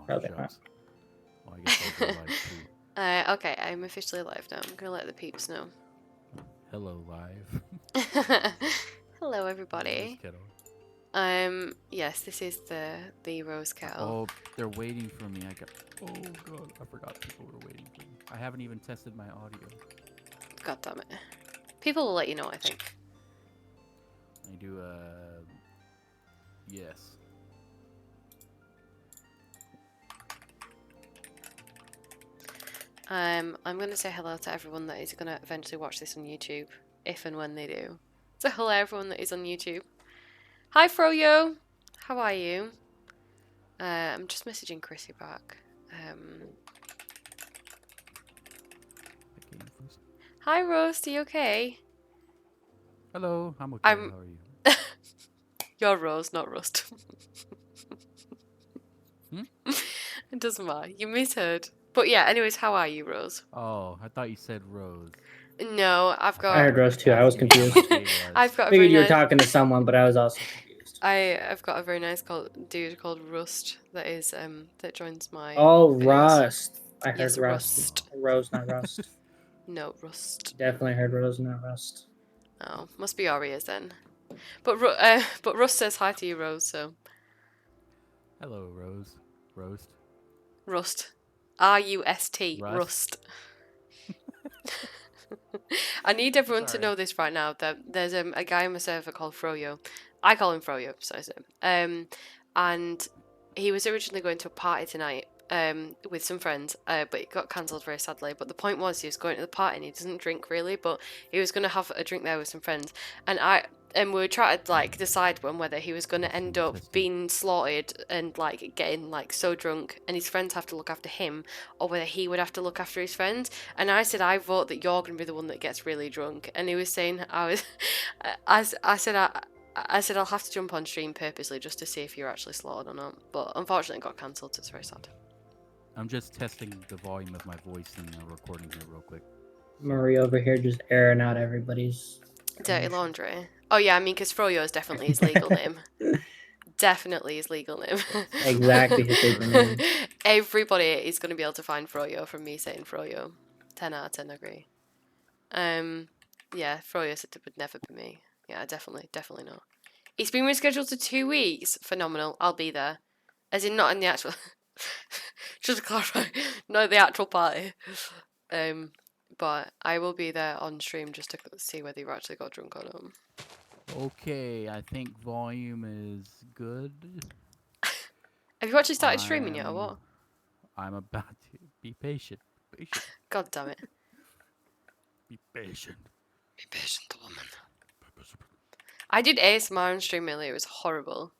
Probably not. shucks. Well, I guess I'll go live too. Okay, I'm officially live now. I'm gonna let the peeps know. Hello, live. Hello, Rose everybody. kettle. Yes, this is the rose kettle. Oh, they're waiting for me. Oh god, I forgot people were waiting for me. I haven't even tested my audio. God damn it. People will let you know, I think. I do. Yes. I'm gonna say hello to everyone that is gonna eventually watch this on YouTube, if and when they do. So hello everyone that is on YouTube. Hi Froyo, how are you? I'm just messaging Chrissy back. Hi Roast, are you okay? Hello, I'm okay. I'm- How are you? You're Rose, not Rust. Hmm? It doesn't matter. You misheard. But yeah, anyways, how are you, Rose? Oh, I thought you said Rose. No, I've I got. heard Rose too. I was Asking me confused. what day it was. I've got a Figured very you were nice. talking to someone, but I was also confused. I've got a very nice dude called Rust that is that joins my. Oh, videos. Rust. I heard Yes, Rust. Rust. Rose, not Rust. No, Rust. Definitely heard Rose, not Rust. Oh, must be our ears then. But Rust says hi to you, Rose. So Hello, Rose. Roast. Rust, R-U-S-T, Rust. Rust. I need everyone to Sorry. know this right now that there's a guy on my server called Froyo. I call him Froyo, so I say. And he was originally going to a party tonight with some friends, but it got cancelled very sadly. But the point was he was going to the party and he doesn't drink really, but he was going to have a drink there with some friends. And we were trying to like decide whether he was going to end up being slaughtered and like getting like so drunk and his friends have to look after him, or whether he would have to look after his friends. And I said I vote that you're going to be the one that gets really drunk. And he was saying I said I'll have to jump on stream purposely just to see if you're actually slaughtered or not. But unfortunately it got cancelled, so it's very sad. I'm just testing the volume of my voice in the recording here real quick. Marie over here just airing out everybody's Dirty laundry. Oh yeah, I mean, because Froyo is definitely his legal name. Definitely his legal name. Exactly his legal name. Everybody is going to be able to find Froyo from me saying Froyo. 10 out of 10 agree. Yeah, Froyo said it would never be me. Yeah, definitely not. It's been rescheduled to 2 weeks. Phenomenal. I'll be there. As in, not in the actual. Just to clarify, not the actual party. But I will be there on stream just to see whether you actually got drunk or not. Okay, I think volume is good. Have you actually started streaming yet or what? I'm about to be patient. Patient. God damn it. Be patient. Be patient, woman. I did ASMR on stream earlier. It was horrible.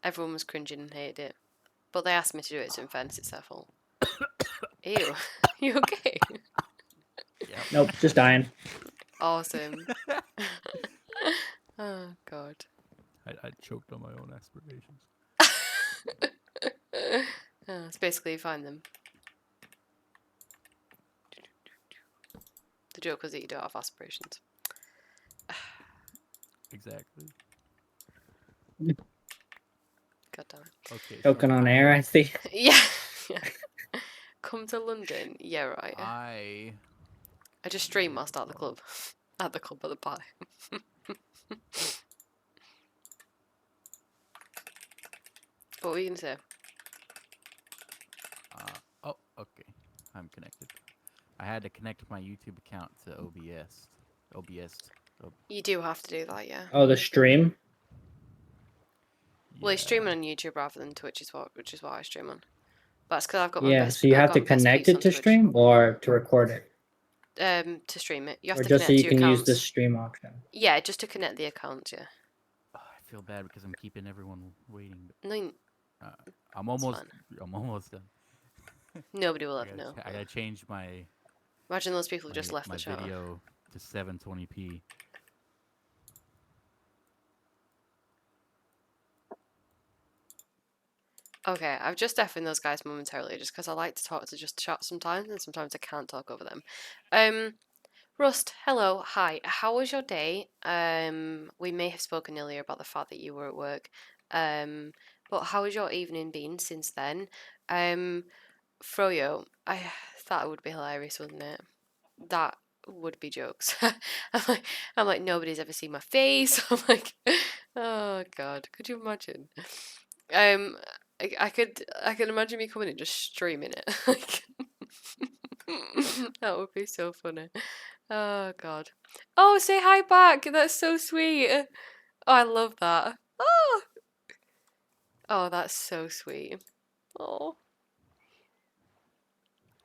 Everyone was cringing and hated it. But they asked me to do it, so in fairness, it's their fault. Ew. You okay? Yep. Nope, just dying. Awesome. Oh, God. I choked on my own aspirations. It's basically you find them. The joke was that you don't have aspirations. Exactly. God damn it. Okay. Choking on air, I see. Yeah. Come to London. Yeah, right. I just stream whilst at the club. At the club at the party. What were you going to say? Oh, okay. I'm connected. I had to connect my YouTube account to OBS. You do have to do that, yeah. Oh, the stream? Well, he's streaming on YouTube rather than Twitch, which is what I stream on. But that's because I've got my Yeah, best. so you I've have got to my best connect piece it on to Twitch. stream or to record it? To stream it. You have Or to just so connect you to can your use the accounts. stream option? Yeah, just to connect the accounts, yeah. Oh, I feel bad because I'm keeping everyone waiting. No, I'm almost done. nobody will ever know. I gotta change my. Imagine those people who just left my the chat. video to 720p. Okay, I've just deafened those guys momentarily just because I like to talk to just chat sometimes, and sometimes I can't talk over them. Rust, hello, hi. How was your day? We may have spoken earlier about the fact that you were at work. But how has your evening been since then? Froyo, I thought it would be hilarious, wouldn't it? That would be jokes. I'm like, nobody's ever seen my face. I'm like, oh god, could you imagine? Um, I could imagine me coming and just streaming it. Like, that would be so funny. Oh god. Oh, say hi back. That's so sweet. Oh, I love that. Oh, oh, that's so sweet. Oh.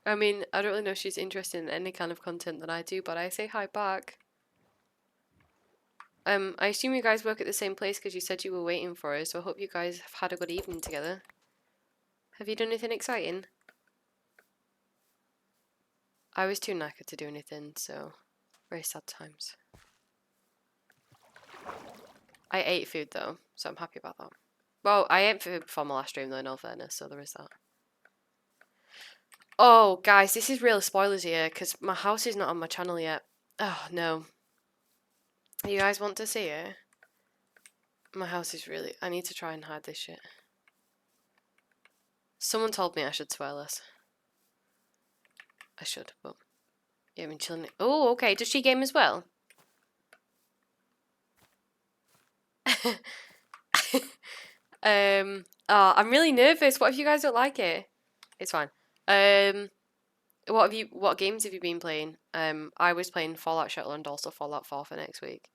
I mean, I don't really know if she's interested in any kind of content that I do, but I say hi back. I assume you guys work at the same place because you said you were waiting for us, so I hope you guys have had a good evening together. Have you done anything exciting? I was too knackered to do anything, so very sad times. I ate food though, so I'm happy about that. Well, I ate food before my last stream though, in all fairness, so there is that. Oh, guys, this is real spoilers here, because my house is not on my channel yet. Oh, no. You guys want to see it? My house is really... I need to try and hide this shit. Someone told me I should swear less. I should, but... Yeah, I've been chilling. Oh, okay. Does she game as well? Oh, I'm really nervous. What if you guys don't like it? It's fine. What games have you been playing? I was playing Fallout Shelter and also Fallout 4 for next week.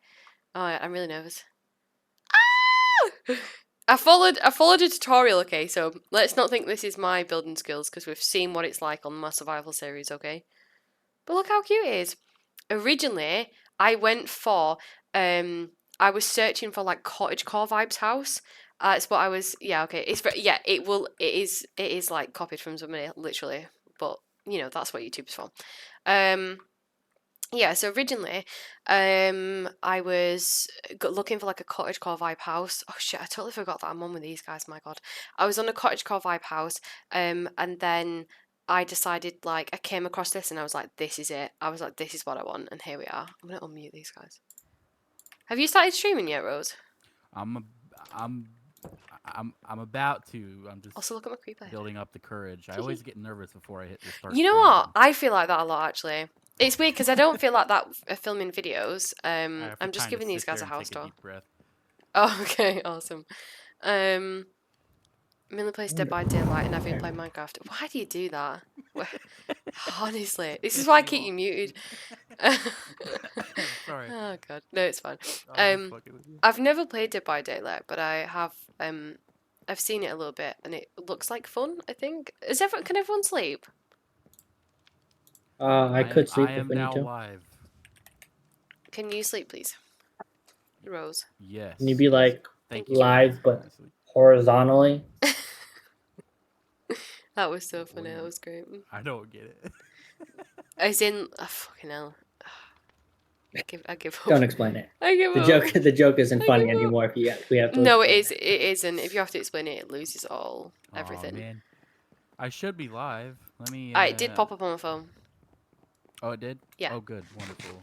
Oh, I'm really nervous. Ah! I followed a tutorial, okay, so let's not think this is my building skills because we've seen what it's like on my survival series, okay? But look how cute it is. Originally, I went for I was searching for like cottagecore vibes house. It's what I was okay. It is like copied from somebody literally, but you know, that's what YouTube's for. Yeah, so originally, I was looking for like a cottagecore vibe house. Oh shit, I totally forgot that I'm on with these guys. My God, I was on a cottagecore vibe house, and then I decided like I came across this and I was like, this is it. I was like, this is what I want, and here we are. I'm gonna unmute these guys. Have you started streaming yet, Rose? I'm about to. I'm just Also, look at my creeper. building up the courage. I always get nervous before I hit the start. You know screen. what? I feel like that a lot actually. It's weird because I don't feel like that filming videos. I have to I'm just kinda giving these sit guys there a and house take tour. deep breath. Oh, okay, awesome. Mainly plays Dead by Daylight and I've been playing Minecraft. Why do you do that? Honestly, this is why I keep you muted. Sorry. Oh god, no, it's fine. I'm just fucking with you. I've never played Dead by Daylight, but I have. I've seen it a little bit, and it looks like fun. I think. Can everyone sleep? I could sleep I if am we need now to. live. Can you sleep, please, Rose? Yes. Can you be like Thank you. live but Honestly. horizontally? That was so What funny. do you That mean? was great. I don't get it. As in, fucking hell. I give up. Don't explain it. I give The up. joke the joke isn't I funny give up. anymore if we have to No, it explain is. It isn't. If you have to explain it, it loses all everything. Oh man, I should be live. Let me. It did pop up on my phone. Oh, it did. Yeah. Oh, good. Wonderful.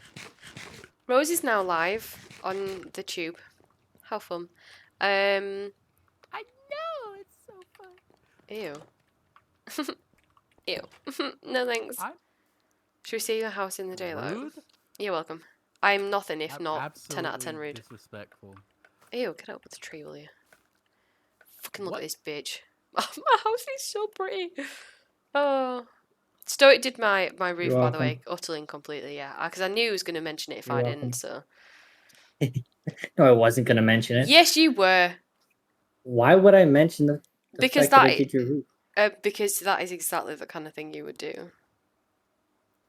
Rose is now live on the tube. How fun. I know it's so fun. Ew. Ew. No thanks. Should we see your house in the daylight? Rude? You're welcome. I'm nothing if not Absolutely 10 out of 10 rude. Disrespectful. Ew, get out with the tree, will you? Fucking look What? at this bitch. My house is so pretty. Oh. Stoic did my roof, You're by the way, welcome. utterly and completely, yeah. Because I knew he was going to mention it if You're I welcome. didn't, so. No, I wasn't gonna mention it. Yes, you were. Why would I mention the Because fact that I that did your roof? because that is exactly the kind of thing you would do.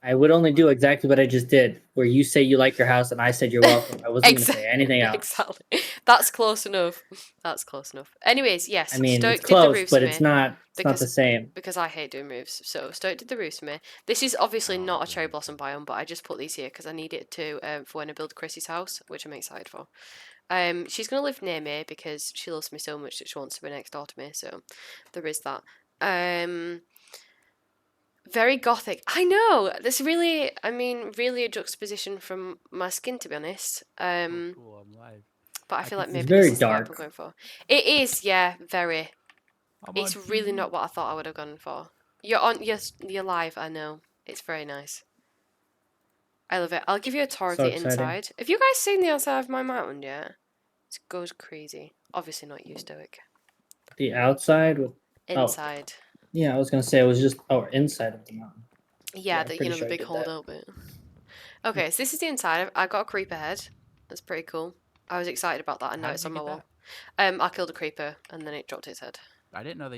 I would only do exactly what I just did, where you say you like your house and I said you're welcome. I wasn't going to say anything else. Exactly. That's close enough. That's close enough. Anyways, yes. I mean, Stoic it's did the close, roofs but for it's me not. It's not because the same. because I hate doing roofs. So Stoic did the roofs for me. This is obviously Oh, not a good. cherry blossom biome, but I just put these here because I need it to for when I build Chrissy's house, which I'm excited for. She's gonna live near me because she loves me so much that she wants to be next door to me. So there is that. Very gothic. I know. This really, I mean, really a juxtaposition from my skin, to be honest. Oh, cool. I'm live. But I feel like It's maybe very this is the vibe I'm dark. going for. It is, yeah, very. I'm It's on really TV. not what I thought I would have gone for. You're on. Yes, you're live. I know. It's very nice. I love it. I'll give you a tour of So the exciting. inside. Have you guys seen the outside of my mountain yet? It goes crazy. Obviously not you, Stoic. The outside with Inside. yeah, I was gonna say it was just inside of the mountain. Yeah, I'm the pretty the sure I big did hold that. out bit. Okay, so this is the inside. I got a creeper head. That's pretty cool. I was excited about that, and now How it's did on you my get wall. I killed a creeper, and then it dropped its head. that? I didn't know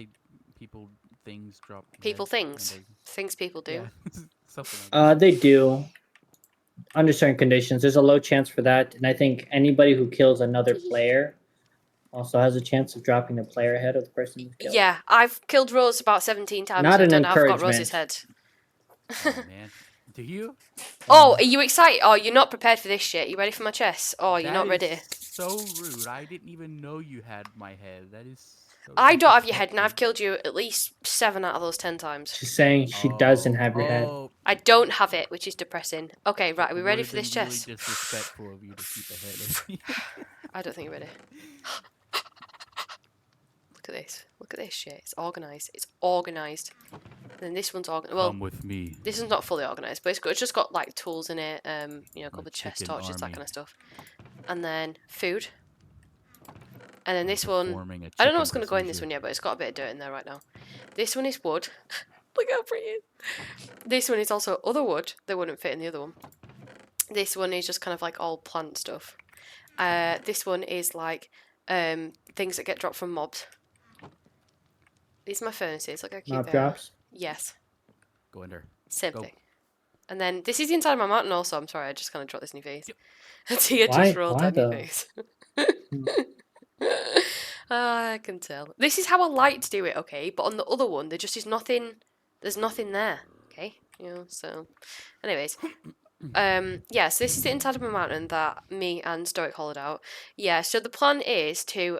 things drop. People, Heads and things. Things people do. yeah, something like that. They do under certain conditions. There's a low chance for that, and I think anybody who kills another player also has a chance of dropping the player head of the person who killed. Yeah, I've killed Rose about 17 times, Not an and I've got Rose's encouragement. head. Oh man, do you? Oh, are you excited? Oh, you're not prepared for this shit. You ready for my chest? Oh, you're not That is ready. so rude. I didn't even know you had my head. That is so I don't have your head, and I've disrespectful. killed you at least 7 out of those 10 times. She's saying she doesn't have your head. Oh, I don't have it, which is depressing. Okay, right, are we it ready would've for this been really chest? disrespectful of you to keep ahead of me. I don't think you're ready. Look at this. Look at this shit. It's organised. It's organised. And then this one's organised. Well, Come with me. this is not fully organised, but it's just got like tools in it. You know, a couple My of chest chicken torches, that army. kind of stuff. And then food. And then this one. Forming a I don't know chicken what's going to go in this procedure. one yet, but it's got a bit of dirt in there right now. This one is wood. Look how pretty it is. This one is also other wood that wouldn't fit in the other one. This one is just kind of like all plant stuff. This one is like things that get dropped from mobs. These are my furnaces. Look how cute Mob they are. drops. Yes. Go in there. Same Go. thing. And then this is the inside of my mountain also. I'm sorry, I just kind of dropped this in your face. Yep. A tear Why- just rolled why down your though? face. I can tell. This is how I like to do it, okay? But on the other one, there just is nothing. There's nothing there, okay? You know. So, anyways, yeah. So this is the inside of my mountain that me and Stoic hollowed out. Yeah. So the plan is to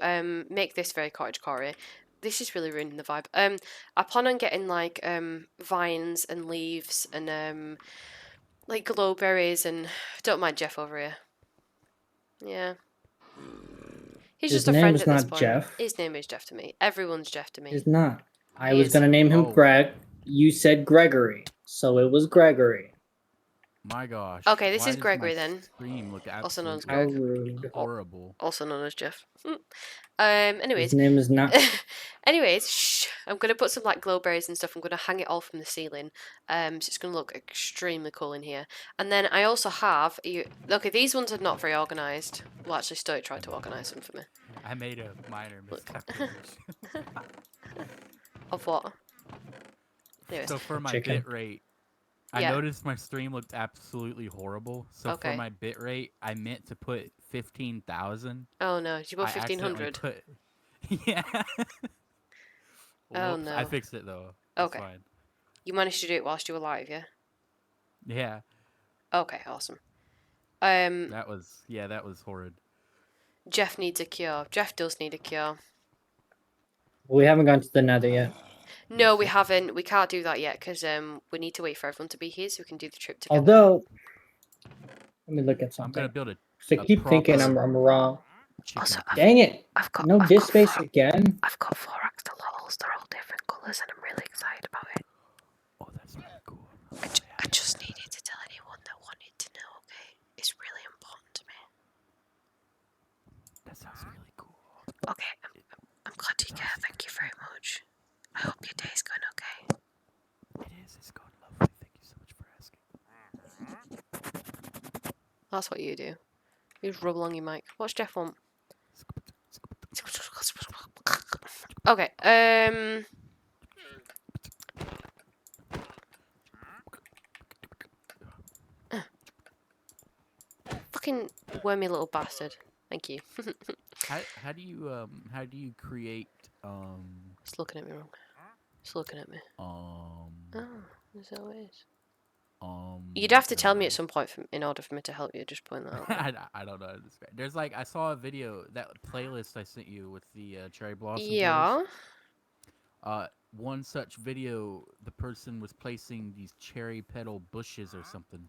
make this very cottagecore. This is really ruining the vibe. I plan on getting like vines and leaves and like glowberries and don't mind Jeff over here. Yeah. He's His just a name friend is at this not point. Jeff. His name is Jeff to me. Everyone's Jeff to me. It's not. I He was is. gonna name him Oh. Greg. You said Gregory, so it was Gregory. My gosh. Okay, this why is does Gregory my then. Stream look Also known as absolutely How Greg. rude. horrible. Also known as Jeff. His Anyways. name is not. Anyways, shh. I'm gonna put some like glowberries and stuff. I'm gonna hang it all from the ceiling. So it's gonna look extremely cool in here. And then I also have okay, these ones are not very organised. Well, actually, Stoic tried to organise them for me. I made a minor Look. miscalculation. Of what? Anyways. So for my Chicken. bit rate, I Yeah. noticed my stream looked absolutely horrible. So Okay. for my bit rate, I meant to put 15,000. Oh no, did you put I accidentally 1500? put. Yeah. Oh, Whoops, no. I fixed it though. It's Okay. fine. You managed to do it whilst you were live, yeah? Yeah, Okay, awesome. that was horrid. Jeff needs a cure. Jeff does need a cure. We haven't gone to the Nether yet. No, we haven't. We can't do that yet because we need to wait for everyone to be here so we can do the trip together. Although, let me look at I'm gonna something. build a. So I keep thinking proper I'm wrong. chicken Also, coop. Dang it! I've got No disk space again. I've got 4 axolotls. They're all different colours, and I'm really excited about it. Oh, that's really cool. I just needed to tell anyone that wanted to know. Okay, it's really important to me. That sounds really cool. Okay, I'm glad you care. Thank you very much. I hope your day's going okay. It is. It's going lovely. Thank you so much for asking. That's what you do. You just rub along your mic. What's Jeff want? Okay, fucking wormy little bastard. Thank you. How do you create It's looking at me wrong. It's looking at me. um Oh, is that what it is? You'd have to tell me at some point in order for me to help you. Just point that out. I don't know how to describe. There's like I saw a video, that playlist I sent you with the cherry blossom Yeah. petals. One such video, the person was placing these cherry petal bushes or something.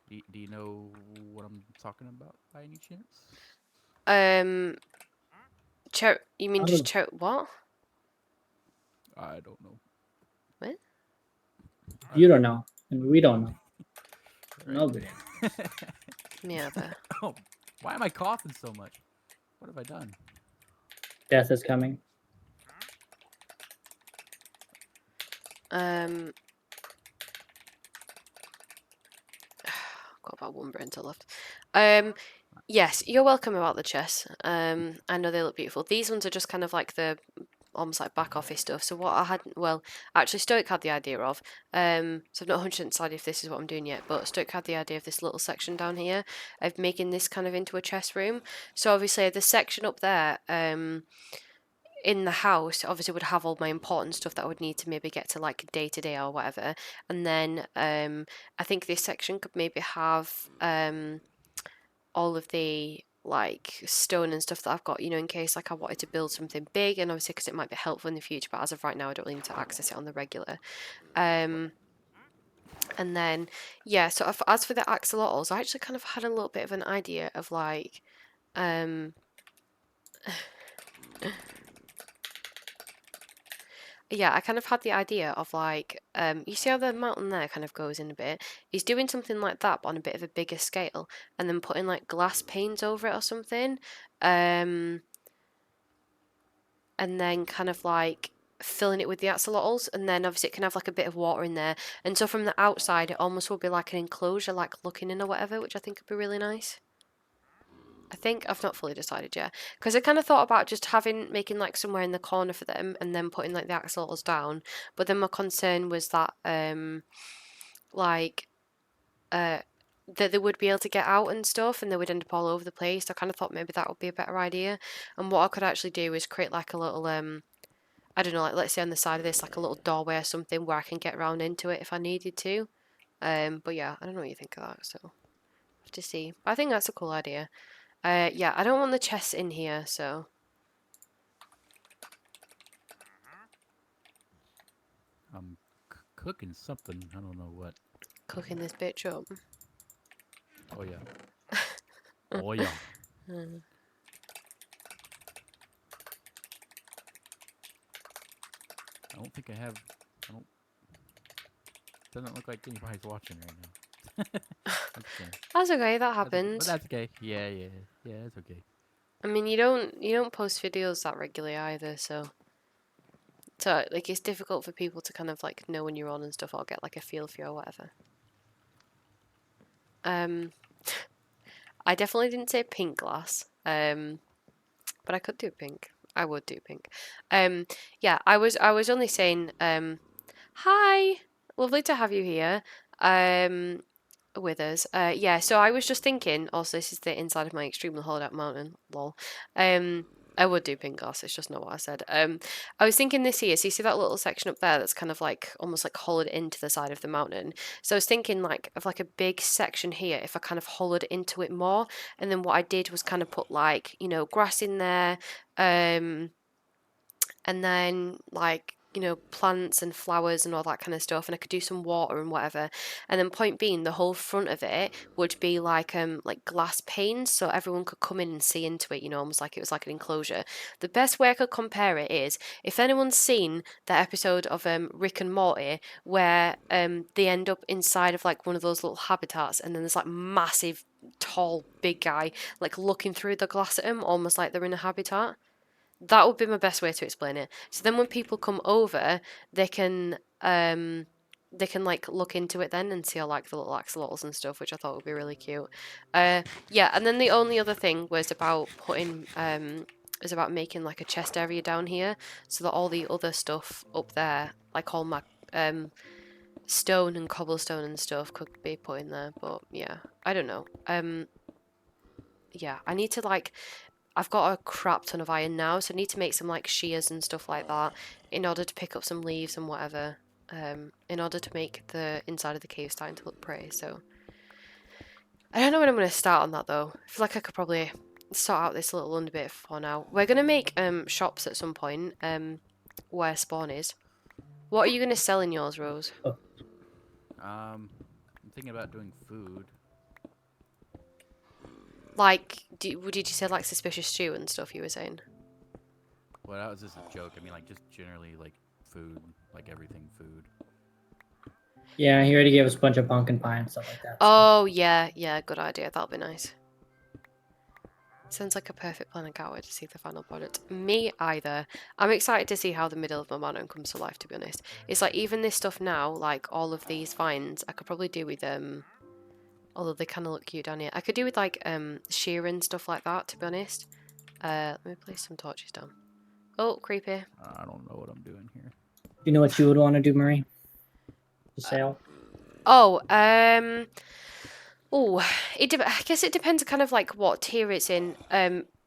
Do you know what I'm talking about by any chance? You mean I just don't what? I don't know. What? You don't know, and we don't know. Right. Nobody. Yeah, but Oh, why am I coughing so much? What have I done? Death is coming. got about one brain cell left. Yes, you're welcome about the chess. I know they look beautiful. These ones are just kind of like the almost like back office stuff. So what I had, well, actually Stoic had the idea of, so I've not 100% decided if this is what I'm doing yet, but Stoic had the idea of this little section down here of making this kind of into a chess room. So obviously the section up there, in the house obviously would have all my important stuff that I would need to maybe get to like day to day or whatever. And then I think this section could maybe have all of the like stone and stuff that I've got, you know, in case like I wanted to build something big, and obviously because it might be helpful in the future, but as of right now I don't really need to access it on the regular. And then yeah, so as for the axolotls, I actually kind of had a little bit of an idea of like yeah, I kind of had the idea of like, you see how the mountain there kind of goes in a bit? He's doing something like that, but on a bit of a bigger scale, and then putting like glass panes over it or something. And then kind of like filling it with the axolotls, and then obviously it can have like a bit of water in there. And so from the outside, it almost will be like an enclosure, like looking in or whatever, which I think would be really nice. I think I've not fully decided yet, because I kind of thought about just making like somewhere in the corner for them, and then putting like the axolotls down. But then my concern was that like that they would be able to get out and stuff, and they would end up all over the place. I kind of thought maybe that would be a better idea. And what I could actually do is create like a little I don't know, like let's say on the side of this, like a little doorway or something where I can get around into it if I needed to. But yeah, I don't know what you think of that, so have to see. I think that's a cool idea. Yeah, I don't want the chests in here, so. I'm cooking something. I don't know what. Cooking this bitch up. Oh yeah. Oh yeah. I don't think I have. I don't. Doesn't look like anybody's watching right now. Okay. That's okay, that But happens. that's okay. Yeah, it's okay. I mean, you don't post videos that regularly either, so like it's difficult for people to kind of like know when you're on and stuff, or get like a feel for you or whatever. I definitely didn't say pink glass. But I could do pink. I would do pink. Yeah, I was only saying hi. Lovely to have you here. With us. Yeah, so I was just thinking, also this is the inside of my extremely hollowed out mountain, lol. I would do pink glass, it's just not what I said. I was thinking this here, so you see that little section up there that's kind of like almost like hollowed into the side of the mountain. So I was thinking like of like a big section here if I kind of hollowed into it more, and then what I did was kind of put like, you know, grass in there, and then like, you know, plants and flowers and all that kind of stuff, and I could do some water and whatever. And then point being, the whole front of it would be like glass panes, so everyone could come in and see into it, you know, almost like it was like an enclosure. The best way I could compare it is if anyone's seen that episode of Rick and Morty where they end up inside of like one of those little habitats, and then there's like massive tall big guy like looking through the glass at them, almost like they're in a habitat. That would be my best way to explain it. So then when people come over, they can like look into it then and see all like the little axolotls and stuff, which I thought would be really cute. Yeah, and then the only other thing was about making like a chest area down here so that all the other stuff up there, like all my stone and cobblestone and stuff, could be put in there. But yeah, I don't know. Yeah, I need to like. I've got a crap ton of iron now, so I need to make some like shears and stuff like that in order to pick up some leaves and whatever, in order to make the inside of the cave starting to look pretty. So I don't know when I'm going to start on that though. I feel like I could probably sort out this little under bit for now. We're going to make shops at some point where spawn is. What are you going to sell in yours, Rose? I'm thinking about doing food. Like, did you say like suspicious stew and stuff you were saying? Well, that was just a joke. I mean, like, just generally, like, food, like everything food. Yeah, he already gave us a bunch of pumpkin pie and stuff like that. so- Oh, yeah, good idea. That'll be nice. Sounds like a perfect plan. I can't wait to see the final product. Me either. I'm excited to see how the middle of my mountain comes to life, to be honest. It's like even this stuff now, like all of these vines, I could probably do with although they kind of look cute down here. I could do with like shear and stuff like that, to be honest. Let me place some torches down. Oh, creepy. I don't know what I'm doing here. Do you know what you would want to do, Marie? To sail? Oh, I guess it depends kind of like what tier it's in.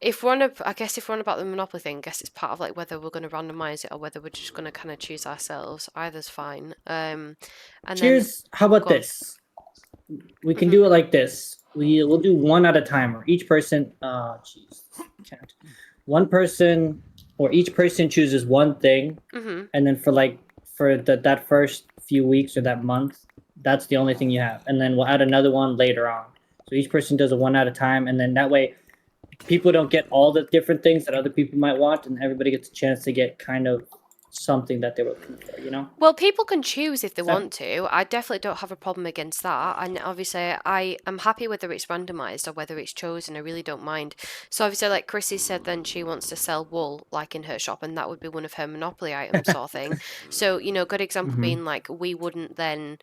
If we're on if we're on about the Monopoly thing, I guess it's part of like whether we're going to randomize it or whether we're just going to kind of choose ourselves. Either's fine. And Cheers. How about go on. this? We can do it like this. We'll do one at a time, or each person. Jeez, can't. One person, or each person chooses one thing, and then for that first few weeks or that month, that's the only thing you have, and then we'll add another one later on. So each person does it one at a time, and then that way, people don't get all the different things that other people might want, and everybody gets a chance to get kind of something that they were looking for. You know? Well, people can choose if they So- want to. I definitely don't have a problem against that. And obviously, I am happy whether it's randomized or whether it's chosen. I really don't mind. So obviously, like Chrissy said, then she wants to sell wool, like in her shop, and that would be one of her Monopoly items, sort of thing. So good example being like we wouldn't then.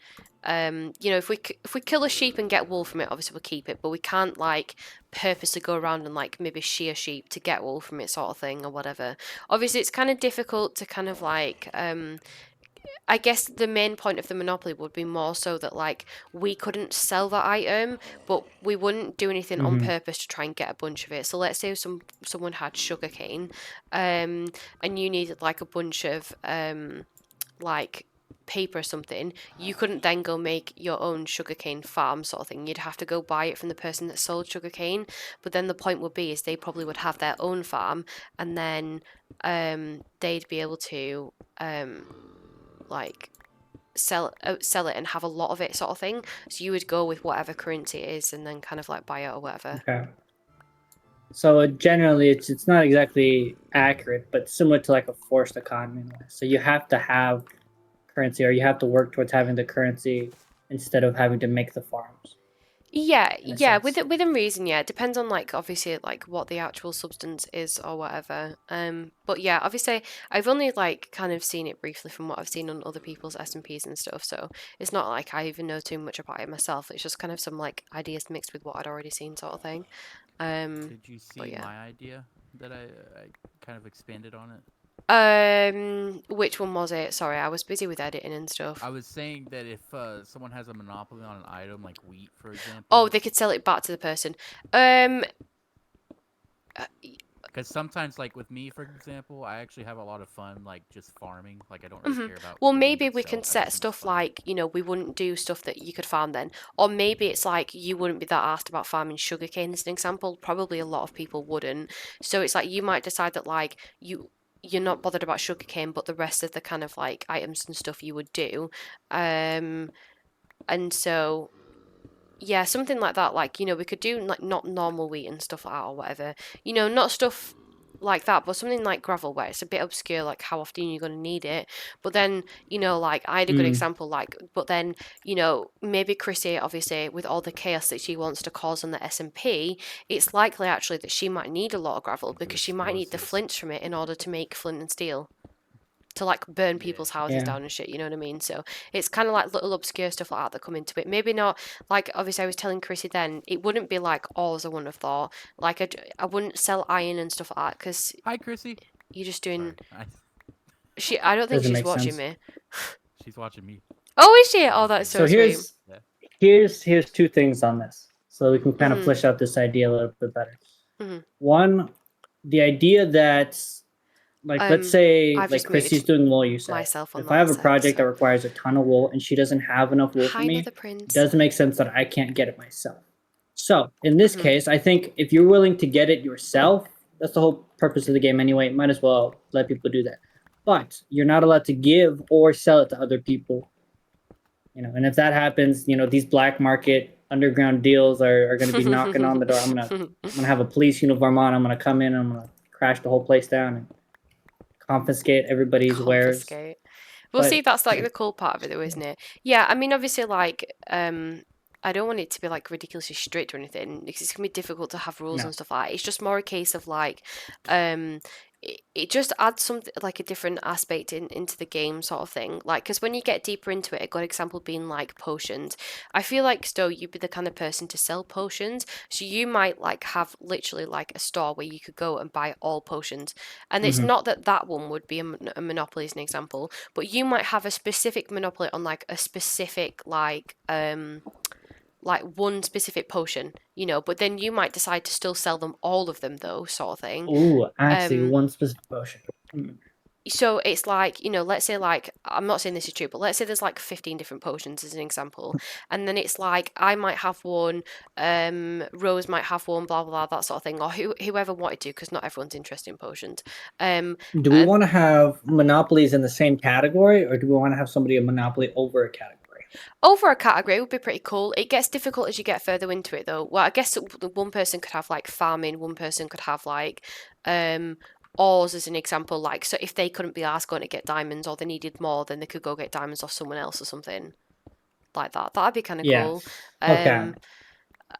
If we kill a sheep and get wool from it, obviously we'll keep it, but we can't like purposely go around and like maybe shear sheep to get wool from it, sort of thing, or whatever. Obviously, it's kind of difficult to kind of like I guess the main point of the Monopoly would be more so that like we couldn't sell that item, but we wouldn't do anything on purpose to try and get a bunch of it. So let's say someone had sugarcane, and you needed like a bunch of like paper or something, you couldn't then go make your own sugarcane farm, sort of thing. You'd have to go buy it from the person that sold sugarcane. But then the point would be is they probably would have their own farm, and then they'd be able to like sell it and have a lot of it, sort of thing. So you would go with whatever currency it is and then kind of like buy it or whatever. Okay. So generally, it's not exactly accurate, but similar to like a forced economy. in a way. So you have to have currency, or you have to work towards having the currency instead of having to make the farms. Yeah, in a yeah, sense. within reason, yeah. It depends on like obviously like what the actual substance is or whatever. But yeah, obviously I've only like kind of seen it briefly from what I've seen on other people's SMPs and stuff, so it's not like I even know too much about it myself. It's just kind of some like ideas mixed with what I'd already seen, sort of thing. Did you see yeah. my idea that I kind of expanded on it? Which one was it? Sorry, I was busy with editing and stuff. I was saying that if someone has a monopoly on an item like wheat, for example. Oh, they could sell it back to the person. Because sometimes, like with me, for example, I actually have a lot of fun, like just farming. Like I don't really care about. Well, greed maybe we itself, can I just set think it's stuff fun. like, we wouldn't do stuff that you could farm then. Or maybe it's like you wouldn't be that asked about farming sugarcane as an example. Probably a lot of people wouldn't. So it's like you might decide that like you're not bothered about sugarcane, but the rest of the kind of like items and stuff you would do. And so yeah, something like that. Like, we could do like not normal wheat and stuff like that or whatever. Not stuff like that, but something like gravel where it's a bit obscure, like how often you're going to need it. But then, like I had a good example, like, but then, maybe Chrissy, obviously, with all the chaos that she wants to cause on the SMP, it's likely actually that she might need a lot of gravel because she might need the explosives. flints from it in order to make flint and steel. To like burn people's houses Yeah. down and shit, you know what I mean? So it's kind of like little obscure stuff like that that come into it. Maybe not like obviously I was telling Chrissy then it wouldn't be like all as I wouldn't have thought. Like I wouldn't sell iron and stuff like that because Hi, Chrissy. you're just doing. Sorry. I don't think Doesn't she's make watching sense. me. She's watching me. Oh, is she? Oh, that's so So sweet. here's two things on this, so we can kind of Mhm. flesh out this idea a little bit better. Mhm. One, the idea that, like, let's say, I've like just Chrissy's muted doing wool, you said. myself on If that I have a sec, project that so- requires a ton of wool and she doesn't have enough wool for Hi, me, Nether it Prince. doesn't make sense that I can't get it myself. So in this Mhm. case, I think if you're willing to get it yourself, that's the whole purpose of the game anyway. Might as well let people do that. But you're not allowed to give or sell it to other people. And if that happens, these black market underground deals are going to be knocking on the door. I'm gonna have a police uniform on. I'm gonna come in. I'm gonna crash the whole place down. And confiscate everybody's wares. Confiscate. Well, see, But that's like the cool part of it, though, isn't it? Yeah, I mean, obviously, like, I don't want it to be like ridiculously strict or anything because it's gonna be difficult to have rules no. and stuff like that. It's just more a case of like, it just adds something like a different aspect into the game sort of thing. Like, because when you get deeper into it, a good example being like potions. I feel like Stowe, you'd be the kind of person to sell potions. So you might like have literally like a store where you could go and buy all potions. And it's not that that one would be a monopoly as an example, but you might have a specific monopoly on like a specific like one specific potion, you know, but then you might decide to still sell them all of them though, sort of thing. Ooh, actually, one specific potion. So it's like, you know, let's say like, I'm not saying this is true, but let's say there's like 15 different potions as an example. And then it's like, I might have one, Rose might have one, blah, blah, blah, that sort of thing. Or whoever wanted to, because not everyone's interested in potions. Do we want to have monopolies in the same category, or do we want to have somebody a monopoly over a category? Over a category would be pretty cool. It gets difficult as you get further into it, though. Well, I guess one person could have like farming, one person could have like ores as an example. Like, so if they couldn't be asked going to get diamonds or they needed more, then they could go get diamonds off someone else or something like that. That'd be kind of cool. Okay.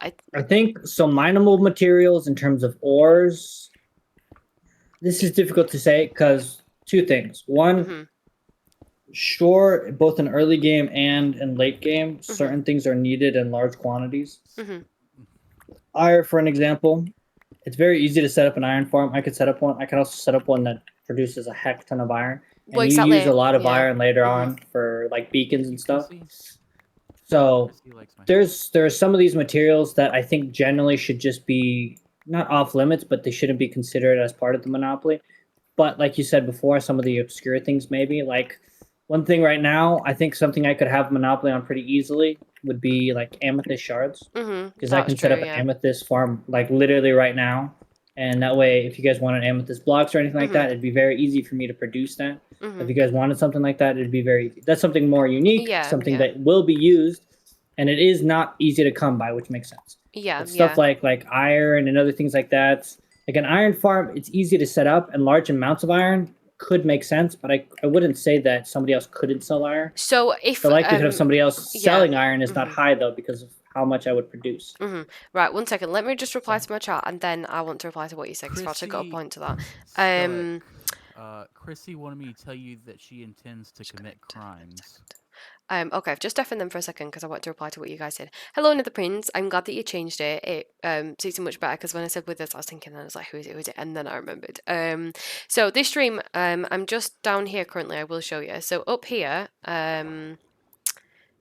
I think so. Mineable materials in terms of ores. This is difficult to say because two things. One, sure, both in early game and in late game, certain things are needed in large quantities. Iron, for an example, it's very easy to set up an iron farm. I could set up one. I could also set up one that produces a heck ton of iron. And Well, you exactly. use a lot of iron later on for like beacons and stuff. So there are some of these materials that I think generally should just be not off limits, but they shouldn't be considered as part of the monopoly. But like you said before, some of the obscure things maybe. Like one thing right now, I think something I could have monopoly on pretty easily would be like amethyst shards. Because I can set up an amethyst farm like literally right now. And that way, if you guys wanted amethyst blocks or anything like that, it'd be very easy for me to produce that. If you guys wanted something like that, it'd be very easy. That's something more unique, something that will be used, and it is not easy to come by, which makes sense. But stuff like iron and other things like that. Like an iron farm, it's easy to set up, and large amounts of iron could make sense, but I wouldn't say that somebody else couldn't sell iron. So if the likelihood of somebody else selling iron is not high though, because of how much I would produce. Right, 1 second. Let me just reply to my chat, and then I want to reply to what you said because I've actually got a point to that. Chrissy wanted me to tell you that she intends to commit crimes. Okay, I've just deafened them for a second because I want to reply to what you guys said. Hello, Another Prince. I'm glad that you changed it. It suits you much better because when I said with us, I was thinking, I was like, who is it? And then I remembered. So this stream, I'm just down here currently. I will show you. So up here,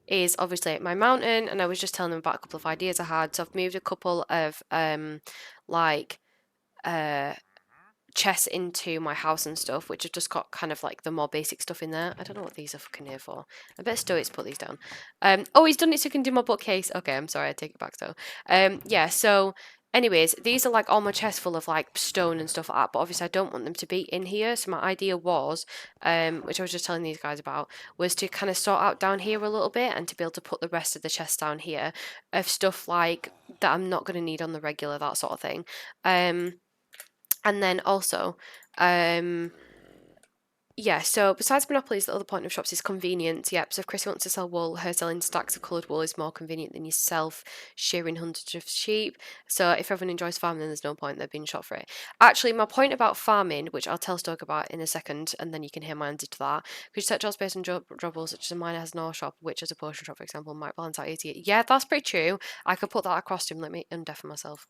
is obviously my mountain, and I was just telling them about a couple of ideas I had. So I've moved a couple of chests into my house and stuff, which have just got kind of like the more basic stuff in there. I don't know what these are fucking here for. I bet Stoics put these down. Oh, he's done it so he can do my bookcase. Okay, I'm sorry, I take it back though. Yeah, so anyways, these are like all my chests full of like stone and stuff like that, but obviously I don't want them to be in here. So my idea was, which I was just telling these guys about, was to kind of sort out down here a little bit and to be able to put the rest of the chests down here of stuff like that I'm not going to need on the regular, that sort of thing. And then also, yeah, so besides monopolies, the other point of shops is convenience. Yep, so if Chrissy wants to sell wool, her selling stacks of coloured wool is more convenient than yourself shearing hundreds of sheep. So if everyone enjoys farming, then there's no point in there being shot for it. Actually, my point about farming, which I'll tell Stoke about in a second, and then you can hear my answer to that, because set jobs based on job roles, such as a miner has no shop, which as a potion shop, for example, might balance out easier. Yeah, that's pretty true. I could put that across to him. Let me undeafen myself.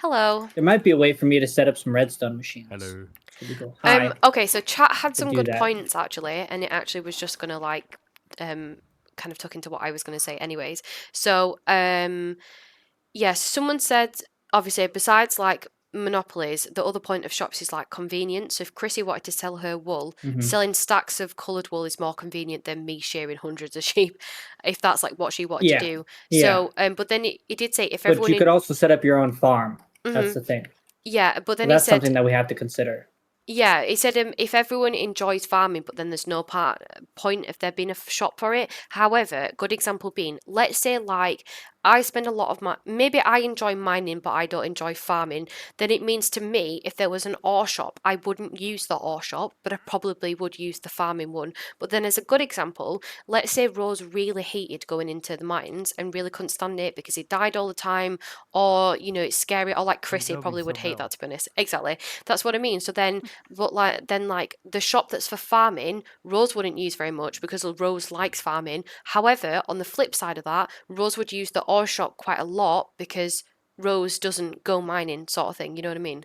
Hello. There might be a way for me to set up some redstone machines. Hello. Hi. Okay, so chat had some good points actually, and it actually was just gonna like kind of tuck into what I was gonna say anyways. So yes, someone said obviously besides like monopolies, the other point of shops is like convenience. So if Chrissy wanted to sell her wool, selling stacks of coloured wool is more convenient than me shearing hundreds of sheep, if that's like what she wanted to do. So but then it did say if everyone you could also set up your own farm. That's the thing. Yeah, but then that's he said, something that we have to consider. Yeah, he said if everyone enjoys farming, but then there's no point of there being a shop for it. However, good example being, let's say like I spend a lot of my, maybe I enjoy mining, but I don't enjoy farming, then it means to me, if there was an ore shop, I wouldn't use the ore shop, but I probably would use the farming one. But then as a good example, let's say Rose really hated going into the mines and really couldn't stand it because he died all the time, or, you know, it's scary, or like Chrissy probably would hate that, to be honest. Exactly. That's what I mean. So then, but like the shop that's for farming, Rose wouldn't use very much because Rose likes farming. However, on the flip side of that, Rose would use the ore shop quite a lot because Rose doesn't go mining, sort of thing. You know what I mean?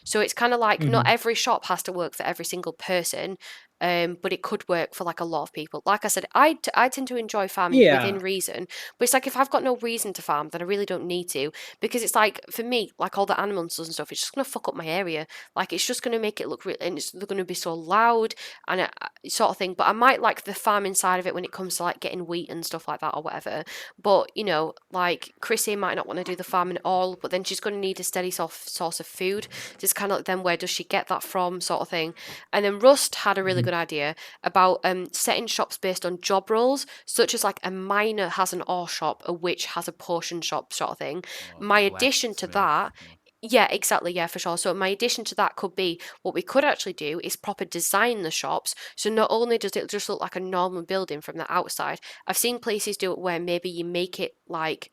So it's kind of like not every shop has to work for every single person, but it could work for like a lot of people. Like I said, I tend to enjoy farming within reason, but it's like if I've got no reason to farm, then I really don't need to, because it's like for me, like all the animals and stuff, it's just gonna fuck up my area. Like it's just gonna make it look real, and it's gonna be so loud and sort of thing. But I might like the farming side of it when it comes to like getting wheat and stuff like that or whatever. But you know, like Chrissy might not want to do the farming at all, but then she's gonna need a steady source of food. So it's kind of like, then where does she get that from, sort of thing. And then Rust had a really good idea about setting shops based on job roles, such as like a miner has an ore shop, a witch has a potion shop, sort of thing. My addition to that, yeah, exactly, yeah, for sure. So my addition to that could be, what we could actually do is proper design the shops. So not only does it just look like a normal building from the outside, I've seen places do it where maybe you make it like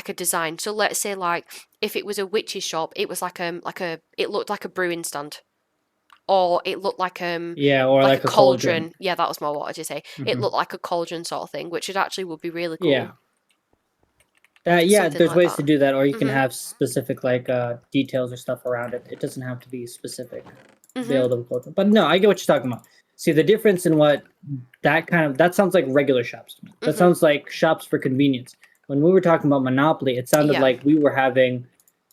a design. So let's say like if it was a witch's shop, it was like a it looked like a brewing stand, or it looked like or like like a a cauldron. Yeah, that was more what I did say. It looked like a cauldron sort of thing, which it actually would be really cool. Yeah. Something There's like ways that. to do that, or you can have specific like details or stuff around it. It doesn't have to be specific build of a cauldron. But no, I get what you're talking about. See, the difference in what that sounds like regular shops to me. That sounds like shops for convenience. When we were talking about Monopoly, it sounded Yeah. like we were having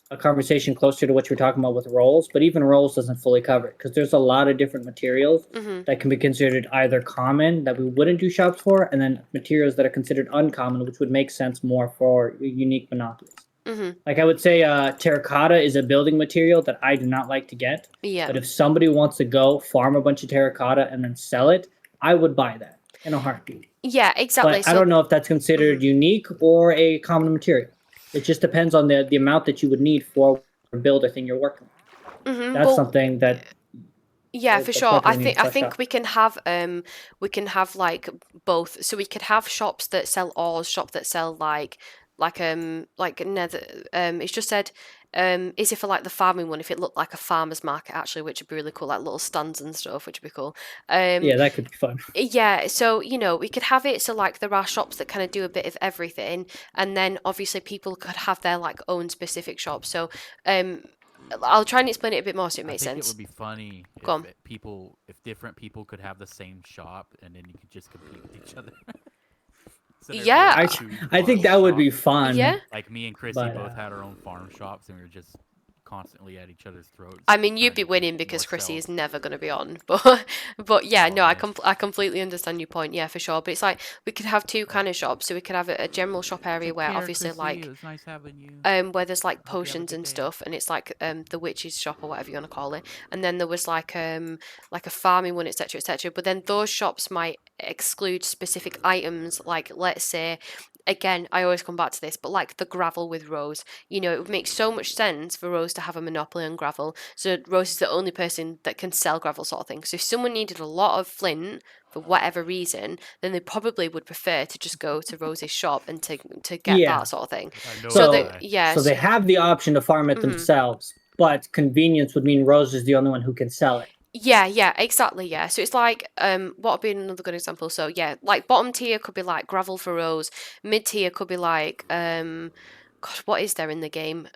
a conversation closer to what you were talking about with rolls, but even rolls doesn't fully cover it because there's a lot of different materials that can be considered either common that we wouldn't do shops for, and then materials that are considered uncommon, which would make sense more for unique monopolies. Like I would say terracotta is a building material that I do not like to get. Yeah. But if somebody wants to go farm a bunch of terracotta and then sell it, I would buy that in a heartbeat. Yeah, exactly. But I don't know if that's considered unique or a common material. It just depends on the amount that you would need for a builder thing you're working on. That's something that. Yeah, for sure. I think we can have like both. So we could have shops that sell ores, shops that sell like nether. It's just said is it for like the farming one, if it looked like a farmer's market actually, which would be really cool, like little stands and stuff, which would be cool. Yeah, that could be fun. Yeah, so you know, we could have it so like there are shops that kind of do a bit of everything, and then obviously people could have their like own specific shops. So I'll try and explain it a bit more so it makes sense. I think it would be funny if different people could have the same shop, and then you could just compete with each other. So yeah, I think that would be fun. Yeah, like me and Chrissy both had our own farm shops, and we were just constantly at each other's throats. I mean, you'd be winning because Chrissy is never going to be on, but yeah, no, I completely understand your point. Yeah, for sure. But it's like we could have two kind of shops. So we could have a general shop area where obviously Chrissy, like it was nice having you. where there's like potions and stuff, and it's like the witch's shop or whatever you want to call it. And then there was like a farming one, etc., etc. But then those shops might exclude specific items, like let's say, again, I always come back to this, but like the gravel with Rose, you know, it would make so much sense for Rose to have a monopoly on gravel. So Rose is the only person that can sell gravel, sort of thing. So if someone needed a lot of flint for whatever reason, then they probably would prefer to just go to Rose's shop and to get that sort of thing. So they have the option to farm it themselves, but convenience would mean Rose is the only one who can sell it. Yeah, exactly, yeah. So it's like, what would be another good example? So yeah, like bottom tier could be like gravel for Rose, mid tier could be like, God, what is there in the game?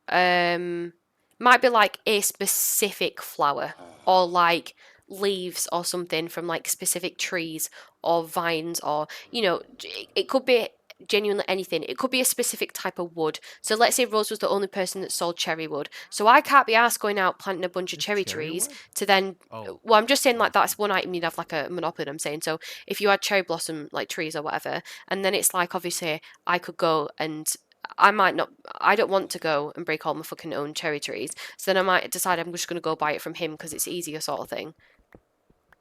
Might be like a specific flower, or like leaves or something from like specific trees or vines, or, you know, it could be genuinely anything. It could be a specific type of wood. So let's say Rose was the only person that sold cherry wood. So I can't be asked going out planting a bunch of cherry trees to then. Well, I'm just saying like that's one item you'd have like a monopoly. I'm saying, so if you had cherry blossom like trees or whatever, and then it's like obviously I could go and I don't want to go and break all my fucking own cherry trees. So then I might decide I'm just going to go buy it from him because it's easier, sort of thing.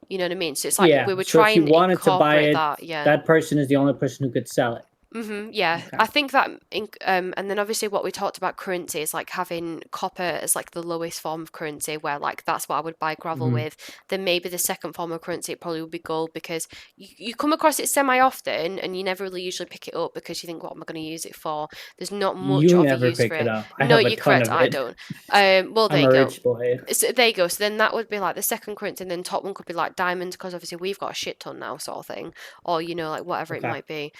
You know what I mean? So it's like we were trying to incorporate that. Yeah. That person is the only person who could sell it. Yeah, Okay. I think that, and then obviously what we talked about currency is like having copper as like the lowest form of currency, where like that's what I would buy gravel with. Then maybe the second form of currency it probably would be gold, because you come across it semi often and you never really usually pick it up because you think, what am I going to use it for? There's not much You of a never use for pick it it. up. I No, have a you're ton correct. of I it. don't. Well, there I'm you a go. rich boy. So there you go. So then that would be like the second currency, and then top one could be like diamonds, because obviously we've got a shit ton now, sort of thing, or like whatever it Okay. might be.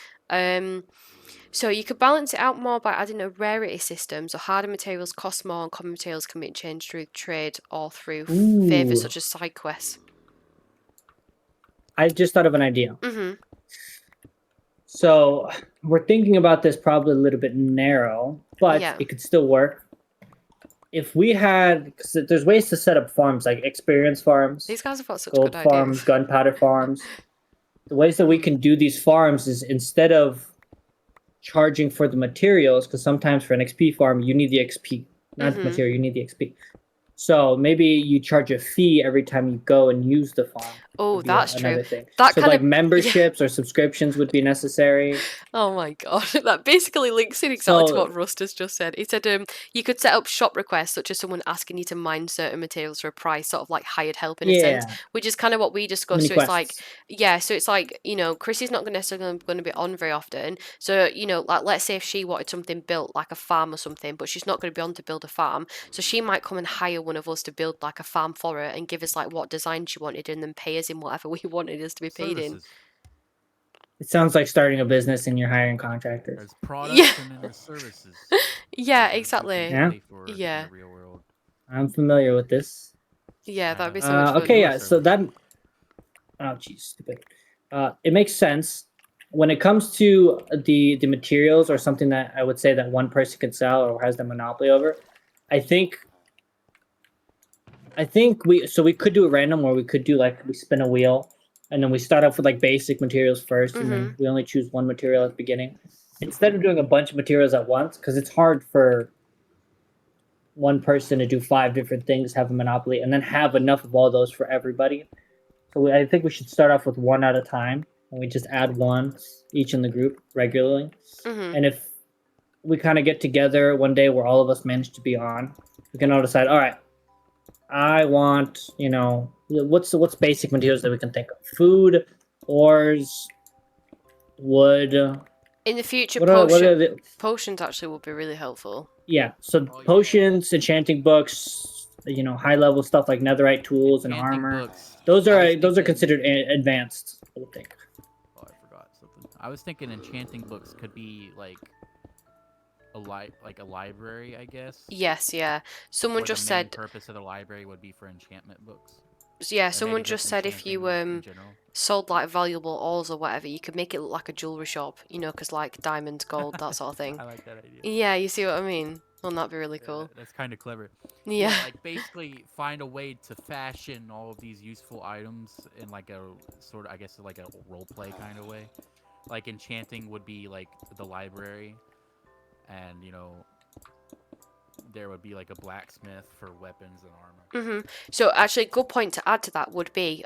So you could balance it out more by adding a rarity system. So harder materials cost more, and common materials can be exchanged through trade or through favors Ooh. such as side quests. I just thought of an idea. So we're thinking about this probably a little bit narrow, but Yeah. it could still work. If we had, cause there's ways to set up farms like experience farms, These guys have got such gold good farms, ideas. gunpowder farms. The ways that we can do these farms is instead of charging for the materials, because sometimes for an XP farm you need the XP, not the material, you need the XP. So maybe you charge a fee every time you go and use the farm. Oh, that's true. Another thing. That So kind like of memberships or subscriptions would be necessary. Oh my god, that basically links in exactly to So what Rust has just said. He said you could set up shop requests, such as someone asking you to mine certain materials for a price, sort of like hired help in a sense, yeah, which is kind of what we discussed. mini So it's like, quests. yeah, so it's like, Chrissy's not necessarily going to be on very often. So, like let's say if she wanted something built, like a farm or something, but she's not going to be on to build a farm. So she might come and hire one of us to build like a farm for her and give us like what design she wanted and then pay us in whatever we wanted us to be paid in. Services. It sounds like starting a business and you're hiring contractors. There's products Yeah. and then there's services. Yeah, Those are the two exactly. things Yeah. you pay for in Yeah. the real world. I'm familiar with this. Yeah, I that'd know. be so much fun. Okay, Do a yeah. So service. that. Oh, jeez, stupid. It makes sense when it comes to the materials or something that I would say that one person can sell or has the monopoly over. I think we could do it random, or we could do like we spin a wheel and then we start off with like basic materials 1st and then we only choose one material at the beginning instead of doing a bunch of materials at once, because it's hard for one person to do 5 different things, have a monopoly, and then have enough of all those for everybody. So I think we should start off with one at a time, and we just add one each in the group regularly. And if we kind of get together one day where all of us manage to be on, we can all decide, all right, I want, what's basic materials that we can think of? Food, ores, wood. In the future, What are the, potions actually would be really helpful. yeah, so Oh, yeah. potions, enchanting books, high level stuff like netherite tools and Enchanting armor. books. Those I are was thinking- considered advanced, I would think. Oh, I forgot something. I was thinking enchanting books could be like a library, I guess. Yes, yeah. Someone Where just the main said, purpose of the library would be for enchantment books. yeah, And someone maybe just said if you enchanting in general. sold like valuable ores or whatever, you could make it look like a jewelry shop, because like diamonds, gold, that sort of thing. I like that idea. Yeah, you see what I mean? Wouldn't that be really cool? That's kind of clever. Yeah. Like basically find a way to fashion all of these useful items in like a sort of, I guess, like a role play kind of way. Like enchanting would be like the library, and there would be like a blacksmith for weapons and armor. So actually, a good point to add to that would be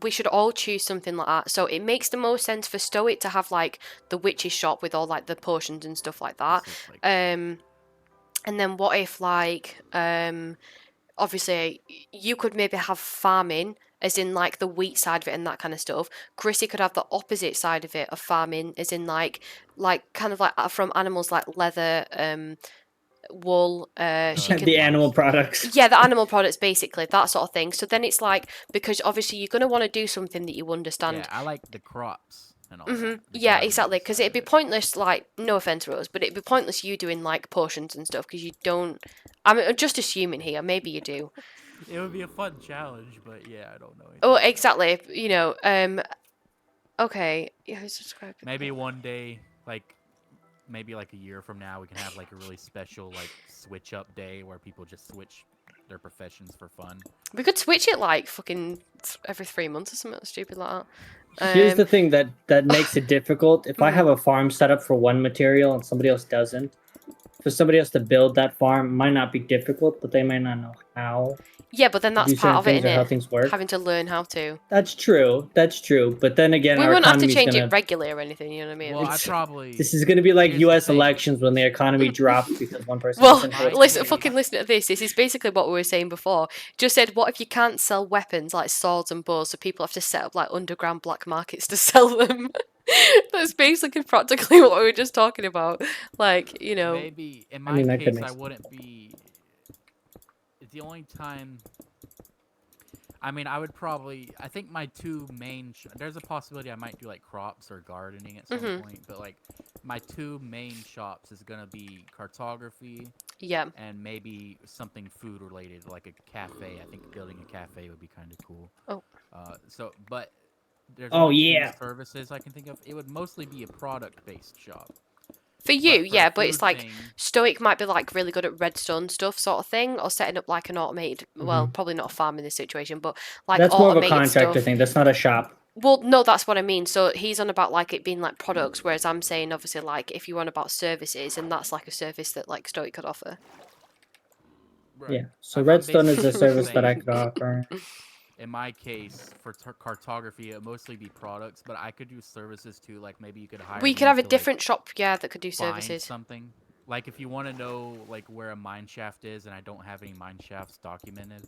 we should all choose something like that. So it makes the most sense for Stoic to have like the witch's shop with all like the potions and stuff like that. This is, like, And then what if like obviously you could maybe have farming, as in like the wheat side of it and that kind of stuff. Chrissy could have the opposite side of it of farming, as in like kind of like from animals like leather, wool, she could, The animal products. yeah, the animal products, basically that sort of thing. So then it's like, because obviously you're going to want to do something that you understand. Yeah, I like the crops and all that. The Yeah, gardening exactly, because side it'd be of it. pointless, like, no offense, Rose, but it'd be pointless you doing like potions and stuff, because you don't. I'm just assuming here, maybe you do. It would be a fun challenge, but yeah, I don't know. Oh, exactly. Okay. Yeah, who's describing? Maybe one day, maybe like a year from now, we can have like a really special like switch up day where people just switch their professions for fun. We could switch it like fucking every 3 months or something stupid like that. Here's the thing that makes it difficult. If I have a farm set up for one material and somebody else doesn't, for somebody else to build that farm might not be difficult, but they might not know how Yeah, but then to do that's part certain of it, things or how innit? things work. Having to learn how to. That's true. That's true. But then again, We our wouldn't have to economy's change gonna. it regularly or anything, you know what I mean? Well, I It's- probably. This is gonna be like Here's the U.S. thing. elections when the economy drops because one person Well, isn't voting. listen, fucking listen to this. This is basically what we were saying before. Just said, what if you can't sell weapons like swords and bows, so people have to set up like underground black markets to sell them? That's basically practically what we were just talking about. Like, you know. Maybe in my mean, that could case, make I sense. wouldn't be. The only time. I mean, I would probably. I think my two main. There's a possibility I might do like crops or gardening at some point, but like my two main shops is gonna be cartography Yeah. and maybe something food related, like a cafe. I think building a cafe would be kind of cool. Oh. But there's Oh, only yeah. two services I can think of. It would mostly be a product-based shop. For you, for yeah, a but it's food like thing- Stoic might be like really good at redstone stuff, sort of thing, or setting up like an automated. Well, probably not a farm in this situation, but like That's more of a automated contractor stuff. thing. That's not a shop. Well, no, that's what I mean. So he's on about like it being like products, whereas I'm saying obviously like if you want about services, and that's like a service that like Stoic could offer. Right. Yeah. So I'm Redstone is a basically service that I saying- could offer. In my case, for cartography, it would mostly be products, but I could do services too. Like maybe you could hire. We me could have a to, like, different shop, yeah, that could do find services. something. Like if you want to know like where a mine shaft is, and I don't have any mine shafts documented,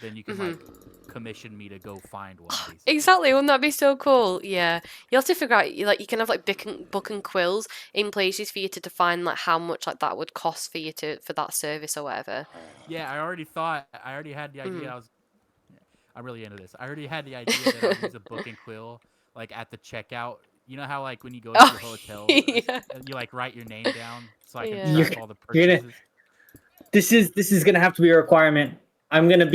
then you can like commission me to go find one. Basically. Exactly, wouldn't that be so cool? Yeah, you have to figure out like you can have like book and quills in places for you to define like how much like that would cost for you to for that service or whatever. Yeah, I already had the idea. I'm really into this. I already had the idea that I'd use a book and quill like at the checkout. You know how like when you go to your hotel, yeah. you like write your name down so I can Yeah. track all the You're purchases. gonna- This is gonna have to be a requirement. I'm gonna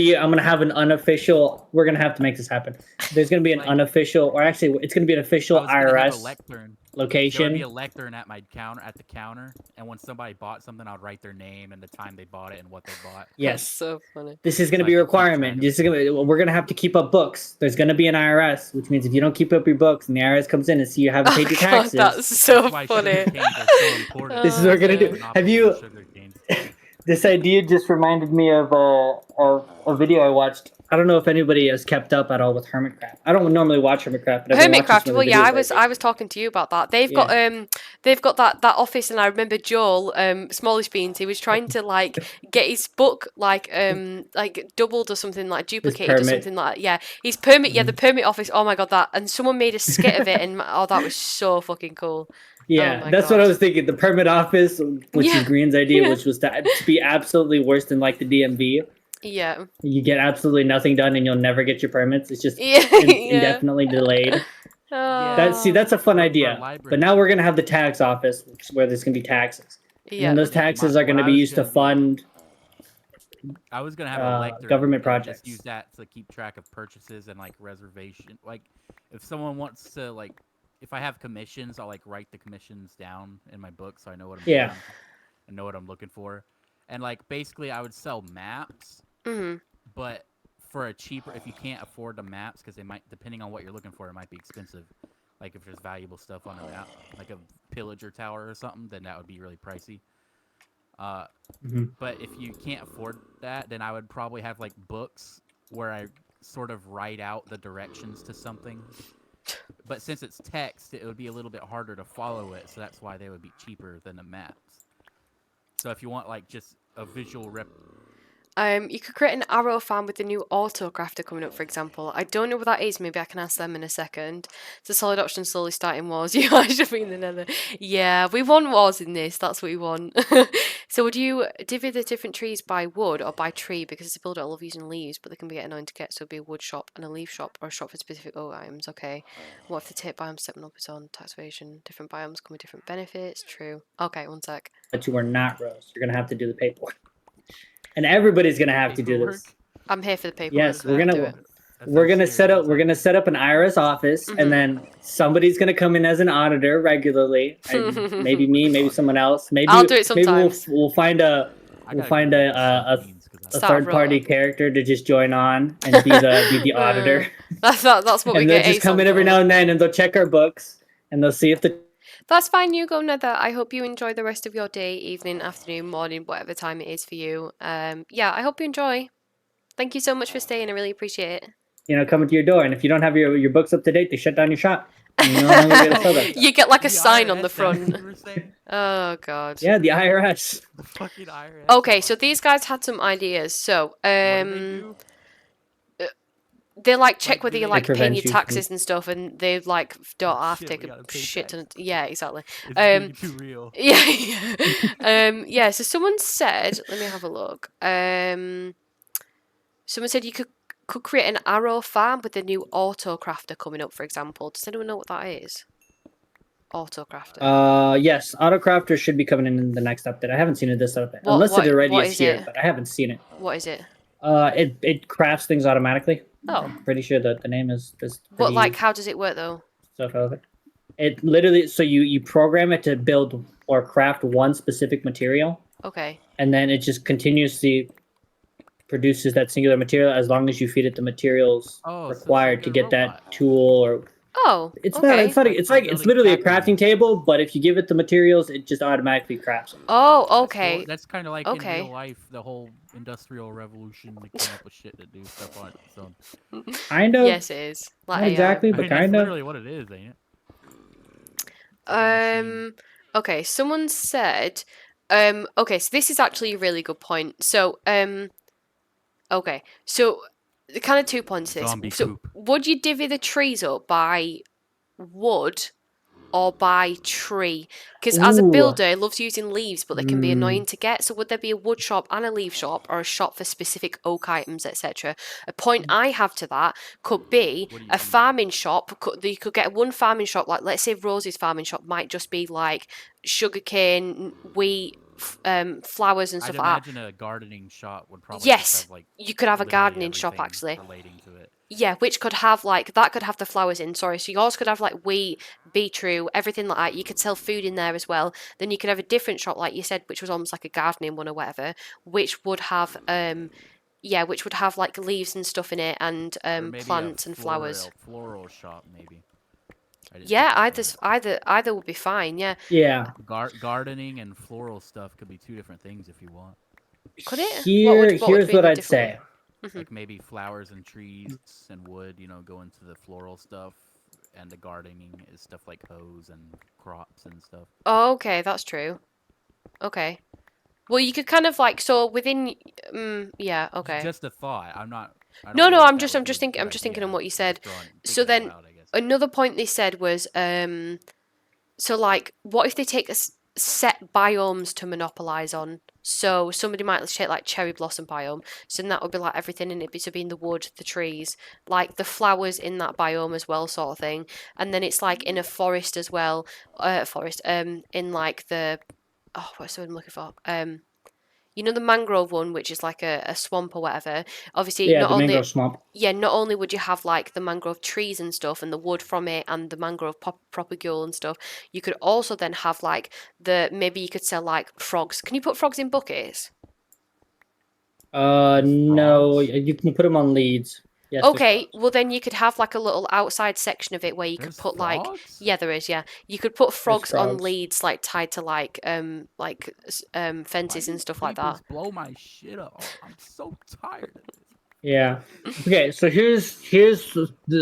have an unofficial. We're gonna have to make this happen. There's gonna be an Like- unofficial, or actually, it's gonna be an I official was gonna have a IRS lectern. There would location. be a lectern at my counter, and when somebody bought something, I'd write their name and the time they bought it and what they bought. That's Yes, so funny. this is gonna So be I a can keep track requirement. of This is we're gonna have to keep up books. There's gonna be an IRS, which means if you don't keep up your books, and the IRS comes in and see you haven't paid your God, taxes, that's so That's why funny. sugar canes are so important. This is what we're gonna do. Monopoly Have you- on sugar canes. this idea just reminded me of a video I watched. I don't know if anybody has kept up at all with Hermitcraft. I don't normally watch Hermitcraft. But I've been watching Hermitcraft. some of Well, the yeah, videos lately. I was talking to you about that. They've got that office, and I remember Joel, Smallish Beans. He was trying to like get his book like doubled or something, like duplicated or permit. something like that. Yeah, his permit. Yeah, the permit office. Oh my god, that, and someone made a skit of it, and oh, that was so fucking cool. Yeah, Oh my that's what I God. was thinking. The permit office, which Yeah, is Green's idea, yeah. which was to be absolutely worse than like the DMV. Yeah, You get absolutely nothing done, and you'll never get your permits. It's just yeah, yeah. indefinitely delayed. Oh, That's a fun For a idea. library. But now we're gonna have the tax office, where there's gonna be taxes, and yeah. then those Yeah, taxes my- are gonna what I be was used to gonna do- fund. I was gonna have a lectern. government and just projects. use that to keep track of purchases and like reservation. Like, if someone wants to like, if I have commissions, I'll like write the commissions down in my book so I know what I'm Yeah. doing and know what I'm looking for. And like basically, I would sell maps, Mhm. but for a cheaper. If you can't afford the maps, because they might, depending on what you're looking for, it might be expensive. Like if there's valuable stuff on a map, like a pillager tower or something, then that would be really pricey. But if you can't afford that, then I would probably have like books where I sort of write out the directions to something. But since it's text, it would be a little bit harder to follow it, so that's why they would be cheaper than the maps. So if you want like just a visual You could create an arrow farm with the new autocrafter coming up, for example. I don't know what that is. Maybe I can ask them in a second. It's a solid option slowly starting wars. You guys should be in the nether. Yeah, we want wars in this. That's what we want. So would you divvy the different trees by wood or by tree? Because it's a build I love using leaves, but they can be annoying to get. So it'd be a wood shop and a leaf shop, or a shop for specific oak items. Okay. What if the tip biome stepping up is on tax evasion? Different biomes come with different benefits. True. Okay, one sec. But you are not Rose. You're gonna have to do the paperwork, and everybody's gonna have to do this. paperwork. I'm here for the paperwork. Yes, we're I'll gonna do it. we're gonna set up an IRS office, Mhm. and then somebody's gonna come in as an auditor regularly. Maybe me, maybe someone else. Maybe I'll do it Maybe sometimes. we'll find a Start third party rolling. character to just join on and be the auditor. That's what we And get. they'll just Ace come on in every for. now and then, and they'll check our books, and they'll see if the That's fine. You go, Nether. I hope you enjoy the rest of your day, evening, afternoon, morning, whatever time it is for you. Yeah, I hope you enjoy. Thank you so much for staying. I really appreciate it. Coming to your door, and if you don't have your books up to date, they shut down your shop. And you're no longer be able to sell that stuff. You get like a The sign on IRS, the that's what front. you were saying? Oh god. Yeah, the IRS. The fucking IRS. Okay, so these guys had some ideas. So, What do they do? they like check Like, whether do you're they like paying prevent your you taxes and stuff, and they like don't have to Shit, take we a gotta pay shit ton. tax. Yeah, exactly. It's getting too real. Yeah, yeah. So someone said, let me have a look. Someone said you could create an arrow farm with the new auto crafter coming up, for example. Does anyone know what that is? Auto crafter. Yes, Autocrafter should be coming in the next update. I haven't seen it this update, What- unless what- it already what is is here, it? but I haven't seen it. What is it? It crafts things automatically. Oh. I'm pretty sure that the name is But like, how does it work though? stuff of it. It literally, so you program it to build or craft one specific material, Okay. and then it just continuously produces that singular material as long as you feed it the materials Oh, so it's required like to a get that robot. tool. Or Oh. it's okay. not. It's not. Like It's for like it's building literally a factories. crafting table, but if you give it the materials, it just automatically crafts them. Oh, That's cool. okay. That's kind of like Okay. in real life, the whole industrial revolution. They came up with shit to do stuff on its own. Kind of. Yes, it is. Like Not AI. exactly, I but mean, that's kind of. literally what it is, ain't it? It's like a machine. Okay, someone said okay, so this is actually a really good point. So okay. So kind of 2 points to this. Zombie So coop. would you divvy the trees up by wood or by tree? Because as a Ooh. builder, it loves using leaves, but they can be Mm. annoying to get. So would there be a wood shop and a leaf shop, or a shop for specific oak items, etc.? A point I have to that could be What do you a mean? farming shop. You could get one farming shop, like let's say Rose's farming shop might just be like sugarcane, wheat, flowers and I'd stuff like that. imagine a gardening shop would probably Yes, just have like you could have a literally gardening shop everything actually. relating to it. Yeah, which could have like that could have the flowers in. Sorry, so yours could have like wheat, beetroot, everything like that. You could sell food in there as well. Then you could have a different shop, like you said, which was almost like a gardening one or whatever, which would have which would have like leaves and stuff in it and Or maybe plants and flowers. floral shop, maybe. I didn't Yeah, think of that. either would be fine. Yeah, Yeah. Gardening and floral stuff could be two different things if you want. could it? Here's be what the I'd different say. Like maybe flowers and trees and wood, go into the floral stuff, and the gardening is stuff like hoes and crops and stuff. Oh, okay, that's true. Okay. Well, you could kind of like so within. Yeah. Okay. Just a thought. I'm not. I don't No, know no. if I'm that just would be a thinking. good I'm just thinking idea. on what you I'm said. just So thinking out then loud, I guess. another point they said was so like what if they take set biomes to monopolize on? So somebody might take like cherry blossom biome, so then that would be like everything in it, so being the wood, the trees, like the flowers in that biome as well, sort of thing. And then it's like in a forest as well, in like the what's the word I'm looking for? The mangrove one, which is like a swamp or whatever. Obviously, Yeah, the mangrove swamp. not only would you have like the mangrove trees and stuff and the wood from it and the mangrove propagule and stuff, you could also then have like maybe you could sell like frogs. Can you put frogs in buckets? No, Frogs? you can put them on leads. Yes, there's Okay, frogs. well then you could have like a little outside section of it where you could There's put like frogs? yeah, there is, yeah. You could put frogs on frogs. leads like tied to like fences Why and do stuff like that. peoples blow my shit up. I'm so tired of this. Yeah. Okay, so here's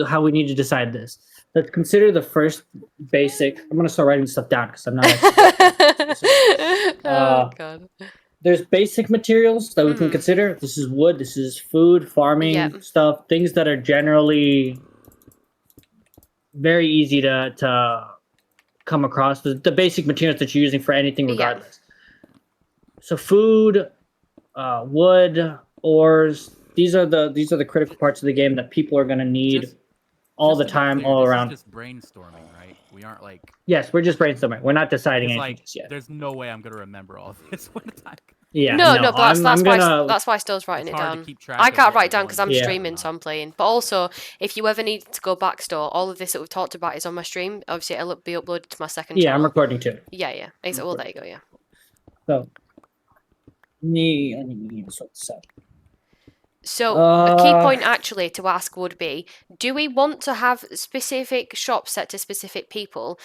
how we need to decide this. Let's consider the first basic. I'm gonna start writing stuff down because I'm not. Oh god. There's basic materials that we can Mhm. consider. This is wood. This is food, farming Yep. stuff, things that are generally very easy to come across. The basic materials that you're using for anything, Yeah. regardless. So food, wood, ores. These are the critical parts of the game that people are going to need Just- all Just the to be time, clear, all this around. is just brainstorming, right? We aren't like. Yes, we're just brainstorming. We're not deciding It's anything like just yet. there's no way I'm gonna remember all this when the time. Yeah. No, but that's I'm why gonna. that's why Still's writing It's it hard to down. keep track I of can't what write we're it down because going I'm Yeah. streaming, so I'm playing. But also, if you ever need to go back, Still, all of this that we've talked about is on my stream. Obviously, it'll be uploaded to my second Yeah, I'm channel. recording too. Yeah. Well, there you go. Yeah. So, I need to sort this out. So a key point actually to ask would be, do we want to have specific shops set to specific people?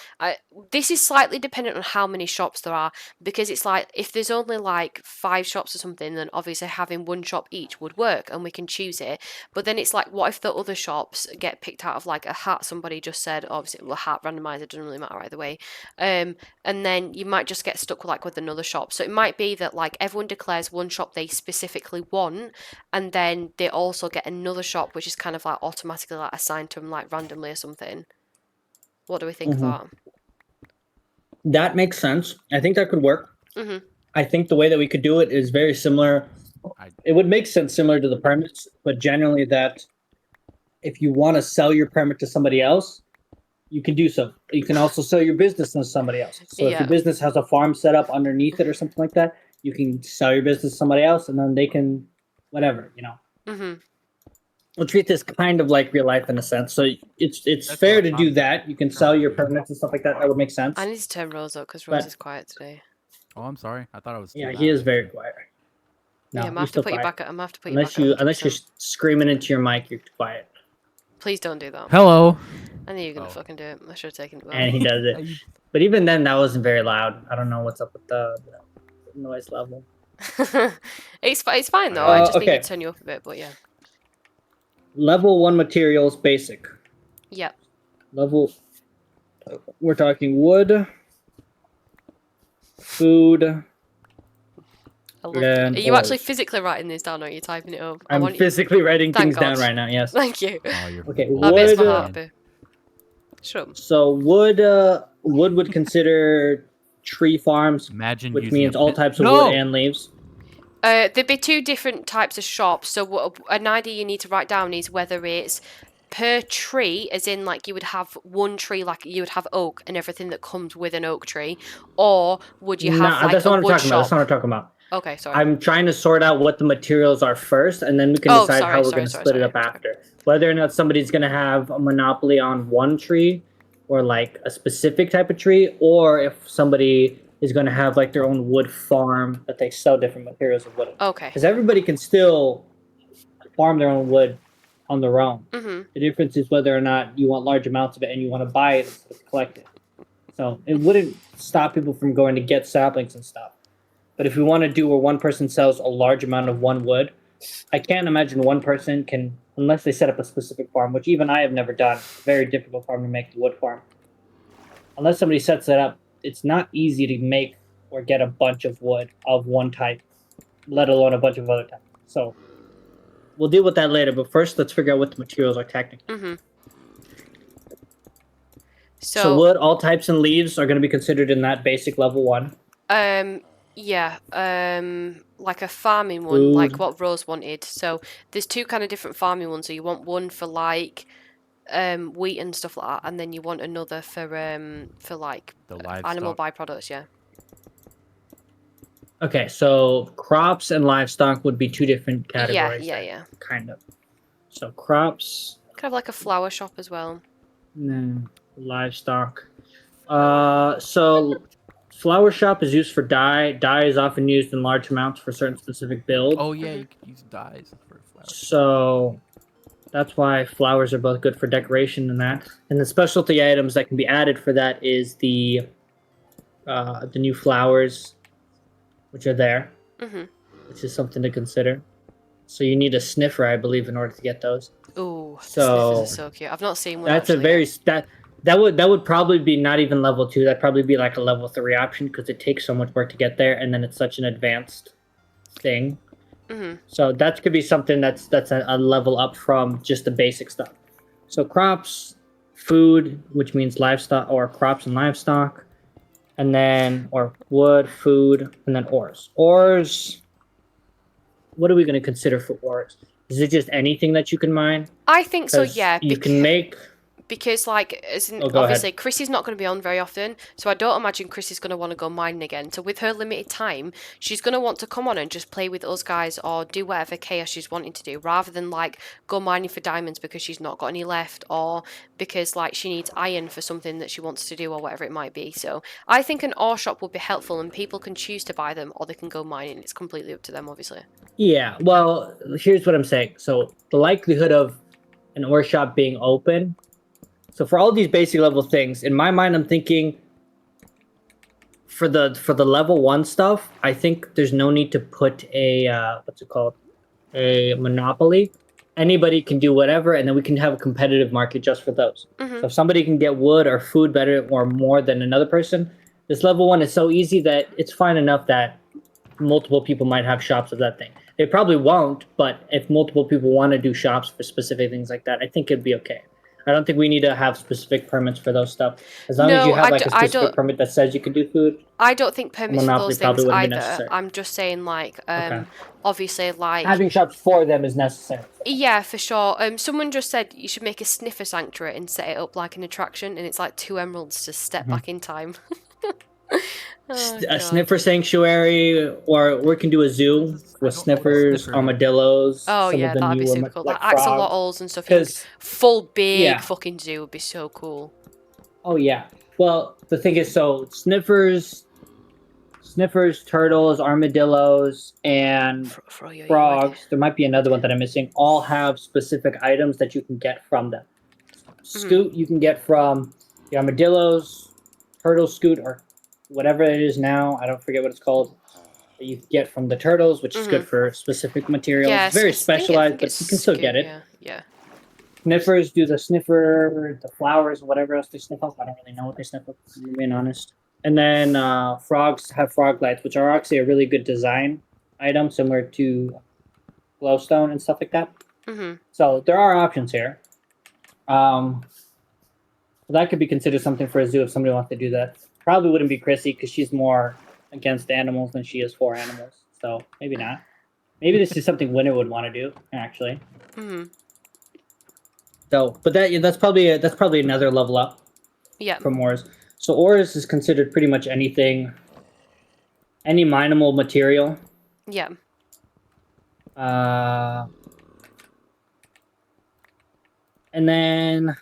This is slightly dependent on how many shops there are, because it's like if there's only like 5 shops or something, then obviously having one shop each would work and we can choose it. But then it's like, what if the other shops get picked out of like a hat? Somebody just said, obviously, well, hat randomizer doesn't really matter either way. And then you might just get stuck like with another shop. So it might be that like everyone declares one shop they specifically want, and then they also get another shop which is kind of like automatically like assigned to them like randomly or something. What do we think of that? That makes sense. I think that could work. I think the way that we could do it is very similar. It would make sense similar to the permits, but generally that if you want to sell your permit to somebody else, you can do so. You can also sell your business to somebody else. So if your business has a farm set up underneath it or something like that, you can sell your business to somebody else and then they can whatever, you know. We'll treat this kind of like real life in a sense. So it's fair to do that. You can sell your permits and stuff like that. That would make sense. I need to turn Rose up because Rose is quiet today. Oh, I'm sorry. I thought I was. Yeah, he is very quiet. No, yeah, I'm gonna have to put you back. I'm gonna have to put you back. Unless you're screaming into your mic, you're quiet. Please don't do that. Hello. I knew you were gonna fucking do it. I should have taken it. And he does it. But even then, that wasn't very loud. I don't know what's up with the noise level. It's fine though. I just need to turn you up a bit, but yeah. Level 1 materials basic. Yep. We're talking wood, food. Are you actually physically writing this down or are you typing it up? I'm physically writing things down right now, yes. Thank you. Okay, that makes my heart happy. Sure. So wood would consider tree farms, which means all types of wood and leaves. There'd be 2 different types of shops. So an idea you need to write down is whether it's per tree, as in like you would have one tree, like you would have oak and everything that comes with an oak tree, or would you have like that's a not wood what shop? That's not what I'm talking about. Okay, sorry. I'm trying to sort out what the materials are first, and then we can decide how we're going to split it up after. Whether or not somebody's going to have a monopoly on one tree, or like a specific type of tree, or if somebody is going to have like their own wood farm that they sell different materials of wood. Okay. Because everybody can still farm their own wood on their own. The difference is whether or not you want large amounts of it and you want to buy it instead of collect it. So it wouldn't stop people from going to get saplings and stuff. But if we want to do where one person sells a large amount of one wood, I can't imagine one person can, unless they set up a specific farm, which even I have never done. Very difficult farm to make the wood farm. Unless somebody sets it up, it's not easy to make or get a bunch of wood of one type, let alone a bunch of other types. So we'll deal with that later, but first let's figure out what the materials are technically. So wood, all types and leaves are going to be considered in that basic level 1. Yeah, like a farming one, like what Rose wanted. So there's 2 kind of different farming ones. So you want one for like wheat and stuff like that, and then you want another for like animal byproducts. Yeah. Okay, so crops and livestock would be 2 different categories. Yeah. Kind of. So crops. Kind of like a flower shop as well. No, livestock. So flower shop is used for dye. Dye is often used in large amounts for certain specific builds. Oh yeah, you can use dyes for flowers. So that's why flowers are both good for decoration and that. And the specialty items that can be added for that is the new flowers, which are there, which is something to consider. So you need a sniffer, I believe, in order to get those. Ooh, sniffers are so cute. I've not seen one. That's that would probably be not even level 2. That'd probably be like a level 3 option because it takes so much work to get there, and then it's such an advanced thing. So that could be something that's a level up from just the basic stuff. So crops, food, which means livestock, or crops and livestock, and then or wood, food, and then ores. Ores. What are we going to consider for ores? Is it just anything that you can mine? I think so. Yeah. You can make. because like Oh, go obviously ahead. Chrissy's not going to be on very often, so I don't imagine Chrissy's going to want to go mining again. So with her limited time, she's going to want to come on and just play with us guys or do whatever chaos she's wanting to do, rather than like go mining for diamonds because she's not got any left, or because like she needs iron for something that she wants to do or whatever it might be. So I think an ore shop would be helpful, and people can choose to buy them or they can go mining. It's completely up to them, obviously. Yeah, well, here's what I'm saying. So the likelihood of an ore shop being open. So for all these basic level things, in my mind, I'm thinking for the level 1 stuff, I think there's no need to put a what's it called, a monopoly. Anybody can do whatever, and then we can have a competitive market just for those. So if somebody can get wood or food better or more than another person, this level 1 is so easy that it's fine enough that multiple people might have shops of that thing. They probably won't, but if multiple people want to do shops for specific things like that, I think it'd be okay. I don't think we need to have specific permits for those stuff. As long as you No, have like a specific permit that says you can do food, I don't think permits for monopoly those things probably wouldn't be either. necessary. I'm just saying, like, Okay. obviously, like, Having shops for them is necessary. yeah, for sure. Someone just said you should make a sniffer sanctuary and set it up like an attraction, and it's like 2 emeralds to step back in time. Oh, A God. sniffer sanctuary, or we can do a zoo with sniffers, armadillos. Oh some yeah, of the that'd be newer, super cool. like Like frogs. axolotls and stuff. You know, 'Cause- full big yeah. fucking zoo would be so cool. Oh yeah. Well, the thing is, so sniffers, turtles, armadillos, and Froyo, frogs. There might be another one that I'm missing. All have specific items that you can get from them. Scoot you can get from the armadillos, turtle scoot, or whatever it is now. I don't forget what it's called. That you get from the turtles, which is good for specific materials. Yeah, Very I think specialized, but it's you can still Scoot, get it. Yeah. Sniffers do the sniffer, the flowers, whatever else they sniff up. I don't really know what they sniff up, if I'm being honest. And then frogs have frog lights, which are actually a really good design item, similar to glowstone and stuff like that. So there are options here. That could be considered something for a zoo if somebody wants to do that. Probably wouldn't be Chrissy because she's more against animals than she is for animals. So maybe not. Maybe this is something Winter would want to do, actually. So, but that's probably another level up. Yeah. From ores. So ores is considered pretty much anything, any mineable material. Yeah. And then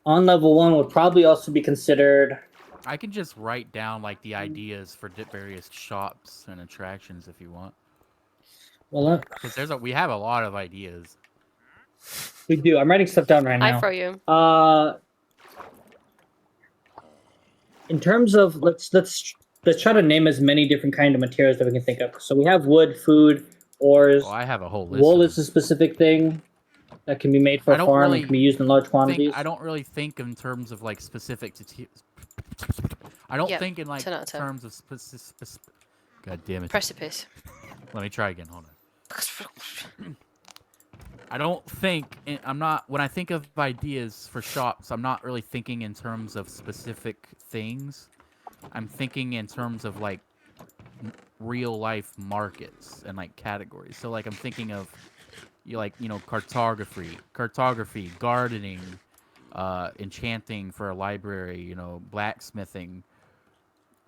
on level 1 would probably also be considered. I can just write down like the ideas for various shops and attractions if you want. Well, because we have a lot of ideas. We do. I'm writing stuff down right now. I for you. In terms of let's try to name as many different kind of materials that we can think of. So we have wood, food, ores. Oh, I have a whole list. Wool is a specific thing that can be made for a farm and can be used in large quantities. I don't really think in terms of like specific to. I don't think in like terms of specific. God damn it. Precipice. Let me try again. Hold on. I don't think when I think of ideas for shops, I'm not really thinking in terms of specific things. I'm thinking in terms of like real life markets and like categories. So like I'm thinking of cartography, gardening, enchanting for a library, blacksmithing,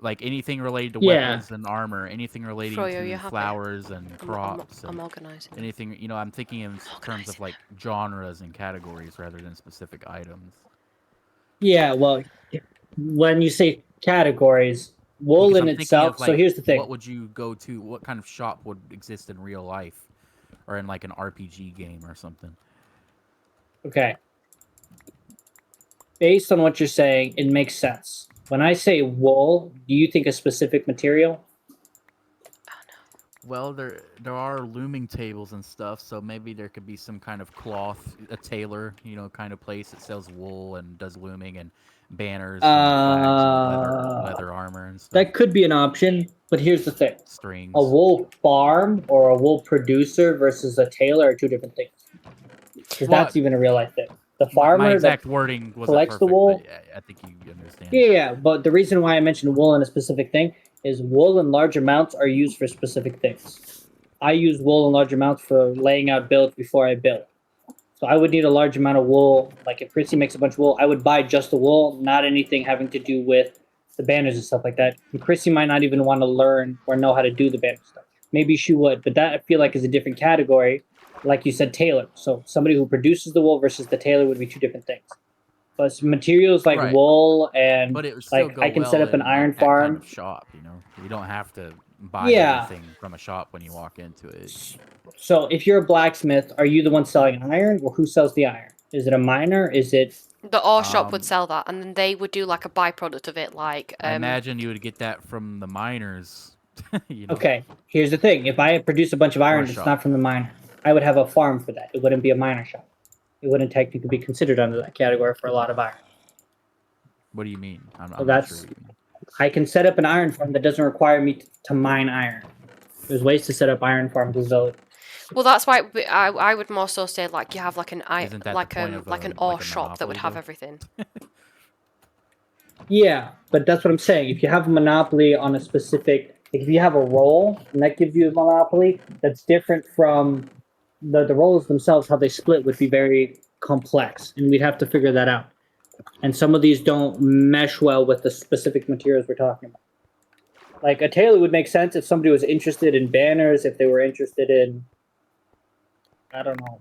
like anything related to weapons and armor, anything relating to flowers and crops. I'm organizing. Anything, I'm thinking in terms of like genres and categories rather than specific items. Yeah, well, when you say categories, wool in itself. So here's the thing: what would you go to? What kind of shop would exist in real life, or in like an RPG game or something? Okay. Based on what you're saying, it makes sense. When I say wool, do you think a specific material? Well, there are looming tables and stuff, so maybe there could be some kind of cloth, a tailor, kind of place that sells wool and does looming and banners and flags and leather armor and stuff. That could be an option, but here's the thing. Strings. A wool farm or a wool producer versus a tailor are two different things. Because that's even a real life thing. The farmer my exact wording wasn't collects perfect, the wool. I think you understand. Yeah, but the reason why I mentioned wool in a specific thing is wool in large amounts are used for specific things. I use wool in large amounts for laying out builds before I build. So I would need a large amount of wool. Like if Chrissy makes a bunch of wool, I would buy just the wool, not anything having to do with the banners and stuff like that. And Chrissy might not even want to learn or know how to do the banner stuff. Maybe she would, but that I feel like is a different category. Like you said, tailor. So somebody who produces the wool versus the tailor would be two different things. But materials like Right. wool and But it would still like go I can set well up an in iron like that farm. kind of shop, you know. You don't have to buy Yeah. everything from a shop when you walk into it. So if you're a blacksmith, are you the one selling iron, or who sells the iron? Is it a miner? Is it The ore shop would sell that, and then they would do like a byproduct of it, like I imagine you would get that from the miners. You know? okay? Here's the thing: if I produce a bunch of iron, Or it's shop. not from the miner. I would have a farm for that. It wouldn't be a miner shop. It wouldn't technically be considered under that category for a lot of iron. What do you mean? I'm So not that's sure what you mean. I can set up an iron farm that doesn't require me to mine iron. There's ways to set up iron farms as though. Well, that's why I would more so say like you have like an Isn't that like the point of like an like ore a shop that would monopoly, have though? everything. Yeah, but that's what I'm saying. If you have a monopoly on a specific, like if you have a role and that gives you a monopoly, that's different from the roles themselves. How they split would be very complex, and we'd have to figure that out. And some of these don't mesh well with the specific materials we're talking about. Like a tailor would make sense if somebody was interested in banners, if they were interested in, I don't know,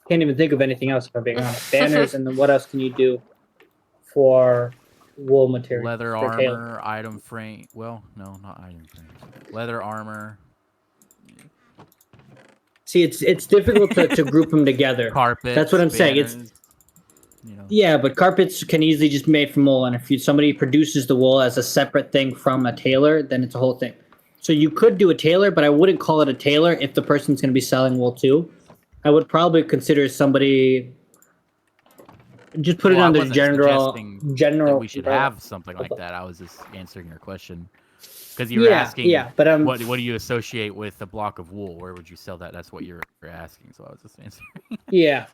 can't even think of anything else if I'm being honest. Banners, and then what else can you do for wool materials? Leather for armor, tailor? item frame. Well, no, not item frame. Leather armor, See, it's difficult to group them together. carpets. That's what I'm saying. It's banners, you know. yeah, but carpets can easily just be made from wool, and if somebody produces the wool as a separate thing from a tailor, then it's a whole thing. So you could do a tailor, but I wouldn't call it a tailor if the person's going to be selling wool too. I would probably consider somebody. Just put it Well, I under wasn't general that we should umbrella. have something like that. I was just answering your question because you were Yeah, asking, yeah, but what do you associate with a block of wool? Where would you sell that? That's what you're asking. So I was just answering. yeah.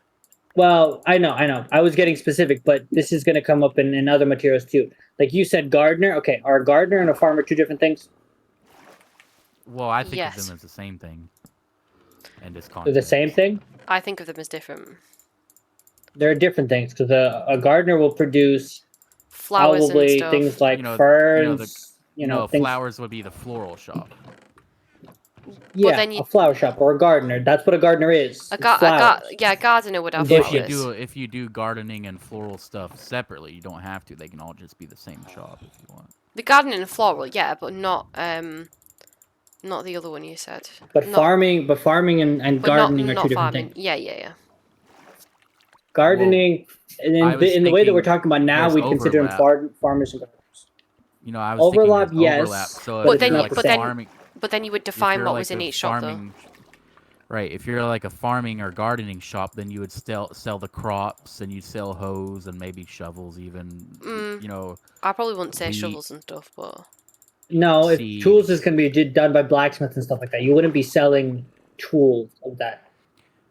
Well, I know. I was getting specific, but this is going to come up in other materials too. Like you said, gardener. Okay, are a gardener and a farmer two different things? Well, I think of Yes. them as the same thing. And this They're context. the same thing. I think of them as different. They're different things because a gardener will produce Flowers and probably stuff. things like You know, ferns. Things. flowers would be the floral shop. Yeah, then you- a flower shop or a gardener. That's what a gardener is. A It's flowers. gardener would have If flowers. If you do gardening and floral stuff separately, you don't have to. They can all just be the same shop if you want. The gardening and floral, yeah, but not the other one you said. But Not- farming and but gardening not are two different farming. things. Yeah. Gardening, and I was in the way that we're thinking talking about now, there's we consider them overlap. farmers and gardeners. You know, I was Overlap, thinking there's yes, overlap. So but if it's you're not like the a same. farming, But then you would if define you're what like was in a each shop, though. farming, right? If you're like a farming or gardening shop, then you would sell the crops and you sell hoes and maybe shovels, even. You know, I probably wouldn't say wheat, shovels and stuff, but No, if tools is seeds. going to be done by blacksmiths and stuff like that, you wouldn't be selling tools of that.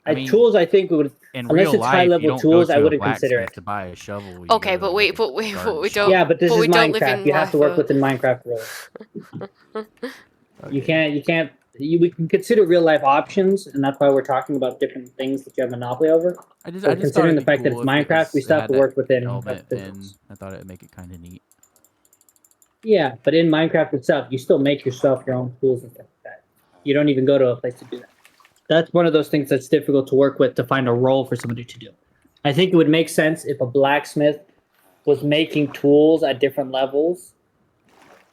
I mean, Tools, I think would, in unless real it's high life, you level don't tools, go I to a wouldn't consider blacksmith it. to buy a shovel. You okay, go but to, wait, like, but we garden don't. Yeah, but this but is we don't live Minecraft. in You have to work life, within Minecraft rules. Okay. You can't. We can consider real life options, and that's why we're talking about different things that you have monopoly over. I just But thought considering it'd the be fact that it's cool if it Minecraft, we was, still it have had to that work within element, the and rules. I thought it'd make it kind of neat. Yeah, but in Minecraft itself, you still make yourself your own tools and stuff like that. You don't even go to a place to do that. That's one of those things that's difficult to work with to find a role for somebody to do. I think it would make sense if a blacksmith was making tools at different levels,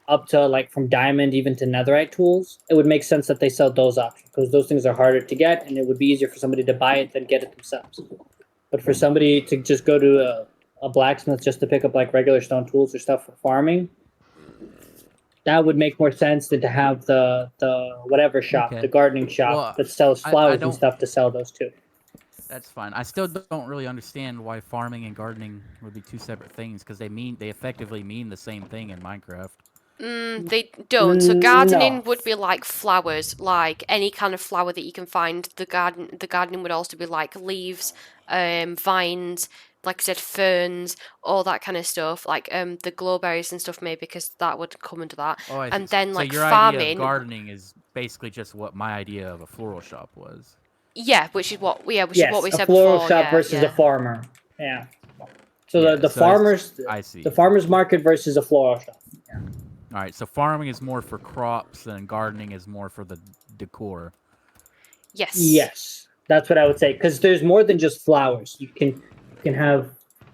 up to like from diamond even to netherite tools. It would make sense that they sell those options because those things are harder to get, and it would be easier for somebody to buy it than get it themselves. But for somebody to just go to a blacksmith just to pick up like regular stone tools or stuff for farming, that would make more sense than to have the whatever shop, Okay. the gardening shop Well, that sells I flowers and don't. stuff to sell those too. That's fine. I still don't really understand why farming and gardening would be two separate things because they effectively mean the same thing in Minecraft. they don't. So gardening No. would be like flowers, like any kind of flower that you can find. The gardening would also be like leaves, vines, like I said, ferns, all that kind of stuff. Like the glowberries and stuff, maybe because that would come into that. Oh, And then so like your idea of farming. gardening is basically just what my idea of a floral shop was. Yeah, which is what we Yes, said a floral before. shop Yeah, versus yeah. a farmer. Yeah. So Yeah, the so farmers, I see. the farmers market versus a floral shop. Yeah. All right, so farming is more for crops, and gardening is more for the decor. Yes. Yes, that's what I would say. Because there's more than just flowers. You can have.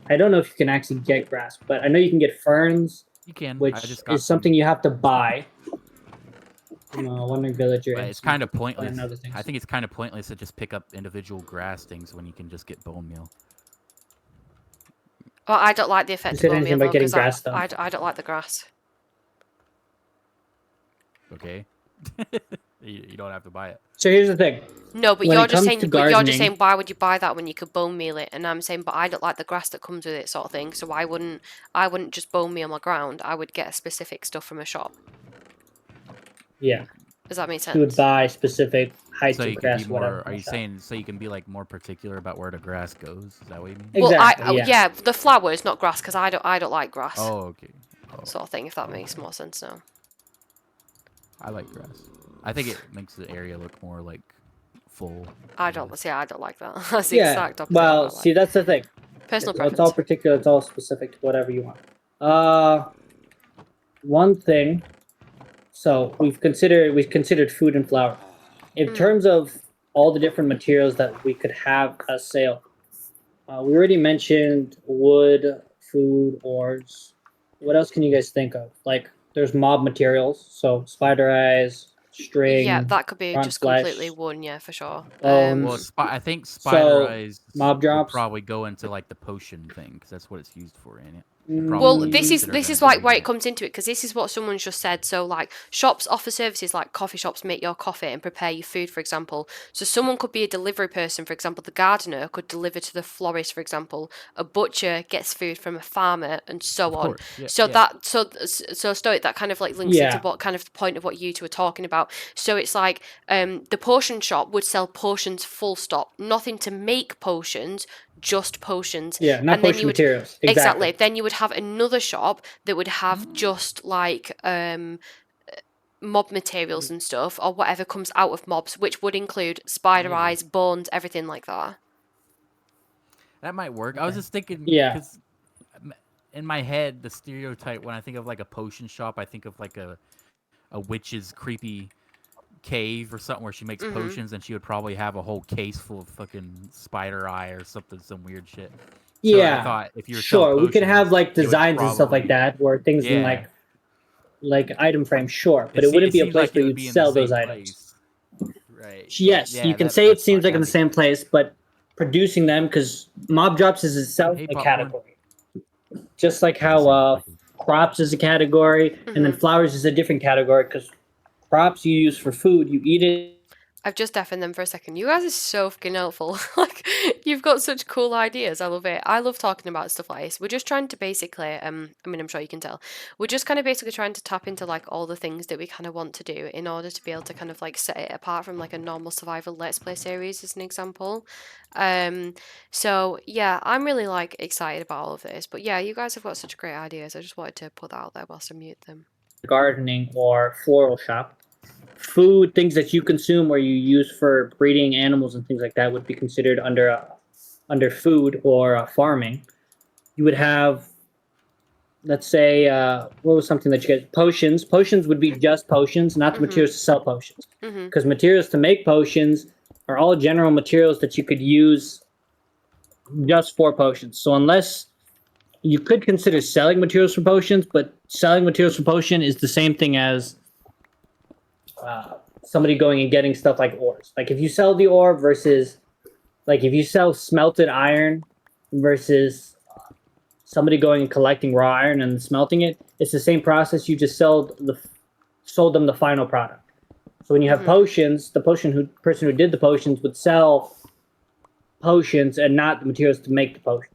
I don't know if you can actually get grass, but I know you can get ferns, You can. I which just got is something some. you have to buy from a wandering villager. But And it's some kind of pointless. and other things. I think it's kind of pointless to just pick up individual grass things when you can just get bone meal. Well, I don't like the You effect of said bone anything meal about though, getting because grass though. I don't like the grass. Okay. You don't have to buy it. So here's the thing. No, but When you're it just comes saying. to But you're just gardening- saying, why would you buy that when you could bone meal it? And I'm saying, but I don't like the grass that comes with it, sort of thing. So I wouldn't just bone meal my ground. I would get specific stuff from a shop. Yeah, Does that make sense? you would buy specific heights So of you can grass, be whatever. more. from Are the you shop. saying so you can be like more particular about where the grass goes? Is that what you mean? Well, Exactly, yeah. the flowers, not grass, because I don't like grass. Oh, okay. Oh, Sort of thing. If that makes more sense now. I like grass. I think it makes the area look more like full. I don't like that. That's the Yeah. exact opposite. Well, of what I see, like. that's the thing. Personal It's preference. all particular. It's all specific to whatever you want. One thing. So we've considered food and flour. In terms of all the different materials that we could have as sale, we already mentioned wood, food, ores. What else can you guys think of? Like, there's mob materials, so spider eyes, string, Yeah, that could be front just flesh, completely one. Yeah, for sure. bones. Well, I think spider So, eyes mob would drops? probably go into like the potion thing because that's what it's used for, ain't it? Well, wouldn't this consider is that like where it ingredient. comes into it, because this is what someone's just said. So like shops offer services like coffee shops make your coffee and prepare your food, for example. So someone could be a delivery person, for example, the gardener could deliver to the florist, for example. A butcher gets food from a farmer, and so Of on. course, yeah, So yeah. that so Stoic, that kind of like links Yeah. into what kind of the point of what you two were talking about. So it's like the potion shop would sell potions full stop, nothing to make potions, just potions. Yeah, not and then potion you would, materials. Exactly. Then you would have another shop that would have just like mob materials and stuff, or whatever comes out of mobs, which would include spider Maybe. eyes, bones, everything like that. That might work. I was just thinking, Yeah. because in my head, the stereotype when I think of like a potion shop, I think of like a witch's creepy cave or something where she makes potions, and she would probably have a whole case full of fucking spider eye or something, some weird shit. So Yeah. I thought if you were Sure, selling we could have potions, like it would designs and stuff like probably- that, where things in Yeah. like item frames, sure, but it wouldn't be a seems place like it where would you'd be in the sell those same items. place. Right. Yes, Yeah, you can that- say it that's seems fine. like in That the same makes place, but producing them, because mob drops is itself Hey, a popcorn. category. Just like sense. how crops is a category, and then flowers is a different category, because crops you use for food, you eat it. I've just deafened them for a second. You guys are so fucking helpful. Like, you've got such cool ideas. I love it. I love talking about stuff like this. We're just trying to basically, I mean, I'm sure you can tell. We're just kind of basically trying to tap into like all the things that we kind of want to do in order to be able to kind of like set it apart from like a normal survival Let's Play series, as an example. So yeah, I'm really like excited about all of this. But yeah, you guys have got such great ideas. I just wanted to put that out there whilst I mute them. Gardening or floral shop. Food, things that you consume or you use for breeding animals and things like that would be considered under food or farming. You would have, let's say, what was something that you guys, potions. Potions would be just potions, not the materials to sell potions. Because materials to make potions are all general materials that you could use just for potions. So unless you could consider selling materials for potions, but selling materials for potion is the same thing as somebody going and getting stuff like ores. Like if you sell the ore versus, like if you sell smelted iron versus somebody going and collecting raw iron and smelting it, it's the same process. You just sold them the final product. So when you have potions, the person who did the potions would sell potions and not the materials to make the potions.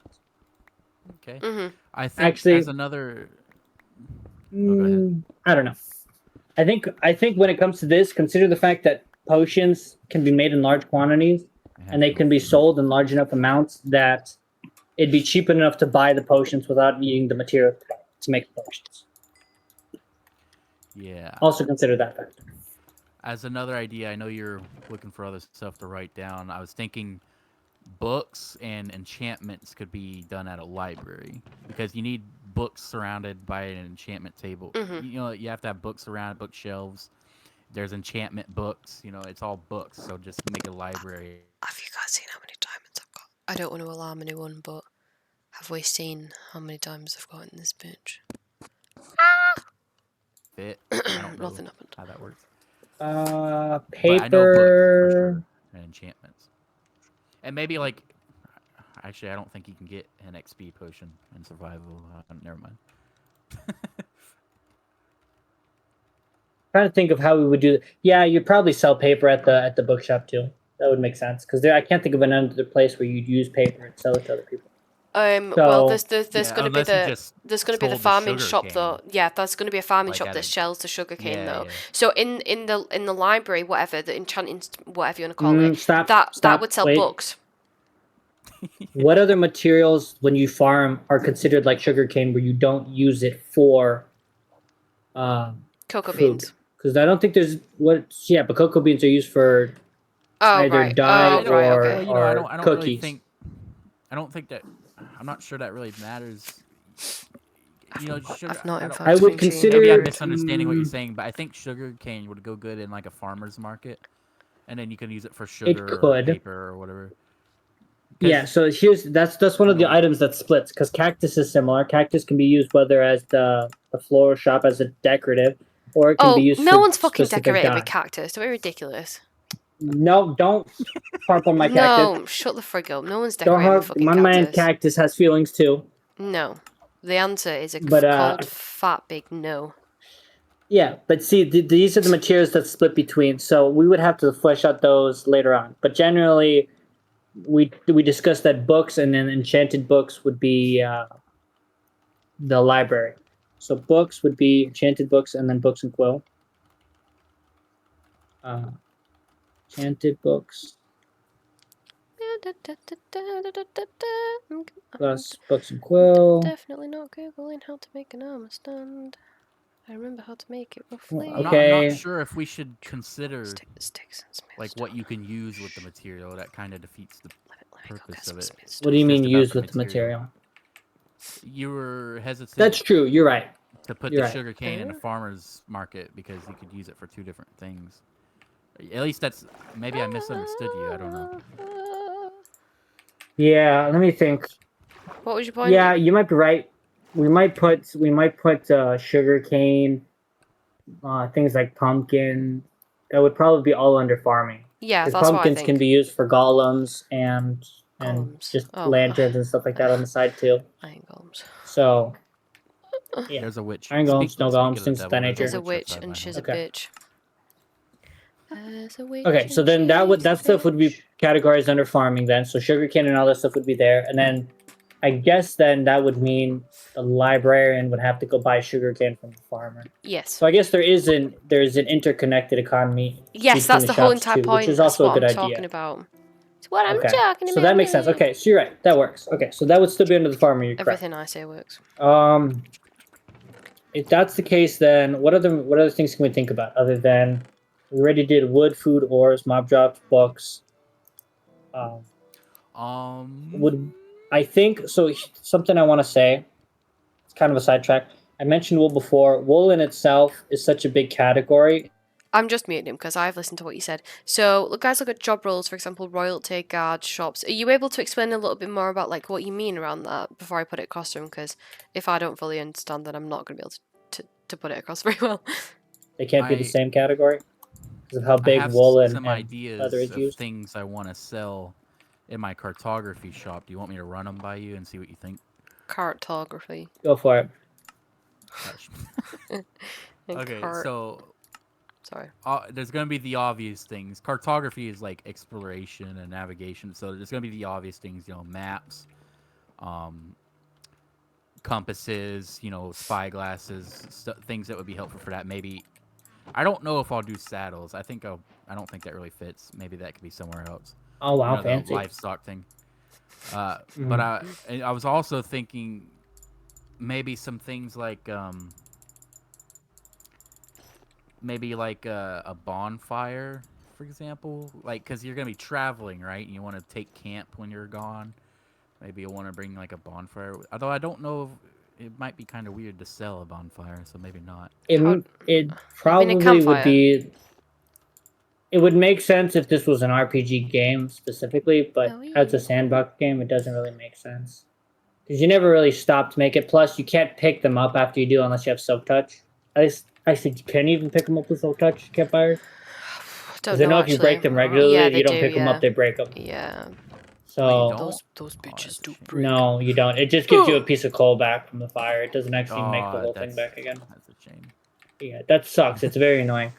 Okay. I think Actually, as another. Go ahead. I don't know. I think when it comes to this, consider the fact that potions can be made in large quantities and they can be sold in large enough amounts that it'd be cheap enough to buy the potions without needing the material to make the potions. Yeah. Also consider that factor. As another idea, I know you're looking for other stuff to write down. I was thinking books and enchantments could be done at a library because you need books surrounded by an enchantment table. Mm-hmm. You know, you have to have books around bookshelves. There's enchantment books. You know, it's all books. So just make a library. Have you guys seen how many diamonds I've got? I don't want to alarm anyone, but have we seen how many diamonds I've got in this bitch? Fit. I don't know Nothing happened. how that works. Paper. But I know books for sure and enchantments. And maybe like, actually, I don't think you can get an XP potion in survival. Never mind. Trying to think of how we would do it. Yeah, you'd probably sell paper at the bookshop too. That would make sense because I can't think of another place where you'd use paper and sell it to other people. Well, there's Yeah, going to be unless you just the sold the farming sugar shop cane. though. Yeah, there's going to be a farming Like shop at that a- sells the sugar cane Yeah, though. yeah. So in the library, whatever the enchanting, whatever you want to call it, Stop. that would sell wait. books. What other materials, when you farm, are considered like sugarcane where you don't use it for Cocoa food? beans. Because I don't think there's but cocoa beans are used for Oh either right. dye Oh right. or, Okay. Well, you know, I don't cookies. really think. I don't think that. I'm not sure that really matters. You know, sugar. I've not I in don't- fact I would been seeing consider- Maybe I'm it. misunderstanding what you're saying, but I think sugar cane would go good in like a farmer's market, and then you can use it for It sugar or could. paper or whatever. Yeah, so that's one of the items that splits because cactus is similar. Cactus can be used whether as the floral shop as a decorative, or it can be Oh, used no for one's fucking specific decorated dye. with cactus. Don't be ridiculous. No, don't harp on my cactus. No, shut the frig up. No one's Don't decorated with harp. fucking My man cactus. cactus has feelings too. No. The answer is a But, cold, fat, big no. Yeah, but see, these are the materials that split between. So we would have to flesh out those later on. But generally, we discussed that books and then enchanted books would be the library. So books would be enchanted books and then books and quill. Enchanted books plus books and quill. Definitely not googling how to make an armor stand. I remember how to make it roughly. I'm Okay. not sure if we should consider Sticks and smith like stuff. what you can use with the material. That kind of defeats the Let me go purpose get some of it. smith stuff. What do you It's mean just about use the with the material? You were hesitant. That's true. You're right. To put You're the right. sugar cane in a farmer's market because you could use it for two different things. At least that's maybe I misunderstood you. I don't know. Yeah, let me think. What was your point? Yeah, you might be right. We might put sugar cane, things like pumpkin. That would probably be all under farming. Yeah, Because that's what I pumpkins think. can be used for golems and Golems. just Oh. lanterns and stuff like that on the side too. Iron golems. So yeah, There's a witch. iron golems, Speaking no of golems, the things of devil, that nature. There's a witch outside and my she's house. a Okay. bitch. Okay, so then that stuff would be categorized under farming then. So sugarcane and all that stuff would be there. And then I guess then that would mean the librarian would have to go buy sugarcane from the farmer. Yes. So I guess there's an interconnected economy. Yes, between that's the whole shops entire too, point. which is That's also a what good I'm idea. talking about. It's what I'm Okay, talking about. so that makes sense. Okay, so you're right. That works. Okay, so that would still be under the farmer. You're correct. Everything I say works. If that's the case, then what other things can we think about other than we already did wood, food, ores, mob drops, books. Would I think so? Something I want to say. It's kind of a sidetrack. I mentioned wool before. Wool in itself is such a big category. I'm just muting him because I've listened to what you said. So, look, guys, look at job roles, for example, royalty, guard, shops. Are you able to explain a little bit more about like what you mean around that before I put it across to him? Because if I don't fully understand, then I'm not going to be able to put it across very well. They can't be the same category because of how big I have wool and some ideas leather is of used. things I want to sell in my cartography shop. Do you want me to run them by you and see what you think? Cartography. Go for it. Okay, so sorry. there's going to be the obvious things. Cartography is like exploration and navigation. So there's going to be the obvious things, you know, maps, compasses, you know, spyglasses, things that would be helpful for that. Maybe I don't know if I'll do saddles. I don't think that really fits. Maybe that could be somewhere else. Oh wow, you know, fancy. The livestock thing. But I was also thinking maybe some things like maybe like a bonfire, for example, like because you're gonna be traveling, right? And you want to take camp when you're gone. Maybe you want to bring like a bonfire. Although I don't know if it might be kind of weird to sell a bonfire, so maybe not. It How- it You mean a probably would campfire? be. It would make sense if this was an RPG game specifically, but Oh, as a yeah. sandbox game, it doesn't really make sense. Because you never really stop to make it. Plus, you can't pick them up after you do unless you have Soak Touch. At least, actually, you can't even pick them up with Soak Touch campfires. Don't Because I know know if you break actually. them regularly, Yeah, if they you don't do. pick them up, they break them. Yeah. So, don't? Those Oh, bitches that's a do shame. break. no, you don't. It just gives you a piece of coal back from the fire. It doesn't actually make the Oh, whole thing back again. that's a shame. Yeah, that sucks. It's very annoying.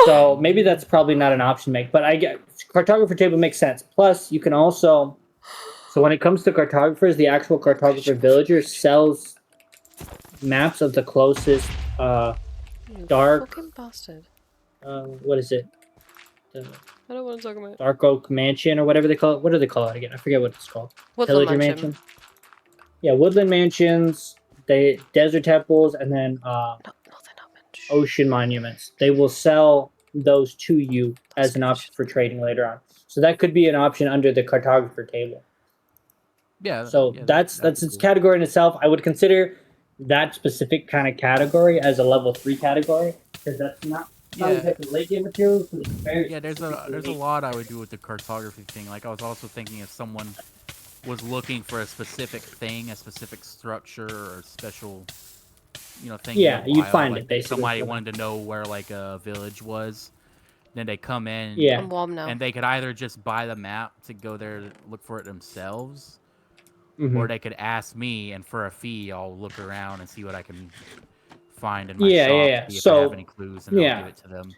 So maybe that's probably not an option to make, but I get cartographer table makes sense. Plus, you can also, so when it comes to cartographers, the actual cartographer villager sells maps of the closest You dark. fucking bastard. What is it? The I don't want to talk about it. Dark Oak Mansion or whatever they call it. What do they call it again? I forget what it's called. Woodland Pillager Mansion. Yeah, woodland mansions, they desert temples, and then Nothing happened. ocean monuments. They will sell those to you as an option for trading later on. So that could be an option under the cartographer table. Yeah. So yeah, that's that'd be its cool. category in itself. I would consider that specific kind of category as a level 3 category because that's not exactly late game materials. But it's very Yeah, there's a lot I would do with the cartography thing. Like I was also thinking if someone was looking for a specific thing, a specific structure, or special, thing. Yeah, in the you'd wild, find like it, basically. Somebody wanted to know where like a village was, then they come in. Yeah. I'm warm now. And they could either just buy the map to go there to look for it themselves, Mhm. or they could ask me, and for a fee, I'll look around and see what I can find in my Yeah, shop. yeah, yeah. See if I So, have any clues, and yeah. I'll give it to them.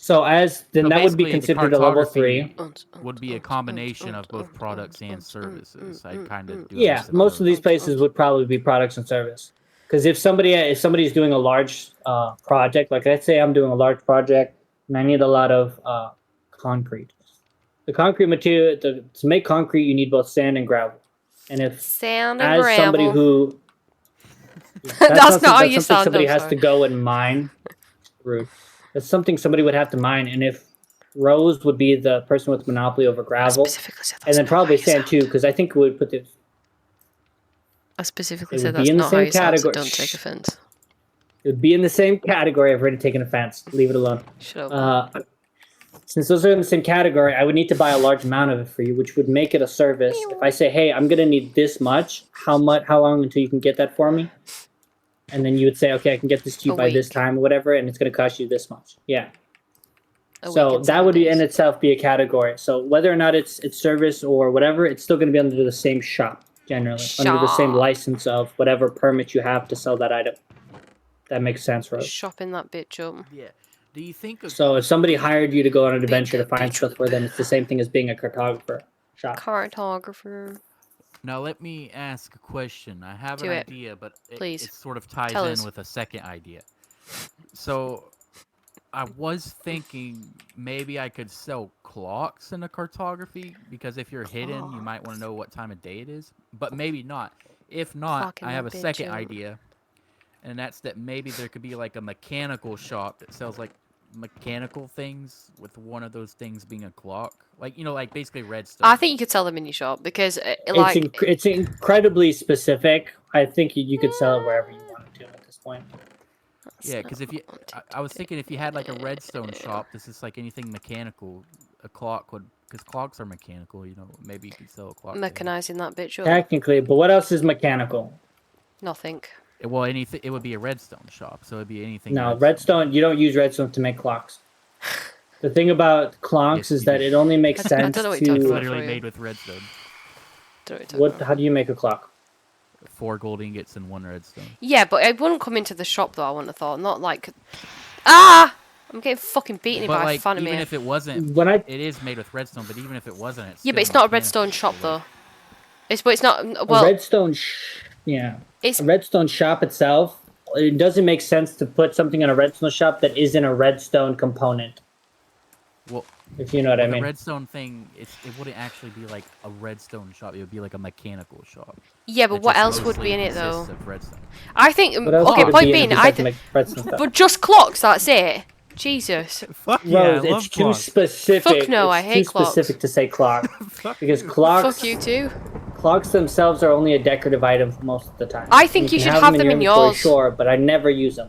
So then So that would be basically, the considered a level cartography 3. would be a combination of both products and services. I'd kind of do a Yeah, mix of most of both. these places would probably be products and service. Because if somebody's doing a large project, like let's say I'm doing a large project and I need a lot of concrete. The concrete material to make concrete, you need both sand and gravel. And if Sand and as gravel. somebody who That's not how you something sound. somebody I'm has sorry. to go and mine. Rude. That's something somebody would have to mine, and if Rose would be the person with monopoly over gravel, Specifically said and that's then not probably how you sand too, sound. because I think it would put the I specifically It said would be that's in the not how same you sound, so category. don't take offense. It would be in the same category. I've already taken offense. Leave it alone. Shut up. Since those are in the same category, I would need to buy a large amount of it for you, which would make it a service. If I say, "Hey, I'm gonna need this much. How long until you can get that for me?" And then you would say, "Okay, I can get this to you A by this week. time or whatever, and it's gonna cost you this much." Yeah. A week So and that 7 would be days. in itself be a category. So whether or not it's service or whatever, it's still going to be under the same shop generally, under the same Shop. license of whatever permit you have to sell that item. That makes sense, Rose. Shopping that bitch up. Yeah. Do you think? So if somebody hired you to go on an adventure to that find bitch stuff with for the them, it's the same thing as being a cartographer shop. Cartographer. Now let me ask a question. I have Do an it. idea, but Please. it sort of ties Tell in us. with a second idea. So I was thinking maybe I could sell clocks in a cartography, because if you're hidden, you might want to know what time of day it is. But maybe not. If not, Clocking I have that a bitch second up. idea, and that's that maybe there could be like a mechanical shop that sells like mechanical things, with one of those things being a clock, like like basically redstone. I think you could sell them in your shop because, It's incredibly specific. I think you could sell it wherever you wanted to at this point. Yeah, because if you, I was thinking if you had like a redstone shop, this is like anything mechanical, a clock would, because clocks are mechanical. Maybe you could sell a clock. Mechanizing that bitch up. Technically, but what else is mechanical? Nothing. Well, anything. It would be a redstone shop, so it'd be anything. No, redstone. You don't use redstone to make clocks. The thing about clocks Yes, is you that do. it only makes I sense don't know what you're talking It's about. to. literally for you. made with redstone. How do you make a clock? 4 gold ingots and 1 redstone. Yeah, but it wouldn't come into the shop though. I wouldn't have thought. Not like. Ah! I'm getting fucking beaten But by a like, fan of even me. if it wasn't, When I it is made with redstone. But even if it wasn't, it's Yeah, still but it's not a mechanical, redstone shop so, though. like, It's not. a Well, redstone, it's a redstone shop itself. It doesn't make sense to put something in a redstone shop that isn't a redstone component. Well, if you know what I the mean. redstone thing, it wouldn't actually be like a redstone shop. It would be like a mechanical shop. yeah, but That what just else would mostly be in it though? consists of redstone. I think. What else Okay, would it point be being, besides to make redstone stuff? but just clocks. That's it. Jesus. Fuck yeah, I Rose, love it's too clocks. specific. Fuck no, I it's hate too specific clocks. to say clock. Fuck Because you. clocks, Fuck you too. clocks themselves are only a decorative item most of the time. I think you can should have have them in them your in inventory, yours. sure, but I never use them.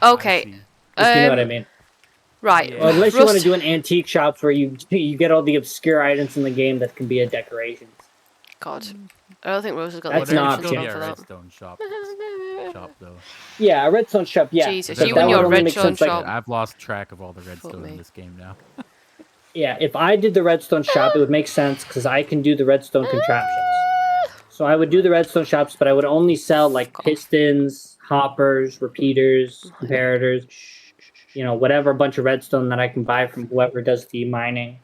I Okay. see. If you know what I mean. Right. Yeah. Well, unless you want to Rust. do an antique shops where you get all the obscure items in the game that can be a decoration. God. I don't think Rose has got That's the an There attention should option. be span a for that. redstone shop though. Yeah, a redstone shop, yeah. Jesus, but you that and would your only make redstone sense, like, shop. I've lost track of all the redstone me. in this game now. yeah, if I did the redstone shop, it would make sense because I can do the redstone contraptions. So I would do the redstone shops, but I would only sell like pistons, hoppers, repeaters, comparators, you know, whatever bunch of redstone that I can buy from whoever does the mining.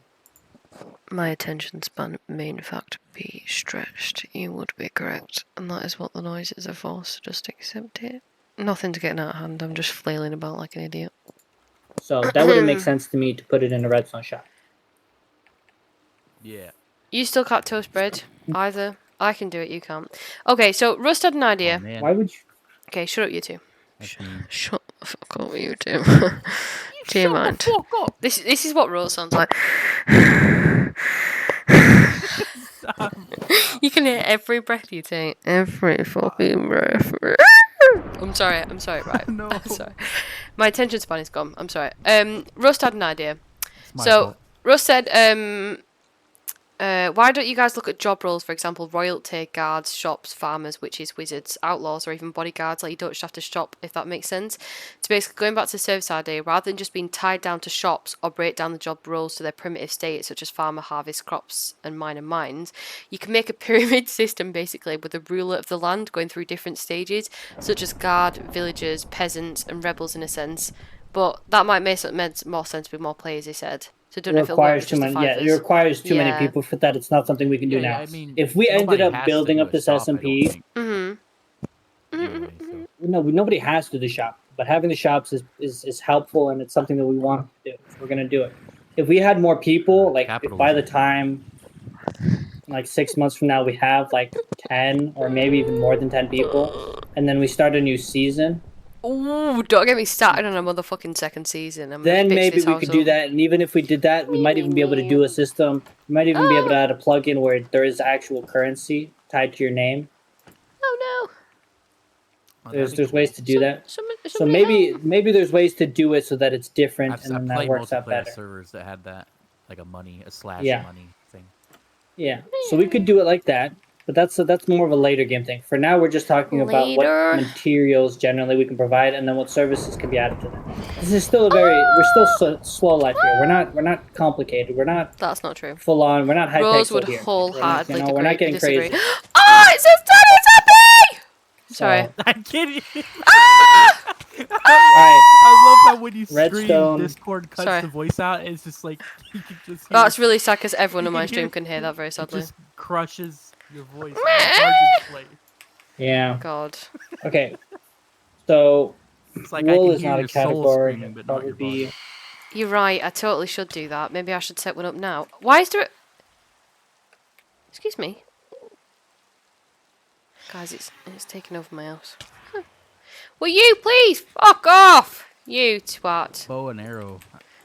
My attention span may in fact be stretched. You would be correct, and that is what the noises are for, so just accept it. Nothing's getting out of hand, I'm just flailing about like an idiot. So that wouldn't make sense to me to put it in a redstone shop. Yeah. You still can't toast bread, either. I can do it, you can't. Okay, so Rust had an idea. Oh, man. Why would you? Okay, shut up, you two. That's mean. Shut the fuck up, you two. Do you mind? Fuck up. This is what Rose sounds like. You can hear every breath you take. Every fucking breath. I'm sorry, right. No. I'm sorry. My attention span is gone. I'm sorry. Rust had an idea. It's my So fault. Russ said, why don't you guys look at job roles, for example, royalty, guards, shops, farmers, witches, wizards, outlaws, or even bodyguards? Like, you don't just have to shop, if that makes sense. So basically, going back to the service idea, rather than just being tied down to shops or break down the job roles to their primitive state, such as farmer, harvest, crops, and miner mines, you can make a pyramid system, basically, with the ruler of the land going through different stages, such as guard, villagers, peasants, and rebels, in a sense. But that might make more sense with more players, he said. So I don't know if it'll work requires with too just many. the Yeah, fivers. it requires too many Yeah. people for that. It's not something we can do now. I mean, if we ended nobody up has building to up do a this shop, I don't SMP, think, anyway, so. no, nobody has to do the shop. But having the shops is helpful, and it's something that we want to do. So we're gonna do it. If we had more people, like if by the time, like 6 months from now, we have like 10 or maybe even more than 10 people, and then we start a new season. Ooh, don't get me started on a motherfucking second season. I'm Then gonna bitch maybe this we house could do up. that, and even if we did that, we might even be able to do a system. We might even be able to add a plugin where there is actual currency tied to your name. Oh Oh, There's that'd be ways cool. to do that. no. So maybe there's ways to do it so that it's different, I've and then that played works out multiplayer better. servers that had that, like a slash Yeah. money thing. Yeah, so we could do it like that, but that's more of a later game thing. For now, we're just talking about what Later. materials generally we can provide, and then what services can be added to that. This is still we're still slow life here. We're not complicated. We're not That's not true. full on. We're not high Rose tech would here. wholeheartedly We're not getting disagree. crazy. Oh, it says Daddy's happy! Sorry. So, I'm kidding. all right. I love that when you Redstone. scream, Discord cuts Sorry. the voice out. It's just like you can just hear, That's really sad because everyone You on my can stream hear- can hear that very it sadly. just crushes your voice. It's hard to play. Yeah. God. Okay. So It's like wool I can is hear not a your soul category. screaming, It'd but not probably your be. body. You're right, I totally should do that. Maybe I should set one up now. Why is there a... Excuse me. Guys, it's taking over my house. Huh. Will you please fuck off, you twat. Bow and arrow.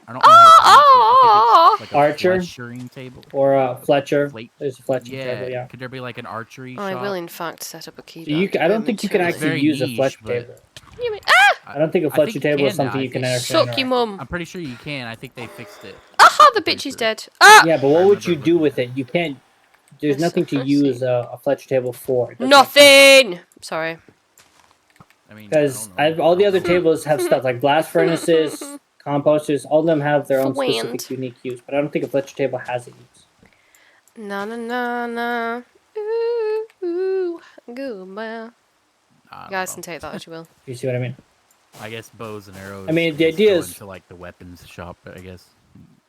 I don't know how to pronounce it. I think it's like a Archer? fletchering table. Or Fletcher. Flate- There's a Fletcher Yeah. table. Yeah. Could there be like an archery I shop? will in fact set up a key. So I don't think you can It's actually very use a niche, Fletcher but- table. You mean, ah! I don't think a I Fletcher think you table is can now, something I you can think. actually Suck your interact. mum. I'm pretty sure you can. I think they fixed it. Aha, the pretty bitch is sure. dead. Ah! Yeah, but what I would you remember do looking with at it? You can't. There's Yes, nothing to I use see. a Fletcher table for. It doesn't make sense. Nothing! Sorry. I mean, Because I don't know. all the other tables have stuff like blast furnaces, composters. All of them have their own For wind. specific, unique use. But I don't think a Fletcher table has a use. Na na na na. Ooh, ooh. Goodbye. I don't You guys know. can take that as you will. You see what I mean? I guess bows and arrows. I mean, the just idea go is- into like the weapons shop. I guess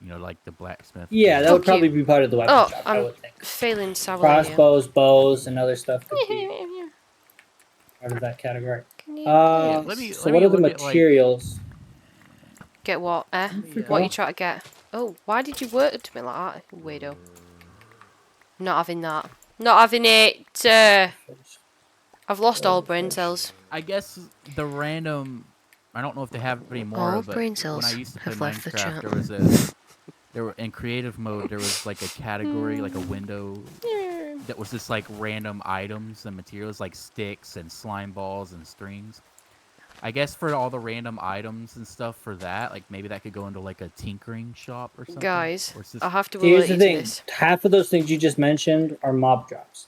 you know, like the blacksmith. Yeah, that would Fuck you. probably be part of the weapon Oh, shop. I would think. Failing sourly here. Crossbows, bows, and other stuff could be part of that category. Can you let me- So let what me are the look at, like- materials? get what? forgot. What are you trying to get? Oh, why did you work to me like that, weirdo? Not having that. Not having it. I've lost all brain cells. I guess the random. I don't know if they have it anymore, All but brain when cells I used to play have left the Minecraft, chat. there were in creative mode. There was like a category, like a window that was just like random items and materials, like sticks and slime balls and strings. I guess for all the random items and stuff for that, like maybe that could go into like a tinkering shop or something. Guys, or it's just, I have to Here's alert the you to thing: this. half of those things you just mentioned are mob drops.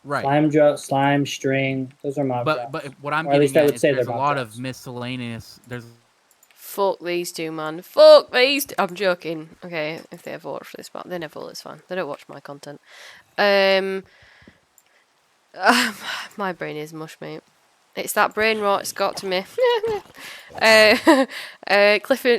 right. Slime drop, slime string. Those are mob drops. But what I'm Or at least I getting would at is say there's they're a mob lot drops. of miscellaneous. There's Fuck these two, man. Fuck these two. I'm joking. Okay, if they ever watch this, but they never will, it's fine. They don't watch my content. My brain is mush, mate. It's that brain rot, it's got to me.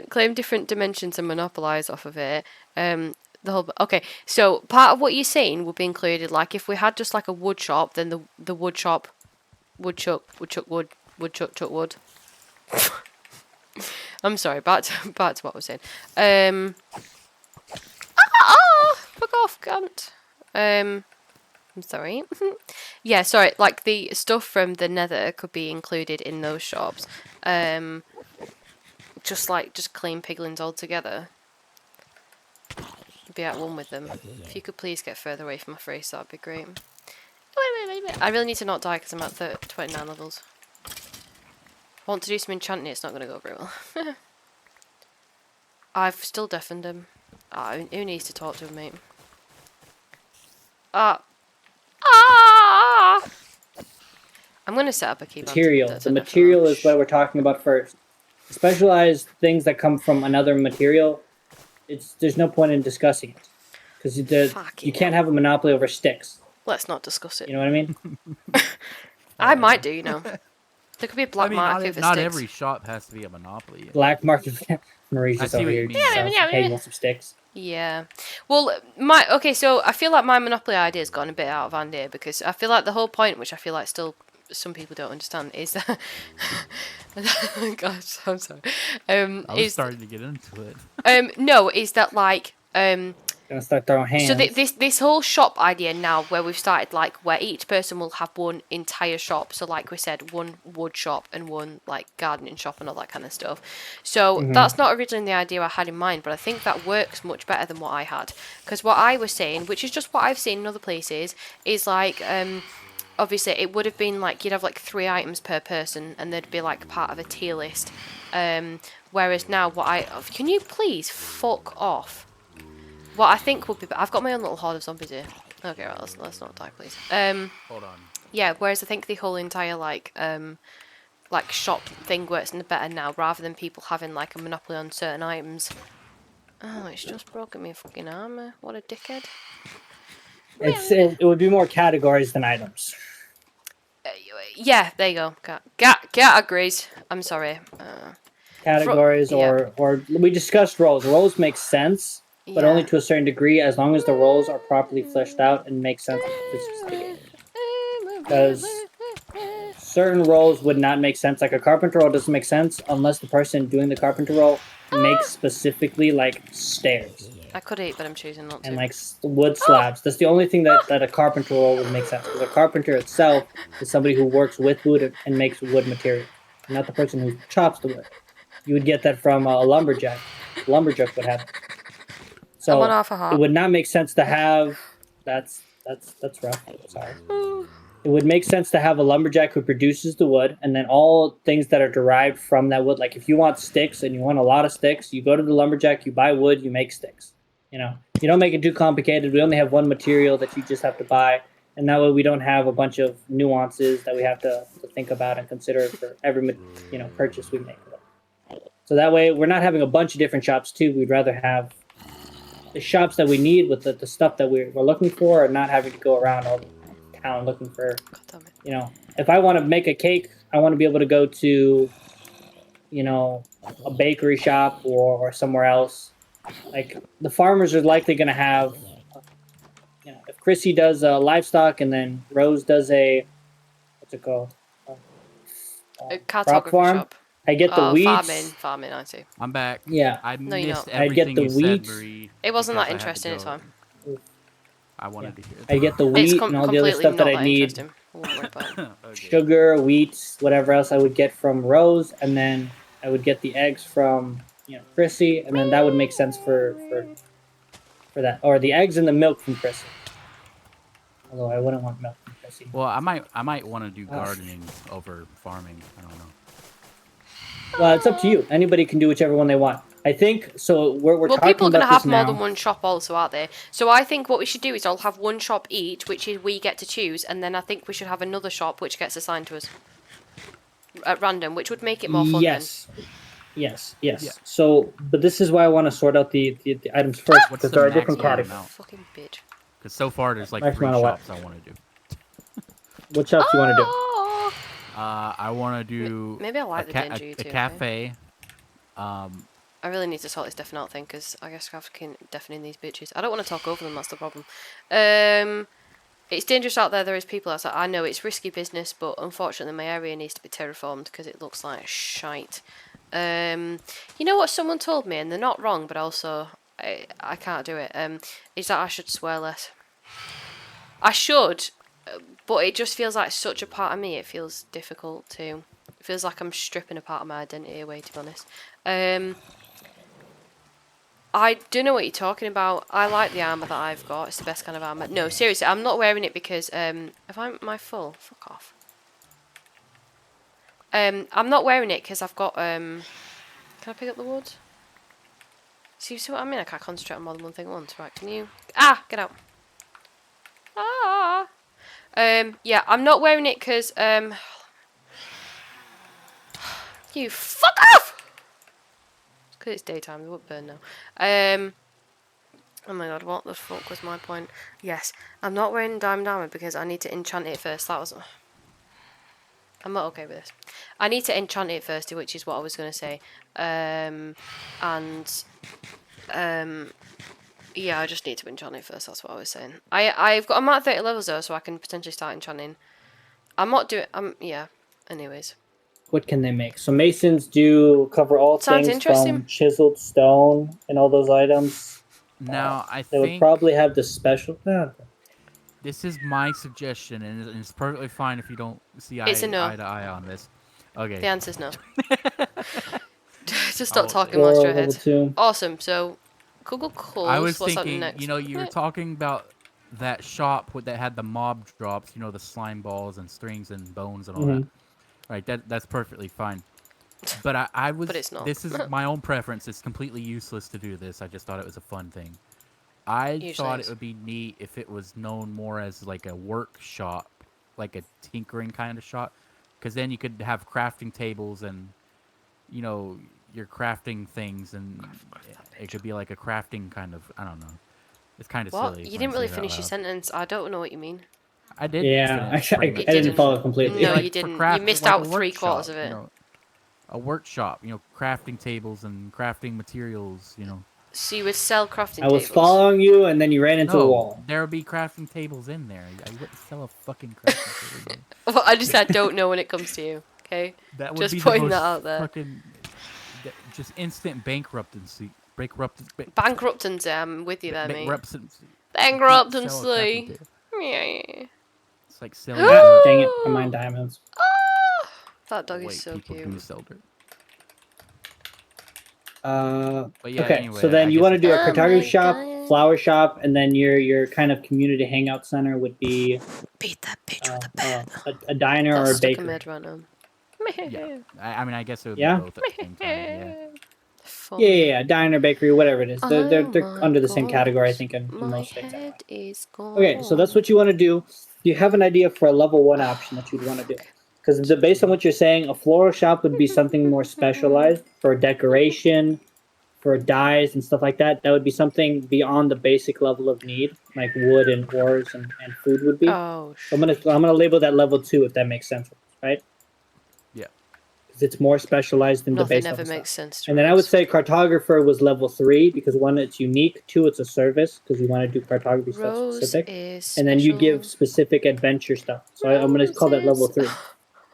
Claim different dimensions and monopolize off of it. Okay, so part of what you're saying would be included, like if we had just like a wood shop, then the wood shop would chuck wood. I'm sorry, back to what I was saying. Fuck off, cunt. I'm sorry. Yeah, sorry. Like the stuff from the Nether could be included in those shops. Just clean piglins altogether. Be at one with them. If you could please get further away from my face, that'd be great. I really need to not die because I'm at 29 levels. I want to do some enchanting, it's not going to go very well. I've still deafened him. Who needs to talk to him, mate? I'm going to set up a keyboard. Material. The material is what we're talking about first. Specialized things that come from another material, there's no point in discussing it. Because you can't have a monopoly over sticks. Let's not discuss it. You know what I mean? I might do, you know. There could be a black market for not sticks. every shop has to be a monopoly. Black market. Marie's just over here. Hey, you want some sticks? Yeah. Well, so I feel like my monopoly idea has gotten a bit out of hand here because I feel like the whole point, which I feel like still some people don't understand, is that... Gosh, I'm sorry. I was starting to get into it. No, is that like... Gonna start throwing hands. So this whole shop idea now, where we've started, like, where each person will have one entire shop. So, like we said, one wood shop and one like gardening shop and all that kind of stuff. So that's not originally the idea I had in mind, but I think that works much better than what I had. Because what I was saying, which is just what I've seen in other places, is like obviously it would have been like you'd have like 3 items per person, and they'd be like part of a tier list. Whereas now, can you please fuck off? What I think would be... I've got my own little horde of zombies here. Okay, right, let's not die, please. Hold on. Yeah, whereas I think the whole entire, like shop thing works better now, rather than people having, like, a monopoly on certain items. Oh, it's just broken me a fucking armor. What a dickhead. It would be more categories than items. Yeah, there you go. Cat agrees. I'm sorry. Categories, or we discussed roles. Roles make sense. But only to a certain degree, as long as the roles are properly fleshed out and make sense to the game. Because certain roles would not make sense. Like a carpenter role doesn't make sense unless the person doing the carpenter role makes specifically like stairs. I could eat, but I'm choosing not to. And like wood slabs. That's the only thing that a carpenter role would make sense. Because a carpenter itself is somebody who works with wood and makes wood material, not the person who chops the wood. You would get that from a lumberjack. A lumberjack would have it. So it would not make sense to have... That's rough. Sorry. It would make sense to have a lumberjack who produces the wood, and then all things that are derived from that wood. Like if you want sticks and you want a lot of sticks, you go to the lumberjack, you buy wood, you make sticks. You know, you don't make it too complicated. We only have one material that you just have to buy, and that way we don't have a bunch of nuances that we have to think about and consider for every purchase we make. So that way we're not having a bunch of different shops too. We'd rather have the shops that we need with the stuff that we're looking for, and not having to go around all the town looking for, if I want to make a cake, I want to be able to go to, a bakery shop or somewhere else. Like, the farmers are likely going to have, if Chrissy does livestock and then Rose does what's it called? A cartography shop. I get the wheats. Farming, I see. I'm back. Yeah. I No, missed I get everything the you wheat. said, Marie. It wasn't because that I had to interesting, it's go. fine. I wanted to hear I get the wheat and all the other stuff that I need I won't worry about it. Okay. sugar, wheat, whatever else I would get from Rose, and then I would get the eggs from Chrissy, and then that would make sense for that, or the eggs and the milk from Chrissy. Although I wouldn't want milk from Chrissy. Well, I might want to do Oh. gardening over farming. I don't know. Well, it's up to you. Anybody can do whichever one they want. I think so. We're Well, talking people are going to about this have more now. than one shop also, aren't they? So I think what we should do is all have one shop each, which is we get to choose, and then I think we should have another shop which gets assigned to us at random, which would make it more fun Yes. Yes. Yeah. So, but this is why I want to sort out the items first, What's because the there are different maximum categories. then. amount? Fucking bitch. Because so far there's like Max 3 amount of what? shops I want to do. What shops do you want to do? Oh! I want to do Maybe I like the dingy a too. cafe. I really need to sort this deafening out thing because I guess I've been deafening these bitches. I don't want to talk over them. That's the problem. It's dangerous out there. There is people outside. I know it's risky business, but unfortunately, my area needs to be terraformed because it looks like shite. You know what someone told me, and they're not wrong, but also I can't do it. Is that I should swear less. I should, but it just feels like such a part of me. It feels difficult to. It feels like I'm stripping a part of my identity away. To be honest. I don't know what you're talking about. I like the armour that I've got. It's the best kind of armour. No, seriously, I'm not wearing it because if am I full? Fuck off. I'm not wearing it because I've got can I pick up the wood? See what I mean? I can't concentrate on more than one thing at once. Right, can you get out. Yeah, I'm not wearing it because you fuck off! Because it's daytime, they won't burn now. Oh my god, what the fuck was my point? Yes, I'm not wearing diamond armor because I need to enchant it first. That was. I'm not okay with this. I need to enchant it first, which is what I was going to say. Yeah, I just need to enchant it first. That's what I was saying. I'm at 30 levels though, so I can potentially start enchanting. I'm not doing. Yeah. Anyways. What can they make? So masons do cover all Sounds things interesting. from chiseled stone and all those items. Now I They would think probably have the special. this is my suggestion, and it's perfectly fine if you don't see eye It's a no. to eye on this. Okay. The answer's no. Just stop Oh, talking Or whilst you're level ahead. 2. Awesome. So, Google calls. I was What's thinking, next? you were talking about that shop that had the mob drops, the slime balls and strings and bones and all that. Right, that's perfectly fine. But I was. But it's not. This is my own preference. It's completely useless to do this. I just thought it was a fun thing. I Usually thought is. it would be neat if it was known more as like a workshop, like a tinkering kind of shop, because then you could have crafting tables and, you're crafting things, and it could be like a crafting kind of. I don't know. It's kind of What? silly. You when didn't I really say it out finish your loud. sentence. I don't know what you mean. I did. Yeah, finish pretty I much. didn't didn't. follow completely. No, Like, you for didn't. craft- You missed like a out 3 quarters of workshop, it. A workshop, crafting tables and crafting materials, So you would sell crafting I was tables. following you, and then you ran into a No, wall. there would be crafting tables in there. I wouldn't sell a fucking crafting table. Well, I just said don't know when it comes to you. Okay. That would Just be the putting most that out there. fucking, just instant bankruptcy. Bankruptancy. I'm with you there, mate. Bankruptancy. Bankruptancy. Yeah. It's like selling Ah, dirt. dang it! I'm on diamonds. Ah, that dog Wait, is so people cute. do sell dirt. But yeah, Okay, anyway, so then I you guess want to do a Oh cartography my shop, God. flower shop, and then your kind of community hangout center would be Beat that bitch with a bat. a diner or That's a stuck in bakery. my head right now. Yeah. I mean, I guess it would Yeah? be both at the same time. Yeah. Yeah, diner, bakery, whatever it is. They're Oh under the my same category, I gosh, think, in My most states. head is gone. Okay, so that's what you want to do. Do you have an idea for a level 1 option that you'd want to do? Because based on what you're saying, a floral shop would be something more specialized for decoration, for dyes and stuff like that. That would be something beyond the basic level of need, like wood and ores and food would be. Oh, So I'm gonna label that level 2 if that makes sense, right? Yeah. Because it's more specialized than the nothing base ever level makes stuff. sense to And then I would us. say cartographer was level 3 because 1, it's unique. 2, it's a service because you want to do cartography stuff Rose specific. is And then you give special. specific adventure stuff. So I'm going to call that level Roses. 3.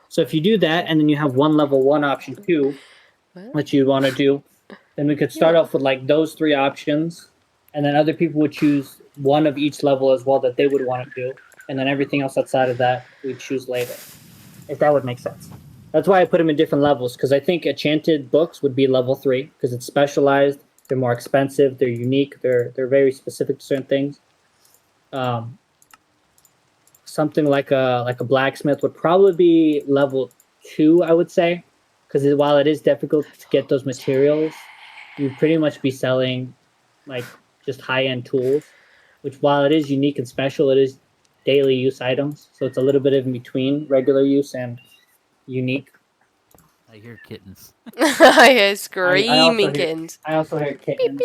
So if you do that, and then you have one level 1 option 2 Well, that you want to do, then we could start off with like those 3 options, and then other people would choose one of each level as well that they would want to do. and then everything else outside of that we choose later. If that would make sense. That's why I put them in different levels, because I think enchanted books would be level 3 because it's specialized. They're more expensive. They're unique. They're very specific to certain things. Something like a blacksmith would probably be level 2, I would say, because while it is difficult to get those materials, you'd pretty much be selling like just high-end tools, which while it is unique and special, it is daily use items. So it's a little bit in between regular use and unique. I hear kittens. I hear screaming kittens. I also hear kittens.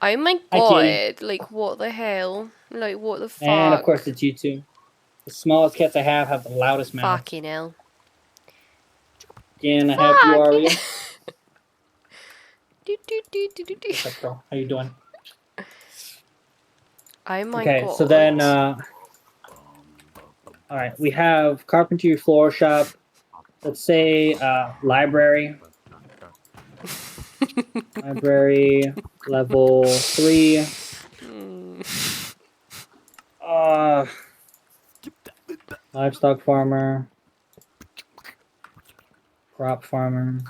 Oh my Hi, god! Like what the hell? Like what the fuck? And of course it's you two. The smallest cats I have the loudest mouth. Fucking hell. Again, I have you, Aria. What's up, girl? How you doing? Oh my okay, god. So then, all right, we have carpentry, floor shop. Let's say library. Library level 3. Livestock farmer. Crop farmer.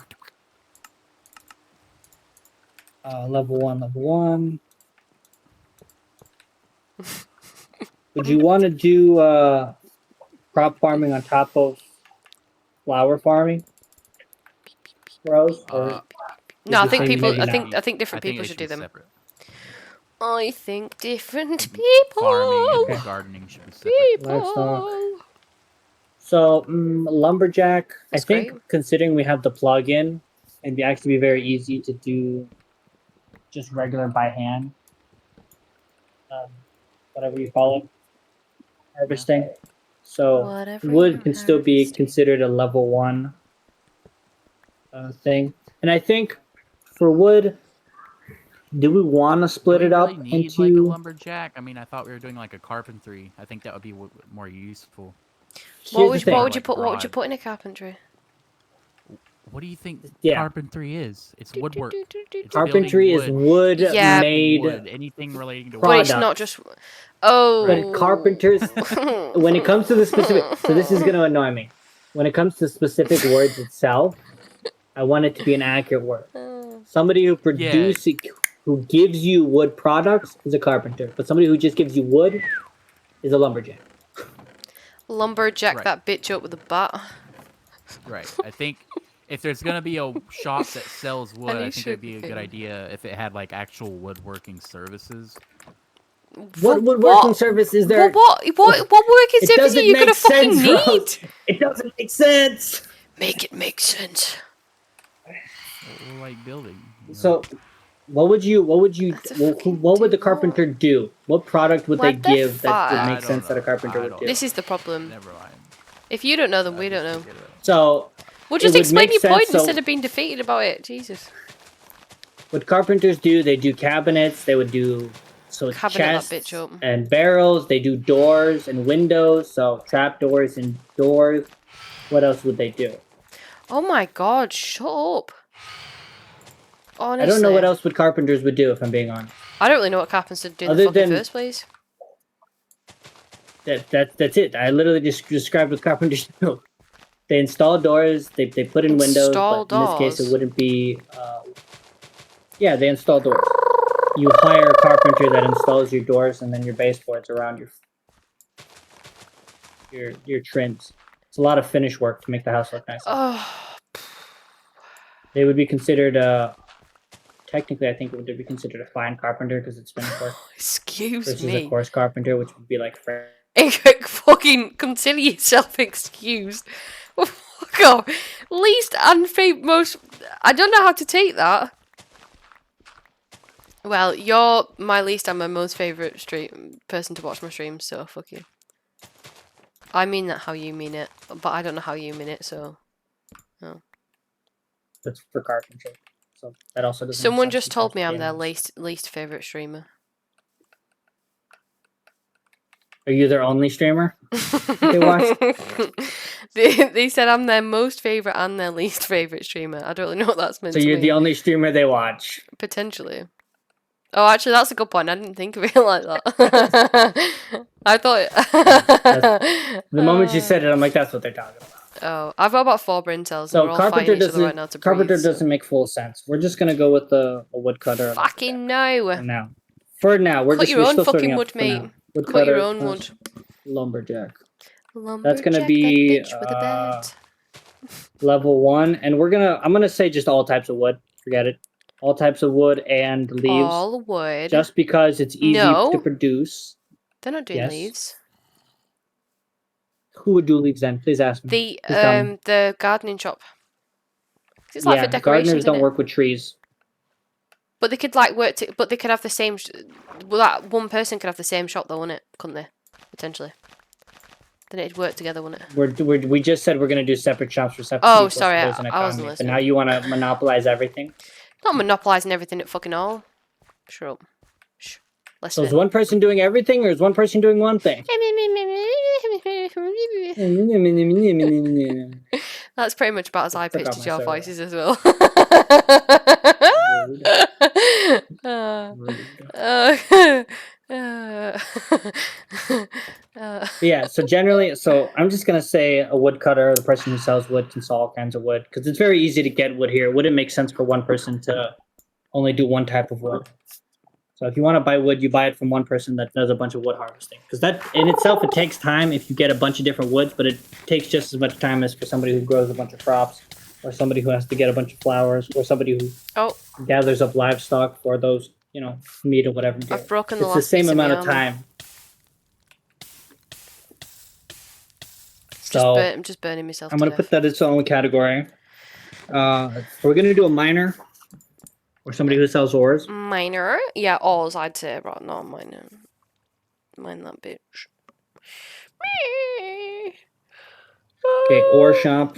Level 1. Would you want to do crop farming on top of flower farming, Rose? Or no, I think people. maybe I not? think different people should do them. Separate. I think different people. Farming and gardening should be separate. Livestock. So lumberjack. That's I think great. considering we have the plug-in, it'd actually be very easy to do just regular by hand. Whatever you call it, harvesting. So Whatever wood can still be considered a level 1 thing. And I think for wood, do we want to split Do we it up really need, into like a lumberjack? I mean, I thought we were doing like a carpentry. I think that would be more useful. What would you Like put? What would you broad. put in a carpentry? What do you think Yeah. carpentry is? It's woodwork. It's Carpentry is building wood Yeah. made. wood. Anything relating to But wood. it's not just. Oh. But carpenters, when it comes to the specific, so this is going to annoy me. When it comes to specific words itself, I want it to be an accurate word. Somebody who produces, who gives you wood products is a carpenter, but somebody who just gives you wood is a lumberjack. Lumberjack Right. that bitch up with a bat. Right. I think if there's gonna be a shop that sells wood, you I think it'd be a sugar good cane. idea if it had like actual woodworking services. What woodworking service is there? What working It service are doesn't you gonna make fucking sense, need? Rose. It doesn't make sense. Make it make sense. Or like building. You know? So, what would the carpenter do? What product would they What the give that fuck? would I make don't sense that a know. carpenter I would don't do? This is the problem. Never mind. If you don't know, then we don't know. Forget it. So, Well, just would explain make your sense, point so- instead of being defeated about it. Jesus. what carpenters do, they do cabinets, they would do Cabinet that chests bitch up. and barrels, they do doors and windows, so trap doors and doors. What else would they do? Oh my god, shut up. Honestly. I don't know what else would carpenters would do, if I'm being honest. I don't really know what carpenters do in Other the fucking than- first place. That's it. I literally just described what carpenters do. They install doors, they put in windows, Install but in this case doors? it wouldn't be... yeah, they install doors. You hire a carpenter that installs your doors and then your baseboards around your trims. It's a lot of finish work to make the house look nice. Oh, They would be considered technically I think it would be considered a fine carpenter because it's finish work excuse versus me. a coarse carpenter, which would be like Fucking consider yourself excused. Fuck off. Least unfavorite, most. I don't know how to take that. Well, you're my least and my most favorite person to watch my streams, so fuck you. I mean that how you mean it, but I don't know how you mean it, so. No. that's for carpentry. So that also doesn't. Someone make sense just told because me I'm their gamers. least favorite streamer. Are you their only streamer? They watch? They said I'm their most favorite and their least favorite streamer. I don't really know what that's meant So to you're mean. the only streamer they watch. Potentially. Oh, actually, that's a good point. I didn't think of it like that. I thought. The moment you said it, I'm like, that's what they're talking about. Oh, I've got about 4 brain cells, and So we're all carpenter fighting each other right doesn't now to carpenter breathe. So. doesn't make full sense. We're just gonna go with a woodcutter. Fucking no. For now. For now, we're Cut your own still sorting fucking out wood, for mate. now. Cut Woodcutter, your own wood. lumberjack. Lumberjack, That's gonna be that bitch with a bat. level 1, and I'm gonna say just all types of wood. Forget it. All types of wood and leaves. All wood. Just because it's easy to produce. They're not doing leaves. Who would do leaves then? Please ask me. The gardening shop. It's like for decorations. Gardeners don't work with trees. But they could like work. But they could have the same. Well, that one person could have the same shop though, wouldn't it? Couldn't they? Potentially. Then it'd work together, wouldn't it? We just said we're gonna do separate shops for separate. Oh, people, sorry, so I wasn't listening. But now you want to monopolize everything. Not monopolizing everything at fucking all. Shut up. Shh. So is one person doing everything, or is one person doing one thing? That's pretty much about as high pitched as your voices as well. Yeah, so generally, I'm just gonna say a woodcutter, the person who sells wood, can sell all kinds of wood, because it's very easy to get wood here. It wouldn't make sense for one person to only do one type of wood. So if you want to buy wood, you buy it from one person that does a bunch of wood harvesting, because that in itself, it takes time if you get a bunch of different woods, but it takes just as much time as for somebody who grows a bunch of crops, or somebody who has to get a bunch of flowers, or somebody who gathers up livestock for those, meat or whatever. I've broken the last. It's the same amount of time. So I'm just burning myself. I'm gonna put that in its own category. We're gonna do a miner. Or somebody who sells ores. Miner? Yeah, ores, I'd say. Right, not miner. Mine that bitch. Okay, ore shop.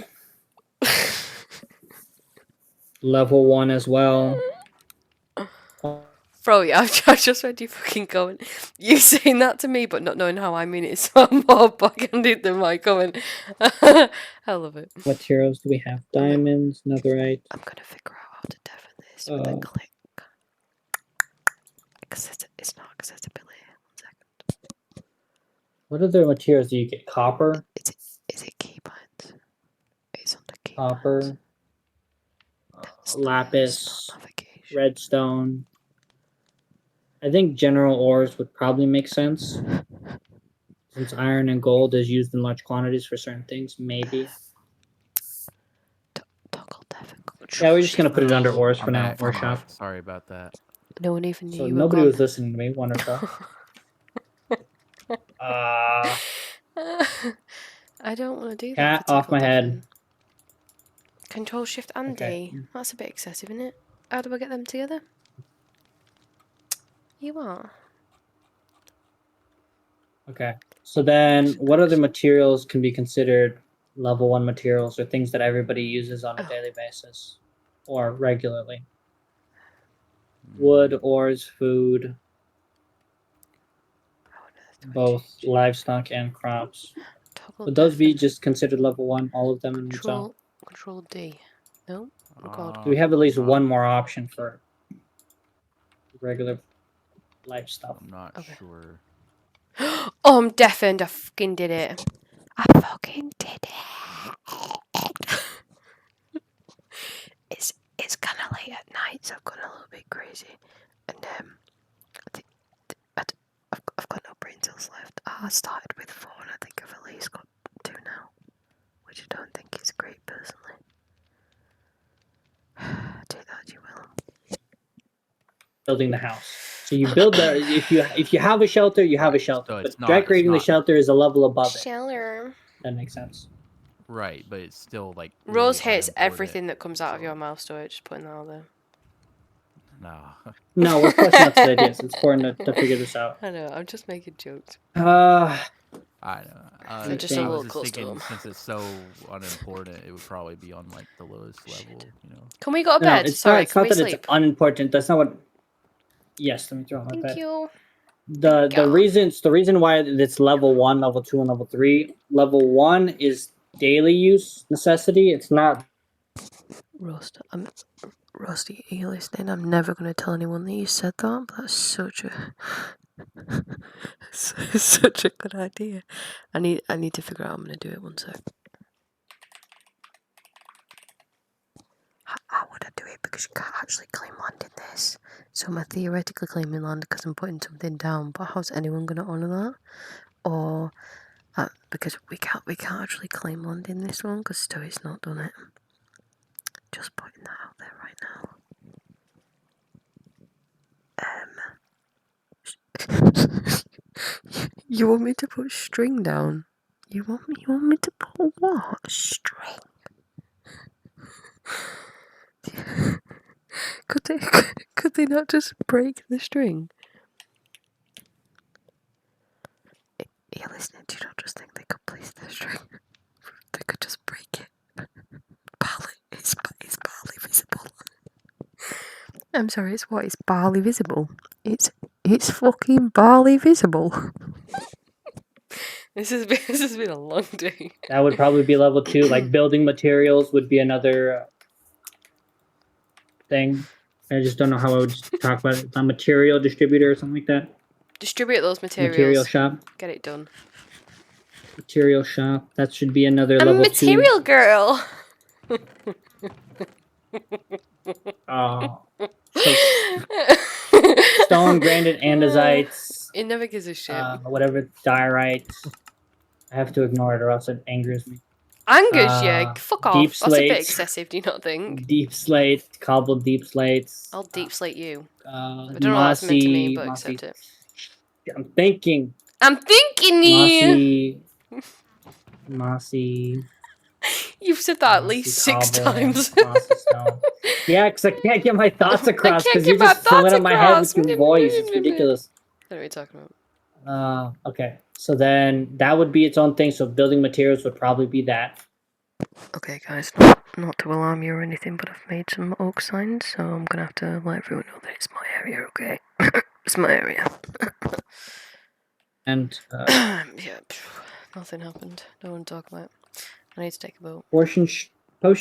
Level 1 as well. Bro, yeah, I just read you fucking comment. You saying that to me, but not knowing how I mean it, so I'm more backhanded than my comment. I love it. Materials do we have? Diamonds, netherite. I'm gonna figure out how to deafen this with a click. It's not accessibility. 1 second. What other materials do you get? Copper? Is it keybinds? It's on the keybinds. Copper. Lapis. Redstone. I think general ores would probably make sense. Since iron and gold is used in large quantities for certain things, maybe. Yeah, we're just gonna put it under ores for now. Ore shop. Sorry about that. No one even knew So you were nobody gone. was listening to me. Wonderful. I don't want to do that. Cat off my head. Control Shift and D. That's a bit excessive, isn't it? How do I get them together? You are. Okay. So then, what other materials can be considered level 1 materials, or things that everybody uses on a daily basis or regularly? Wood, ores, food, both livestock and crops. Would those be just considered level 1, all of them in itself? Control D. No? Oh god. Do we have at least one more option for regular life stuff? I'm not sure. Oh, I'm deafened. I fucking did it. I fucking did it. It's kind of late at night, so I've gone a little bit crazy. And I've got no brain cells left. I started with 4 and I think I've at least got 2 now. Which I don't think is great personally. Do that you will. Building the house. So you build the if you have a shelter, you have a shelter. So but decorating the shelter is a level above it. Shelter. That makes sense. Right, but it's still like Rose hates everything that comes out of your mouth, so just putting that out there. No, we're fleshing out the ideas. It's important to figure this out. I know, I'm just making jokes. I know. Just a little close to them. Since it's so unimportant, it would probably be on like the lowest level, Can we go to bed? It's Sorry, not, it's not that sleep? it's unimportant. That's not what. Yes, let me throw my bed. Thank you. The reason why it's level 1, level 2, and level 3. Level 1 is daily use necessity. It's not. Roast. Rusty, are you listening? I'm never going to tell anyone that you said that, but that's such a such a good idea. I need to figure out how I'm going to do it one sec. How would I do it? Because you can't actually claim land in this. So am I theoretically claiming land because I'm putting something down, but how's anyone going to honour that? Or because we can't actually claim land in this one because Story's not done it. Just putting that out there right now. You want me to put string down? You want me to put what? String? Could they not just break the string? Are you listening? Do you not just think they could place the string? They could just break it. Barley. It's barley visible. I'm sorry, it's what? It's barley visible. It's fucking barley visible. This has been a long day. That would probably be level 2. Like building materials would be another thing. I just don't know how I would talk about it. A material distributor or something like that. Distribute those materials. Material shop. Get it done. Material shop. That should be another I'm level 2. material girl. Oh. So, stone, granite, andezites. It never gives a shit. Whatever, diorite. I have to ignore it or else it angers me. Angers you? Fuck off. Deep That's a bit slate. excessive, do you not think? Deep slate. Cobbled deep slates. I'll deep slate you. I don't know what that's meant to mean, but accept it. I'm thinking. You! Mossy. You've said that at least 6 times. Mossy stone. Yeah, because I can't get my thoughts across can't because get you're my just filling thoughts up my head with across. your voice. It's ridiculous. What are we talking about? Okay. So then that would be its own thing. So building materials would probably be that. Okay, guys, not to alarm you or anything, but I've made some oak signs, so I'm gonna have to let everyone know that it's my area, okay? It's my area. And yeah, nothing happened. Don't want to talk about it. I need to take a boat. potion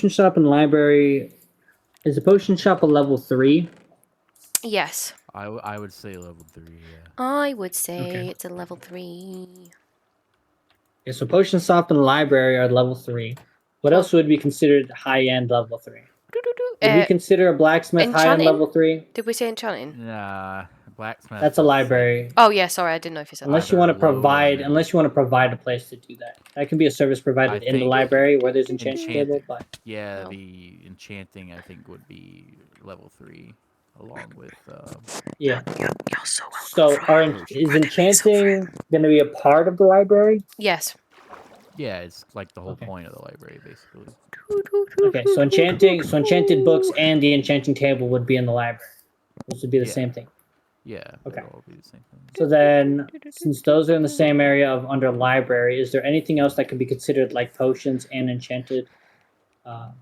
shop and library. Is the potion shop a level 3? Yes. I would say level 3, yeah. I would say Okay. it's a level 3. Yeah, so potion shop and library are level 3. What else would be considered high-end level 3? Would we consider a blacksmith high-end level 3? Did we say enchanting? Nah, blacksmith. That's a library. Oh yeah, sorry, I didn't know if you said Unless that. you want to provide a place to do that. That can be a service provided in the library where there's enchanting table, but yeah, the enchanting I think would be level 3, along with yeah. You're so welcome. So is enchanting going to be a part of the library? Yes. yeah, it's like the whole point of the library basically. Okay, so enchanted books and the enchanting table would be in the library. Those would be the same thing. Yeah. Okay. All be the same thing. So then, since those are in the same area of under library, is there anything else that could be considered like potions and enchanted? Isn't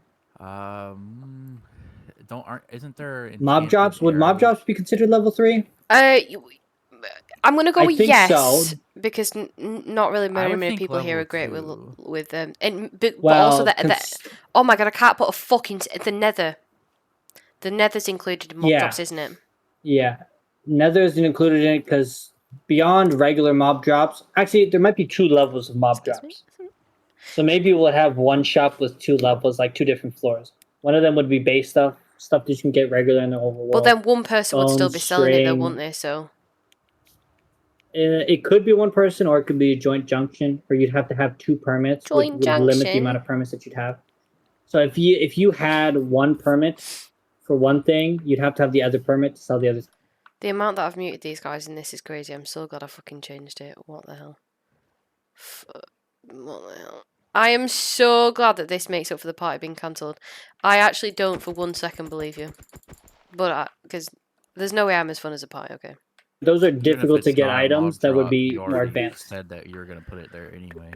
there mob drops? Would mob drops be considered level 3? I'm gonna go with think yes, so. because not really many people here are great with but Well, also that oh my god, I can't put a fucking the nether. The nether's included in mob drops, isn't it? Yeah, nether isn't included in it because beyond regular mob drops, actually there might be 2 levels of mob drops. So maybe we'll have one shop with 2 levels, like 2 different floors. One of them would be base stuff that you can get regular in the overworld. But then one person would still be selling it, though, wouldn't they? So it could be one person, or it could be a joint junction, or you'd have to have 2 permits, which would limit the amount of permits that you'd have. So if you had 1 permit for one thing, you'd have to have the other permit to sell the other. The amount that I've muted these guys in this is crazy. I'm so glad I fucking changed it. What the hell? What the hell? I am so glad that this makes up for the party being cancelled. I actually don't for 1 second believe you. But because there's no way I'm as fun as a party, okay? Those are difficult to get items that would be more advanced. Said that you were gonna put it there anyway.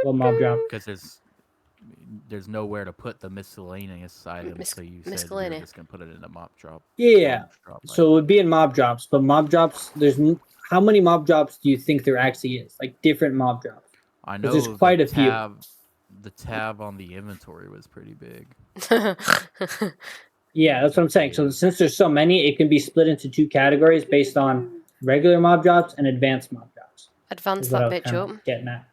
Well, mob drop. Because there's nowhere to put the miscellaneous items, so you said you were just gonna put it in a mob drop. Yeah. So it would be in mob drops, but mob drops. How many mob drops do you think there actually is? Like different mob drops. I know there's quite a few. The tab on the inventory was pretty big. Yeah, that's what I'm saying. So since there's so many, it can be split into 2 categories based on regular mob drops and advanced mob drops. Advance Is what I that was bitch kind up. of getting at.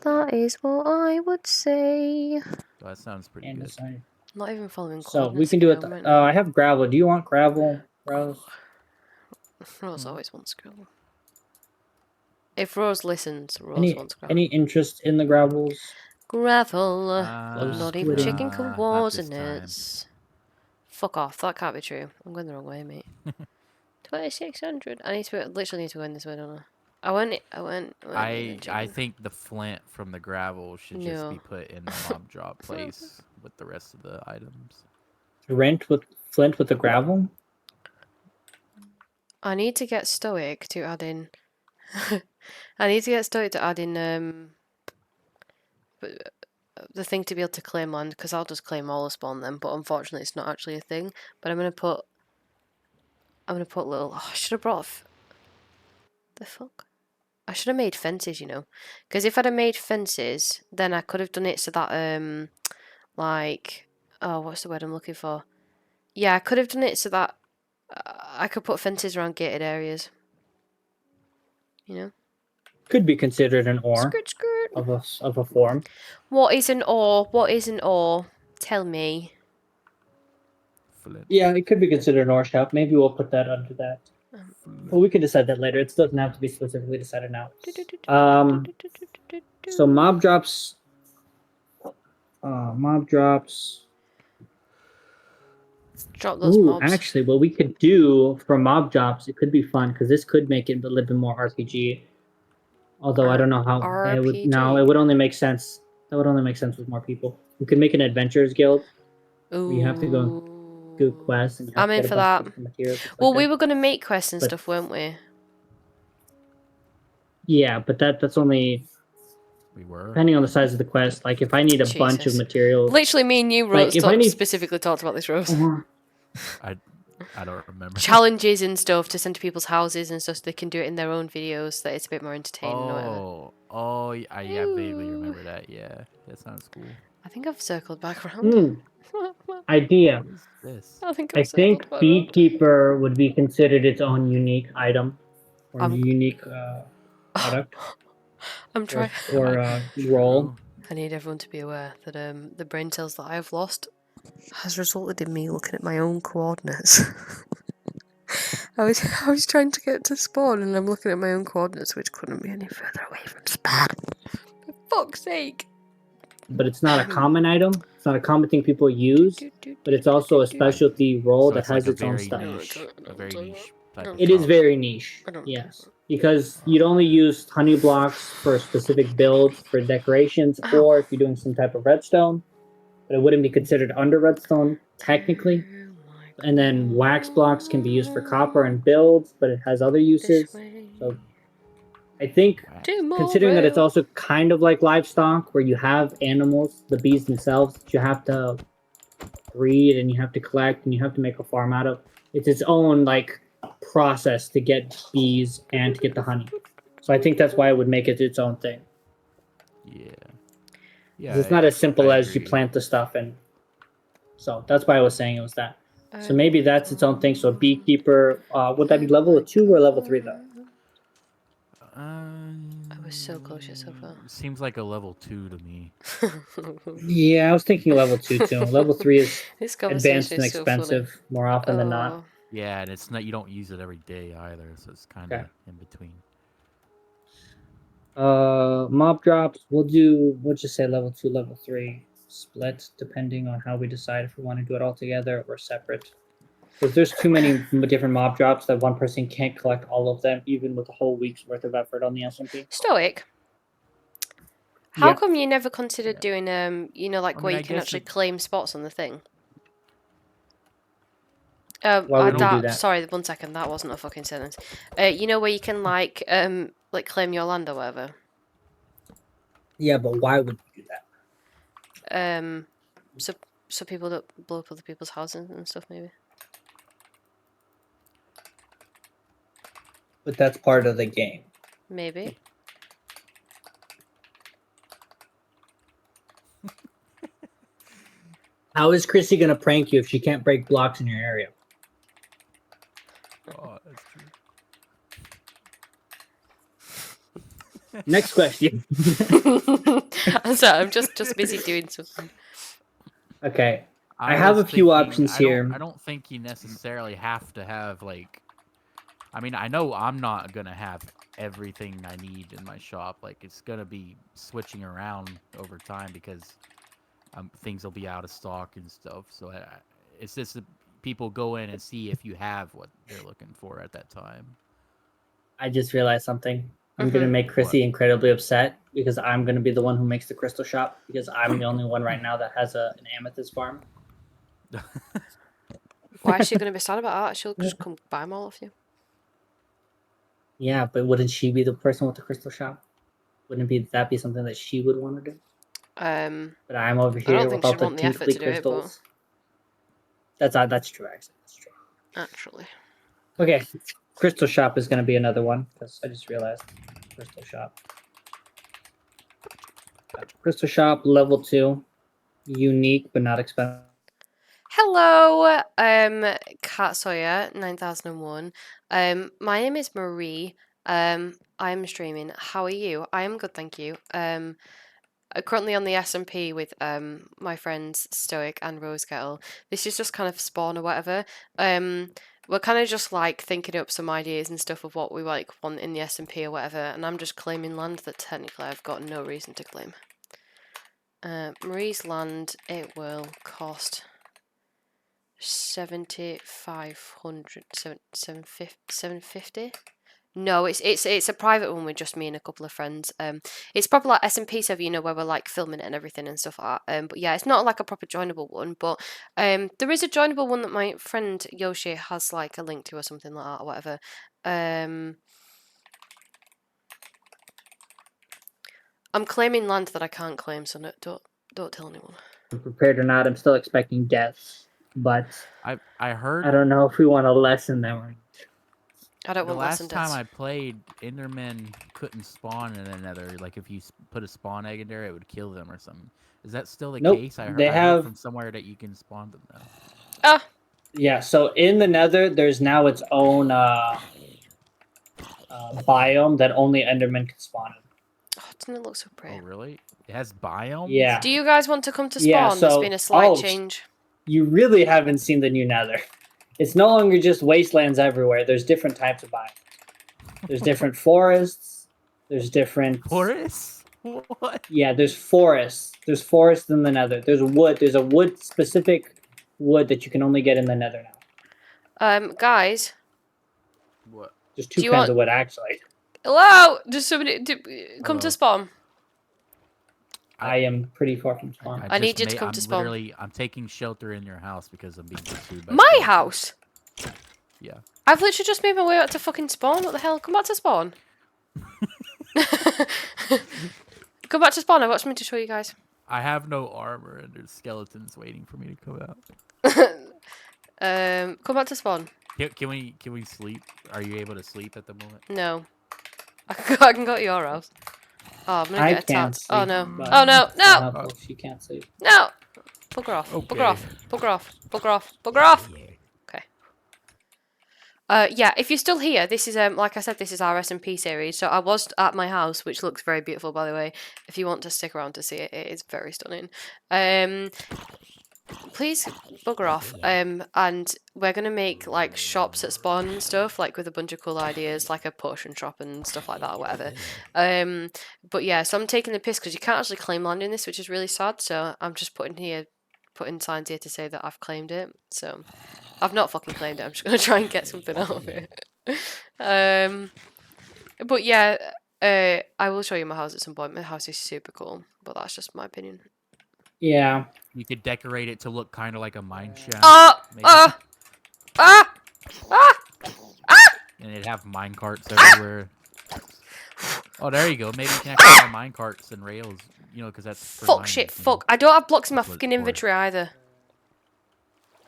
That is what I would say. Oh, that sounds pretty And good. aside. Not even following So we coordinates can do it. scale right now. I have gravel. Do you want gravel, Rose? Rose always wants gravel. If Rose listens, Rose Any wants gravel. any interest in the gravels? Gravel. Love Not even splitting. chicken Not this time. coordinates. Fuck off. That can't be true. I'm going the wrong way, mate. 2600. I need to literally need to go in this way, don't I? I think the flint from the gravel should just be No. put in the mob drop place with the rest of the items. Flint with the gravel. I need to get Stoic to add in. I need to get Stoic to add in the thing to be able to claim land, because I'll just claim all the spawn then. But unfortunately, it's not actually a thing. But I'm gonna put little. Oh, I should have brought. The fuck. I should have made fences, you know, because if I'd have made fences, then I could have done it so that like, oh, what's the word I'm looking for? Yeah, I could have done it so that I could put fences around gated areas. You know. Could be considered an ore Skirt, skirt. of a form. What is an ore? What is an ore? Tell me. Flint. Yeah, it could be considered an ore shop. Maybe we'll put that under that. Well, we can decide that later. It doesn't have to be specifically decided now. So mob drops. Mob drops. Drop those Ooh, mobs. actually, what we could do for mob drops, it could be fun because this could make it a little bit more RPG. Although I don't know how it would. No, it would only make sense. That would only make sense with more people. We could make an adventurers guild. Ooh. You have to go and do quests and you have I'm to in get a for bunch that. of different materials. Well, Like we that. were gonna make quests and But- stuff, weren't we? Yeah, but that's only We were. depending on the size of the quest. Like if I need a bunch of Jesus. materials. Literally, me and you Like, if I need- specifically talked about this, Rose. I don't remember. Challenges and stuff to send to people's houses and stuff so they can do it in their own videos so that it's a bit more entertaining or whatever. I vaguely remember that. Yeah, that sounds cool. I think I've circled back around. Idea. What is this? I think I I've circled think back beekeeper would be considered its own unique item or I'm- unique product I'm trying. or role. I need everyone to be aware that the brain cells that I have lost has resulted in me looking at my own coordinates. I was trying to get to spawn and I'm looking at my own coordinates, which couldn't be any further away from spawn. For fuck's sake! But it's not a common item. It's not a common thing people use. But it's also a specialty role So that it's has like its own a stuff. very niche type of It is drop. very niche. Yes. Because you'd only use honey blocks for specific builds for decorations or if you're doing some type of redstone. But it wouldn't be considered under redstone technically. And then wax blocks can be used for copper and builds, but it has other uses. So I think considering that it's also kind of like livestock where you have animals, the bees themselves, that you have to breed and you have to collect and you have to make a farm out of. It's its own like process to get bees and to get the honey. So I think that's why it would make it its own thing. Yeah. It's not as simple I as you agree. plant the stuff and so that's why I was saying it was that. So maybe that's its own thing. So a beekeeper, would that be level 2 or level 3 though? I was so close so far. Seems like a level 2 to me. Yeah, I was thinking level 2 too. Level 3 is This advanced conversation and is so expensive more often than not. Oh. Yeah, and it's not. You don't use it every day either, so it's kind of in between. Mob drops. We'll just say level 2, level 3 split, depending on how we decide if we want to do it all together or separate. Because there's too many different mob drops that one person can't collect all of them, even with a whole week's worth of effort on the SMP. Stoic. How Yeah. come you never considered doing you know, like where I you can guess actually it- claim spots on the thing? Why would you do that? Sorry, 1 second. That wasn't a fucking sentence. You know where you can like claim your land or whatever. Yeah, but why would you do that? So people don't blow up other people's houses and stuff, maybe. But that's part of the game. Maybe. How is Chrissy gonna prank you if she can't break blocks in your area? Oh, that's true. Next question. I'm sorry, I'm just busy doing something. Okay. I have a few options here. I don't think you necessarily have to have like. I mean, I know I'm not gonna have everything I need in my shop. Like, it's gonna be switching around over time because things will be out of stock and stuff. So it's just that people go in and see if you have what they're looking for at that time. I just realized something. I'm gonna make What? Chrissy incredibly upset because I'm gonna be the one who makes the crystal shop because I'm the only one right now that has an amethyst farm. Why is she going to be sad about that? She'll just come buy them all off you. Yeah, but wouldn't she be the person with the crystal shop? Wouldn't that be something that she would want to do? But I'm over I don't here think with all she'd the want the effort tinkly to do it, but crystals. That's true, actually. That's true. actually. Okay, crystal shop is gonna be another one because I just realized crystal shop. Crystal shop level 2, unique but not expensive. Hello, Cat Sawyer 9001. My name is Marie. I'm streaming. How are you? I am good, thank you. I'm currently on the SMP with my friends Stoic and Rose Kettle. This is just kind of spawn or whatever. We're kind of just like thinking up some ideas and stuff of what we like want in the SMP or whatever, and I'm just claiming land that technically I've got no reason to claim. Marie's land, it will cost 7,500, 750. No, it's a private one with just me and a couple of friends. It's probably like SMP server, you know, where we're like filming it and everything and stuff like that. But yeah, it's not like a proper joinable one. But there is a joinable one that my friend Yoshi has like a link to or something like that or whatever. I'm claiming land that I can't claim, so no, don't tell anyone. Prepared or not, I'm still expecting deaths, but I heard I don't know if we want to lessen them. I don't the want lesson last time deaths. I played, Endermen couldn't spawn in another. Like, if you put a spawn egg in there, it would kill them or something. Is that still the Nope, case? I they heard have from somewhere that you can spawn them now. Ah, yeah. So in the Nether, there's now its own biome that only Endermen can spawn in. oh, doesn't it look so pretty? Oh, really? It has biomes? Yeah. Do you guys want to come to spawn? Yeah, There's so- been a slight oh, change. You really haven't seen the new Nether. It's no longer just wastelands everywhere. There's different types of biomes. There's different forests. There's different Forests? What? Yeah, there's forests. There's forests in the Nether. There's wood. There's a wood specific wood that you can only get in the Nether now. Guys. What? There's two Do you kinds want- of wood actually. Hello? Does somebody come to Hello. spawn? I am pretty far from spawn. I need you to come to spawn. I'm taking shelter in your house because I'm being pursued by My skeletons. house? Yeah. I've literally just made my way out to fucking spawn. What the hell? Come back to spawn. Come back to spawn. I've got something to show you guys. I have no armor and there's skeletons waiting for me to come out. Come back to spawn. Can we sleep? Are you able to sleep at the moment? No. I can go to your house. Oh, I'm gonna I get can't attacked. Oh sleep, no. but Oh no. it's not No. helpful if you can't sleep. No. Bugger off. Okay. Bugger off. Bugger off. Bugger off. Bugger off. Okay. Yeah, if you're still here, this is like I said, this is our SMP series. So I was at my house, which looks very beautiful, by the way. If you want to stick around to see it, it is very stunning. Please bugger off. And we're gonna make like shops at spawn and stuff, like with a bunch of cool ideas, like a potion shop and stuff like that, or whatever. But yeah, so I'm taking the piss because you can't actually claim land in this, which is really sad. So I'm just putting signs here to say that I've claimed it. So I've not fucking claimed it. I'm just gonna try and get something out of it. But yeah, I will show you my house at some point. My house is super cool, but that's just my opinion. Yeah. You could decorate it to look kind of like a mine shaft. maybe. And it'd have mine carts everywhere. Oh, there you go. Maybe you can actually have mine carts and rails. You know, because that's for Fuck mining, shit, you know. fuck. I don't have blocks in my That's what it's fucking for. inventory either.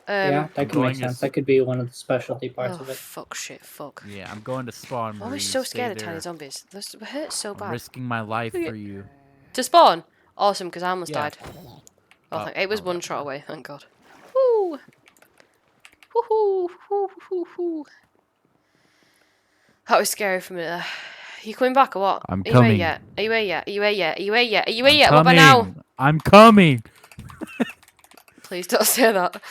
Yeah, that could going make to sense. s- That could be one of the specialty parts Oh, of it. fuck shit, fuck. Yeah, I'm going to spawn. I'm always Marie. so Stay scared of there. tiny zombies. Those hurt so I'm bad. risking my life Okay. for you. To spawn? Awesome, because I almost Yeah. died. Oh, it was one shot away. Thank God. Woo! Woohoo! Woo-hoo-hoo-hoo. That was scary for me there. You coming back or what? I'm Are you here coming. yet? Are you here yet? Are you here yet? Are you here yet? Are you here I'm yet? What about now? coming. I'm coming. Please don't say that.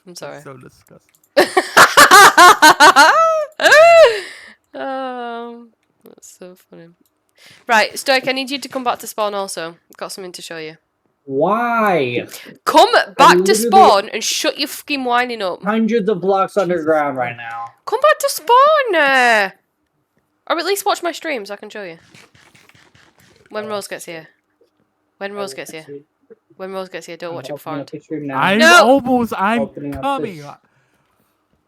I'm sorry. That's so disgusting. That's so funny. Right, Stoic, I need you to come back to spawn also. I've got something to show you. Why? Come back to literally- spawn and shut your fucking whining up. Hundreds of blocks underground right now. Come back to spawn! Or at least watch my stream so I can show you. When Rose gets here. When Rose gets here. When Rose gets here, don't watch it beforehand. I'm No! I'm Opening up coming. this-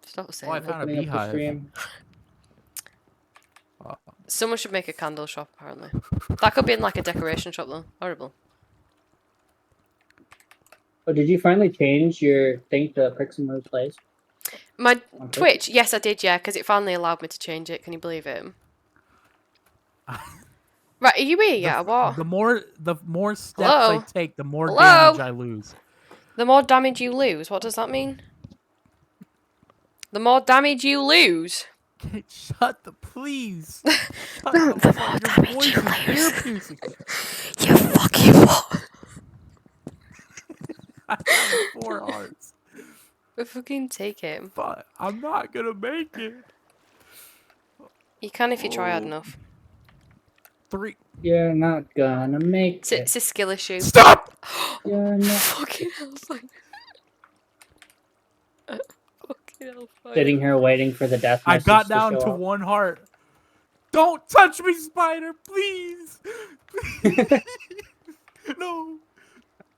Stop saying Oh, I that. found a Opening up the beehive. stream. Someone should make a candle shop, apparently. That could be in like a decoration shop though. Horrible. Oh, did you finally change your thing to Pixelmo's place? My On Twitch, yes I did, yeah, because it finally allowed me to change it. Can you believe it? Right, are you here yet or what? The more steps Hello? I take, the more Hello? damage I lose. The more damage you lose, what does that mean? The more damage you lose? Shut the please. Shut The more Your damage voice you is lose. ear-piercing. You fucking what? I have 4 hearts, Fucking take it. but I'm not gonna make it. You can if you try hard Oh. enough. 3. You're not gonna make it. It's a skill issue. Stop! You're not Fucking hell, fine. Fucking hell, fine. sitting here waiting for the death I message got down show to up. 1 heart. Don't touch me, spider, please. Please. No.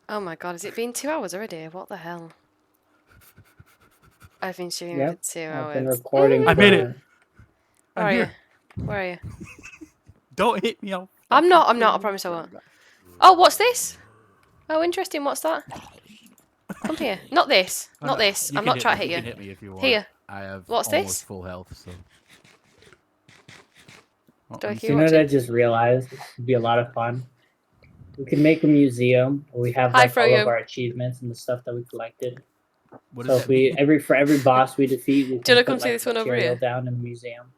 Oh my god, has it been 2 hours already? What the hell? I've been streaming Yep, for 2 I've hours. been recording. I made for- it. Where I'm are here. you? Where are you? Don't hit me. I'm not, I promise I won't. Oh, what's this? Oh, interesting, what's that? Come here. Not this. Oh, Not no, this. you I'm can not trying to me. hit You can you. hit me if you want. Here. I have What's almost this? full health, so. Stoic, You you know what I watching? just realized? This would be a lot of fun. We could make a museum where we have Hi, like all Froyo. of our achievements and the stuff that we collected. What So does if that we mean? for every boss we defeat, we you can wanna put, come see like, this one over material here? down in the museum.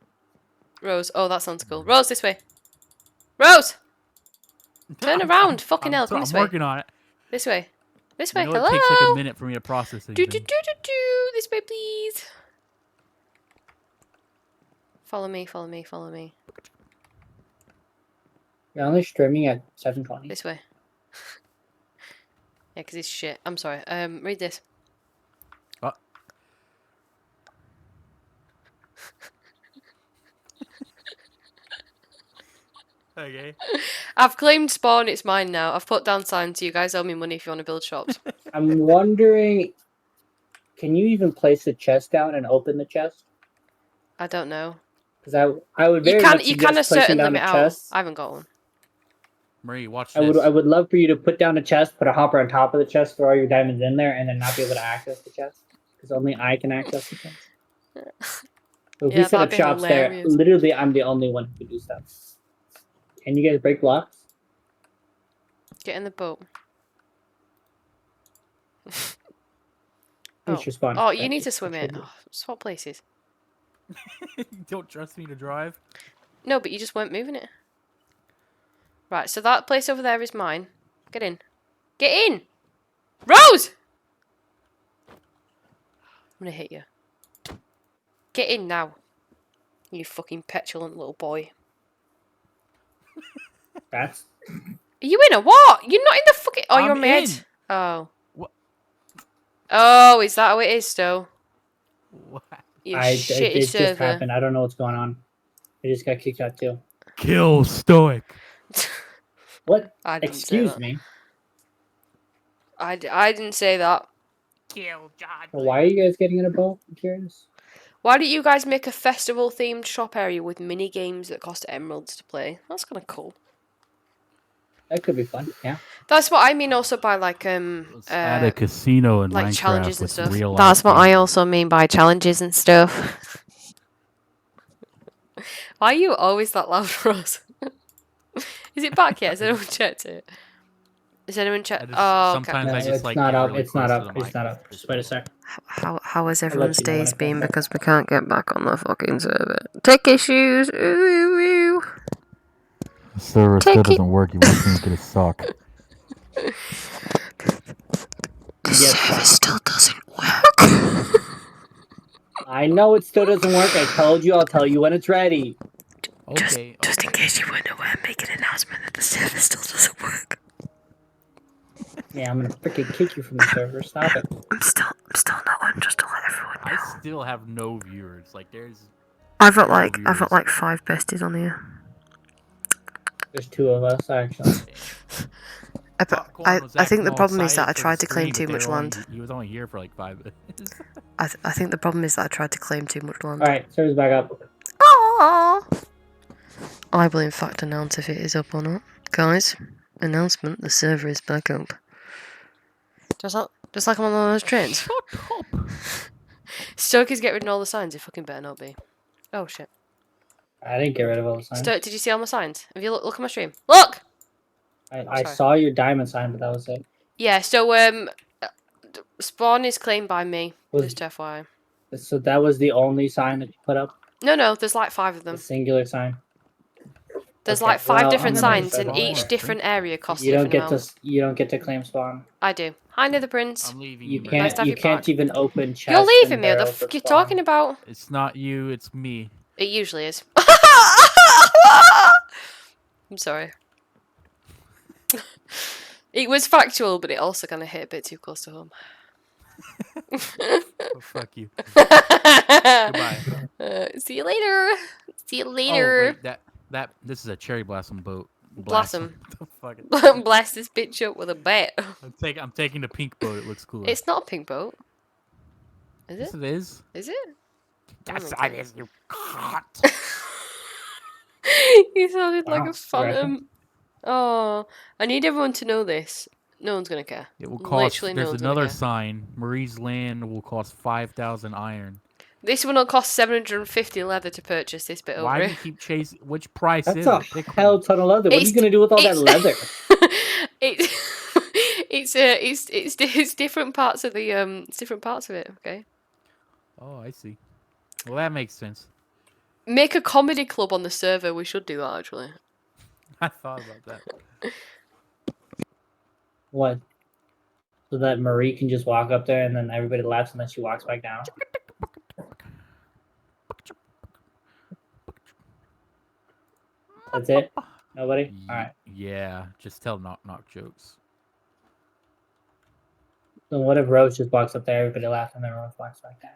Rose. Oh, that sounds cool. Rose, this way. Rose! Turn around. Fucking hell, come this I'm way. working on it. This way. This You way. know, Hello? it takes like a minute for me to process things. Do, do, do, do, do. This way, please. Follow me, follow me, follow me. You're only streaming at 720. This way. Yeah, because it's shit. I'm sorry. Read this. Okay. I've claimed spawn, it's mine now. I've put down signs, you guys owe me money if you want to build shops. I'm wondering, can you even place the chest down and open the chest? I don't know. Because I would You very can much you can a suggest placing certain down limit a out. chest. I haven't got one. Marie, watch I this. would love for you to put down a chest, put a hopper on top of the chest, throw all your diamonds in there, and then not be able to access the chest. Because only I can access the chest. So if Yeah, we set that'd up be shops there, hilarious. literally I'm the only one who can do stuff. Can you guys break blocks? Get in the boat. Finish your spawn. Oh, you need to swim it. Contribute. Oh, swap places. You don't trust me to drive? No, but you just weren't moving it. Right, so that place over there is mine. Get in. Get in! Rose! I'm gonna hit you. Get in now. You fucking petulant little boy. That's Are you in or what? You're not in the fucking... Oh, you're I'm mid. in. Oh. What? Oh, is that how it is, still? What? You it shitty just server. happened. I don't know what's going on. I just got kicked out too. Kill Stoic. What? I didn't say Excuse that. me. I didn't say that. Kill John. Well, why are you guys getting in a boat? I'm curious. Why don't you guys make a festival-themed shop area with mini games that cost emeralds to play? That's kind of cool. That could be fun. Yeah. That's what I mean also by like Let's add a casino in like Minecraft challenges and with stuff. real That's life what I games. also mean by challenges and stuff. Why are you always that loud, Rose? Is it back yet? Has anyone checked it? Has anyone checked? Oh, okay. Sometimes No, I just it's like not get up. really It's not close to up. the It's not mic. up. Just wait a sec. How has I'll everyone's let you know when days it been? comes up. Because we can't get back on the fucking server. Tech issues. Ooh. The server still doesn't work. You want to make it a suck. The server still doesn't work. I know it still doesn't work. I told you. I'll tell you when it's ready. Okay. Just in case you wonder why I'm making an announcement that the server still doesn't work. Yeah, I'm gonna freaking kick you from the server. Stop it. I'm still not on, just to let everyone know. I still have no viewers. Like there's. I've got no like viewers. 5 besties on here. There's 2 of us actually. I Popcorn was think the acting all problem is that I excited for tried the to claim stream, too but much they were land. He was only here for like 5 minutes. I think the problem is that I tried to claim too much land. Alright, server's back up. Aww. I will in fact announce if it is up or not. Guys, announcement, the server is back up. Just like I'm on one of those trains. Shut up. Stoke is getting rid of all the signs, it fucking better not be. Oh shit. I didn't get rid of all the signs. Stoke, did you see all my signs? Have you look at my stream? Look! I Sorry. saw your diamond sign, but that was it. Yeah, so spawn is claimed by me. Just FYI. So that was the only sign that you put up? No, there's like 5 of The them. singular sign? There's Okay, like 5 well, different I'm gonna signs, and start each over. different area costs You a don't different get amount. to you don't get to claim spawn. I do. Hi, Nether Prince. I'm leaving. You Nice can't to have you you can't back. even open chests. You're leaving me. and What the they're fuck open you spawn. talking about? It's not you. It's me. It usually is. I'm sorry. It was factual, but it also kind of hit a bit too close to home. Oh, fuck you. Goodbye. See you later. See you Oh later. wait, this is a cherry blossom boat. Blossom. The fuck? Blast this bitch up with a bat. I'm taking the pink boat. It looks cooler. It's not a pink boat. Is Yes, it? it is. Is it? Yes, it is. You cunt. You sounded like Wow, a phantom. Oh, I need everyone to know this. No one's gonna care. It will cost. Literally no There's one's gonna another care. sign. Marie's land will cost 5,000 iron. This one will cost 750 leather to purchase this bit Why over do you keep chasing? Which price That's is a it? Pick hell one. ton of leather. What are you It's- gonna do with all that it's- leather? It's different parts of the it's different parts of it. Okay. Oh, I see. Well, that makes sense. Make a comedy club on the server. We should do that actually. I thought about that. What? So that Marie can just walk up there and then everybody laughs and then she walks back down. That's it? Nobody? Alright. Yeah, just tell knock jokes. So what if Rose just walks up there, everybody laughs, and then Rose walks back down?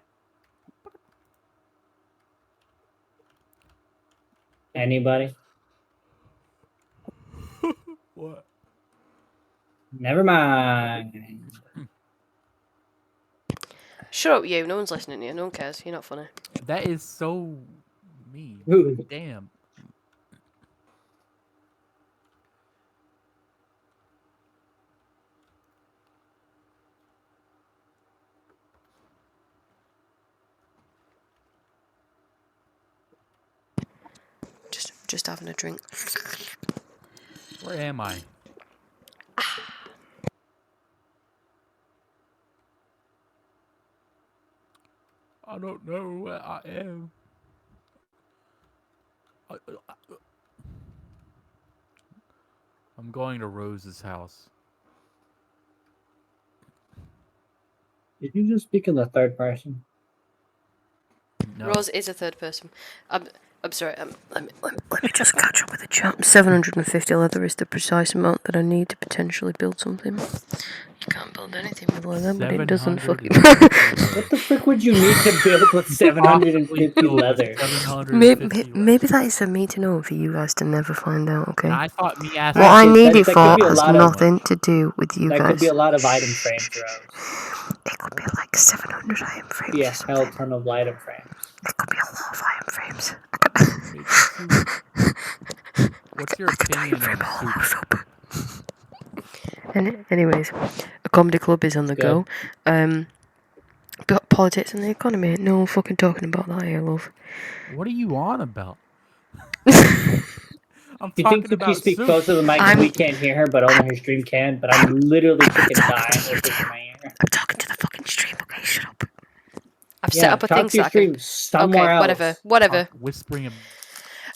Anybody? What? Never mind. Shut up, you. No one's listening to you. No one cares. You're not funny. That is so mean. Ooh. Damn. Just having a drink. Where am I? I don't know where I am. I'm going to Rose's house. Did you just speak in the third person? No. Rose is a third person. I'm sorry. Let me just catch up with the chat. 750 leather is the precise amount that I need to potentially build something. You can't build anything with leather, but it doesn't fucking. What the frick would you need to build with 750 leather? Maybe that is for me to know, for you guys to never find out. Okay. I thought me asking. What I Actually, need it that for could be a has lot of- nothing to do with you That guys. could be a lot of item frames, Rose. It could be like 700 iron frames. Yeah, or something. hell ton of item frames. It could be a lot of iron frames. What's your opinion on soup? Anyways, a comedy club is on the Good. go. But politics and the economy. No fucking talking about that here, love. What are you on about? I'm You think talking Cookie about speak soup. close to the mic and we can't hear her, but only her stream can? But I'm literally freaking dying with this in my ear. I'm talking to the fucking stream. Okay, shut up. I've set Yeah, up a talk thing to your so I can. stream somewhere Okay, else. whatever. Talk whispering.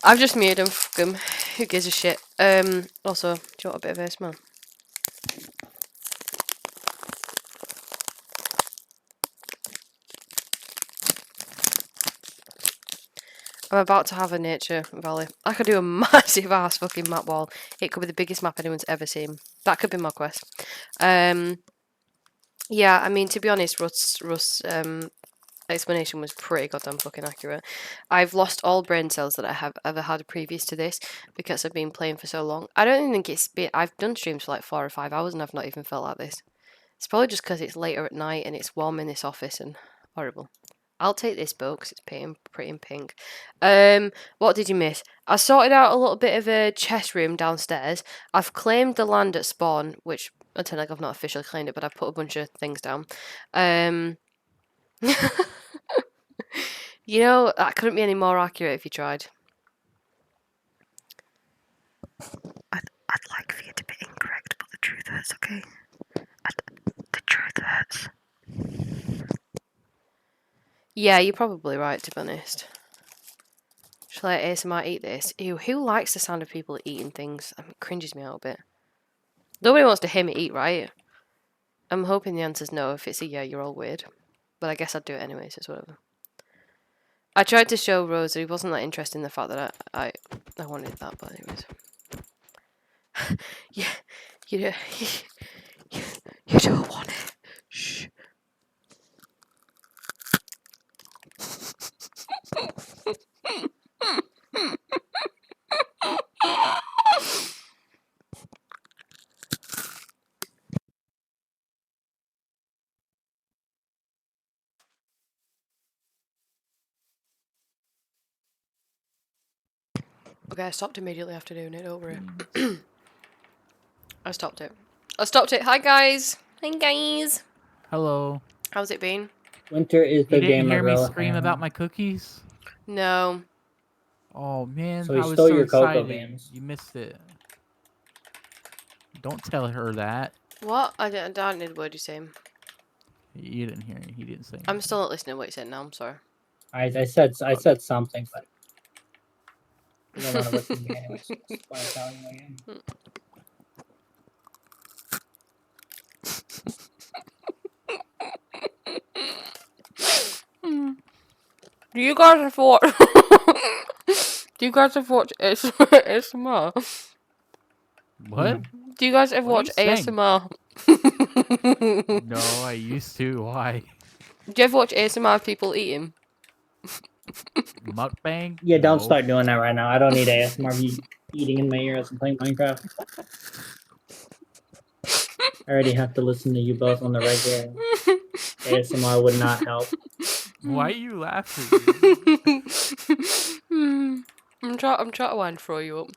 I've just muted him. Fuck him. Who gives a shit? Also, do you want a bit of ASMR? I'm about to have a nature valley. I could do a massive ass fucking map wall. It could be the biggest map anyone's ever seen. That could be my quest. Yeah, I mean, to be honest, Russ' explanation was pretty goddamn fucking accurate. I've lost all brain cells that I have ever had previous to this because I've been playing for so long. I don't even think it's been... I've done streams for like 4 or 5 hours and I've not even felt like this. It's probably just because it's later at night and it's warm in this office and horrible. I'll take this book because it's pretty in pink. What did you miss? I sorted out a little bit of a chest room downstairs. I've claimed the land at spawn, which until like I've not officially claimed it, but I've put a bunch of things down. You know, that couldn't be any more accurate if you tried. I'd like for you to be incorrect, but the truth hurts, okay? The truth hurts. Yeah, you're probably right, to be honest. Shall I ASMR eat this? Ew, who likes the sound of people eating things? I mean, it cringes me out a bit. Nobody wants to hear me eat, right? I'm hoping the answer's no. If it's a yeah, you're all weird. But I guess I'd do it anyways, so whatever. I tried to show Rose that he wasn't that interested in the fact that I wanted that, but anyways. Yeah, you don't want it. Shh. Okay, I stopped immediately after doing it. Don't worry. I stopped it. Hi guys. Hi guys. Hello. How's it been? Winter is You the didn't gamer hear me girl. scream about my cookies? No. Oh man, So he I was stole so your cocoa excited. beans. You missed it. Don't tell her that. What? I don't need what you're saying. You didn't hear me. He didn't say anything. I'm still not listening to what you said now. I'm sorry. I said something, but you don't want to listen to me anyways. That's why I'm telling you again. Do you guys have watched? Do you guys have watched ASMR? What? Do you guys ever What watch are you saying? ASMR? No, I used to. Why? Do you ever watch ASMR of people eating? Mukbang? Yeah, don't No. start doing that right now. I don't need ASMR of you eating in my ear as I'm playing Minecraft. I already have to listen to you both on the regular. ASMR would not help. Why are you laughing? I'm trying to wind throw you up.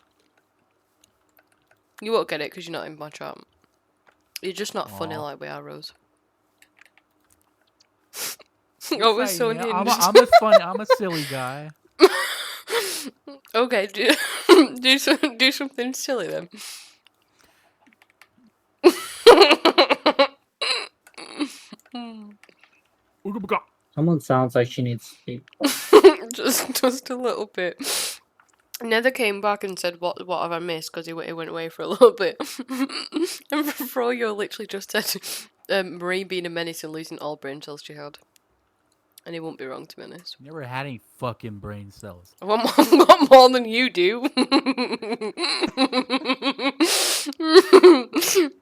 You won't get it because you're not in my chat. You're just not funny like we are, Rose. Oh, we're so hinged. I'm a funny. I'm a silly guy. Okay, do something silly then. Someone sounds like she needs sleep. just a little bit. Nether came back and said, "What have I missed?" Because he went away for a little bit. And Froyo literally just said, "Marie being a menace and losing all brain cells she had." And he won't be wrong, to be honest. Never had any fucking brain cells. I've got more than you do.